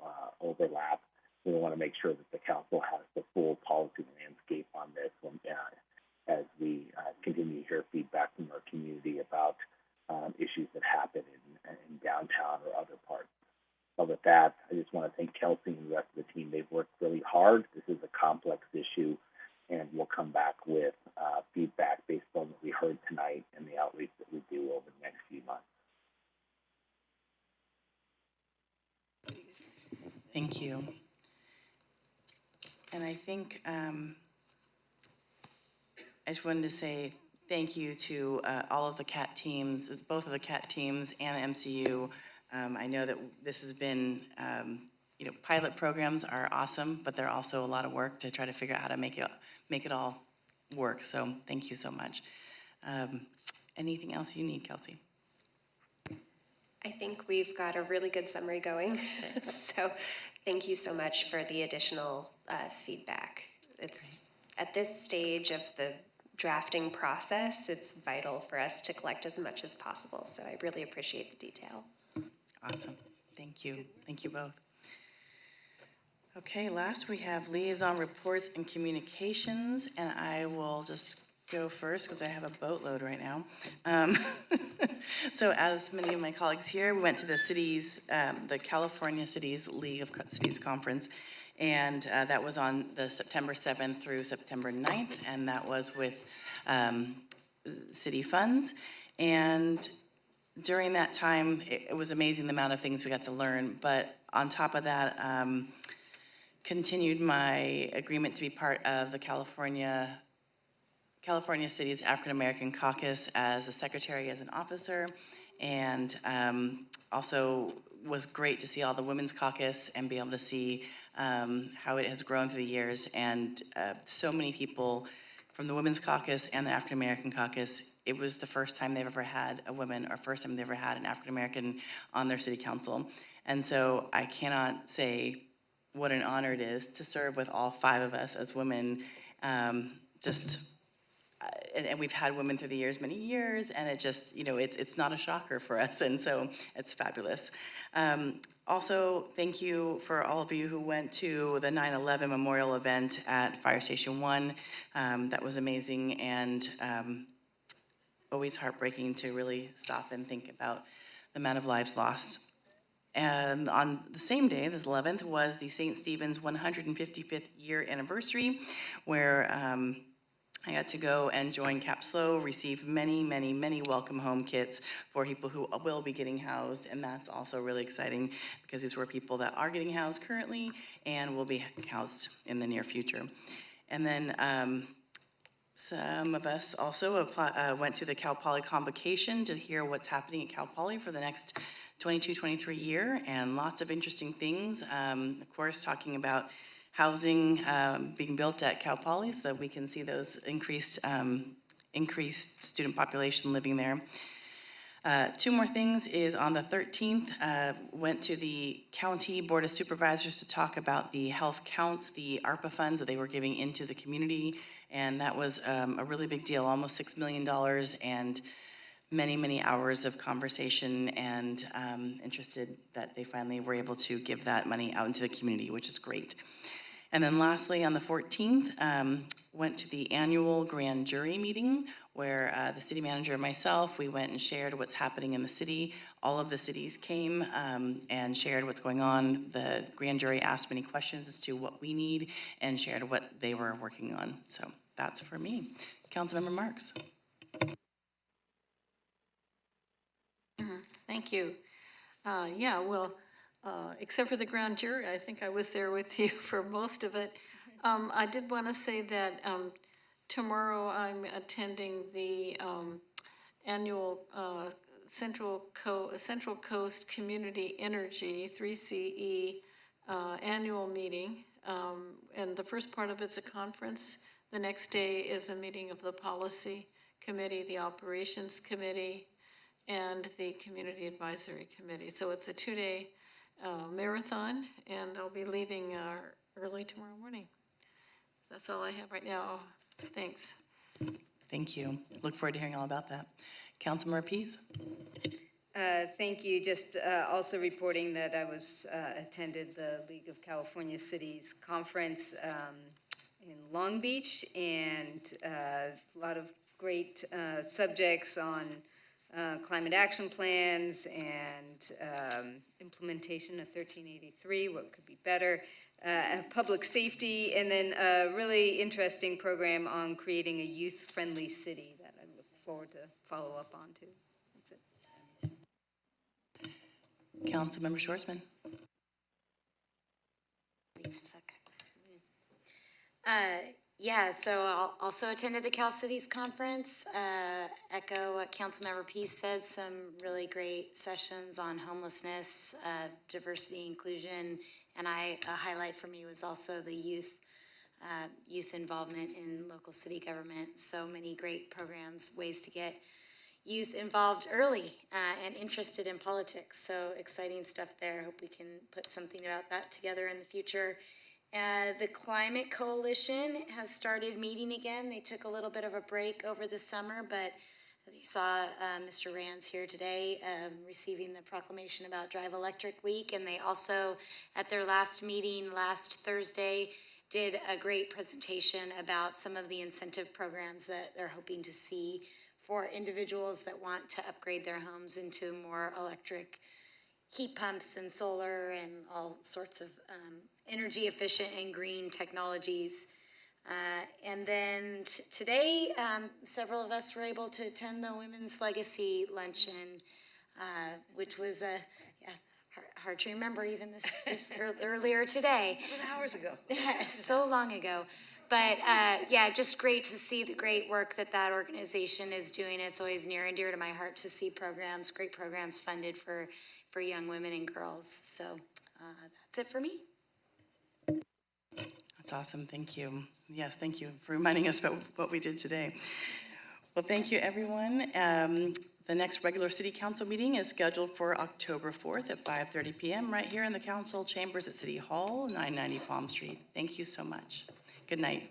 overlap. We want to make sure that the council has the full policy landscape on this as we continue to hear feedback from our community about issues that happen in downtown or other parts. But with that, I just want to thank Kelsey and the rest of the team. They've worked really hard. This is a complex issue, and we'll come back with feedback based on what we heard tonight and the outreach that we do over the next few months. Thank you. And I think I just wanted to say thank you to all of the CAT teams, both of the CAT teams and the MCU. I know that this has been, pilot programs are awesome, but they're also a lot of work to try to figure out how to make it all work. So thank you so much. Anything else you need, Kelsey? I think we've got a really good summary going. So thank you so much for the additional feedback. It's at this stage of the drafting process, it's vital for us to collect as much as possible. So I really appreciate the detail. Awesome. Thank you. Thank you both. Okay, last we have liaison reports and communications, and I will just go first because I have a boatload right now. So as many of my colleagues here, we went to the cities, the California Cities League of Cities Conference, and that was on the September 7th through September 9th, and that was with city funds. And during that time, it was amazing the amount of things we got to learn, but on top of that, continued my agreement to be part of the California Cities African American Caucus as a secretary, as an officer, and also was great to see all the Women's Caucus and be able to see how it has grown through the years, and so many people from the Women's Caucus and the African American Caucus. It was the first time they've ever had a woman, or first time they've ever had an African American on their city council. And so I cannot say what an honor it is to serve with all 5 of us as women. And we've had women through the years, many years, and it just, it's not a shocker for us, and so it's fabulous. Also, thank you for all of you who went to the 9/11 memorial event at Fire Station 1. That was amazing, and always heartbreaking to really stop and think about the amount of lives lost. And on the same day, the 11th, was the St. Stephen's 155th year anniversary, where I got to go and join CAPSLO, receive many, many, many welcome home kits for people who will be getting housed, and that's also really exciting because these were people that are getting housed currently and will be housed in the near future. And then some of us also went to the Cal Poly Convocation to hear what's happening at Cal Poly for the next 22-23 year, and lots of interesting things. Of course, talking about housing being built at Cal Poly so that we can see those increased student population living there. 2 more things is on the 13th, went to the County Board of Supervisors to talk about the health counts, the ARPA funds that they were giving into the community, and that was a really big deal, almost $6 million, and many, many hours of conversation, and interested that they finally were able to give that money out into the community, which is great. And then lastly, on the 14th, went to the annual grand jury meeting where the city manager and myself, we went and shared what's happening in the city. All of the cities came and shared what's going on. The grand jury asked many questions as to what we need and shared what they were working on. So that's for me. Councilmember Marks. Thank you. Except for the grand jury, I think I was there with you for most of it. I did want to say that tomorrow I'm attending the annual Central Coast Community Energy 3CE annual meeting. And the first part of it's a conference. The next day is a meeting of the Policy Committee, the Operations Committee, and the Community Advisory Committee. So it's a 2-day marathon, and I'll be leaving early tomorrow morning. That's all I have right now. Thanks. Thank you. Look forward to hearing all about that. Councilmember Pease? Thank you. Just also reporting that I attended the League of California Cities Conference in Long Beach, and a lot of great subjects on climate action plans and implementation of 1383, what could be better, public safety, and then a really interesting program on creating a youth-friendly city that I look forward to follow up on too. Councilmember Schwarzman? Yeah, so I also attended the Cal Cities Conference. Echo what Councilmember Pease said, some really great sessions on homelessness, diversity, inclusion, and a highlight for me was also the youth involvement in local city government. So many great programs, ways to get youth involved early and interested in politics. So exciting stuff there. Hope we can put something about that together in the future. The Climate Coalition has started meeting again. They took a little bit of a break over the summer, but as you saw, Mr. Rand's here today receiving the proclamation about Drive Electric Week, and they also, at their last meeting last Thursday, did a great presentation about some of the incentive programs that they're hoping to see for individuals that want to upgrade their homes into more electric heat pumps and solar and all sorts of energy efficient and green technologies. And then today, several of us were able to attend the Women's Legacy Luncheon, which was hard to remember even this earlier today. It was hours ago. So long ago. But yeah, just great to see the great work that organization is doing. It's always near and dear to my heart to see great programs funded for young women and girls. So that's it for me. That's awesome. Thank you. Yes, thank you for reminding us about what we did today. Well, thank you, everyone. The next regular City Council meeting is scheduled for October 4th at 5:30 p.m. right here in the Council Chambers at City Hall, 990 Palm Street. Thank you so much. Good night.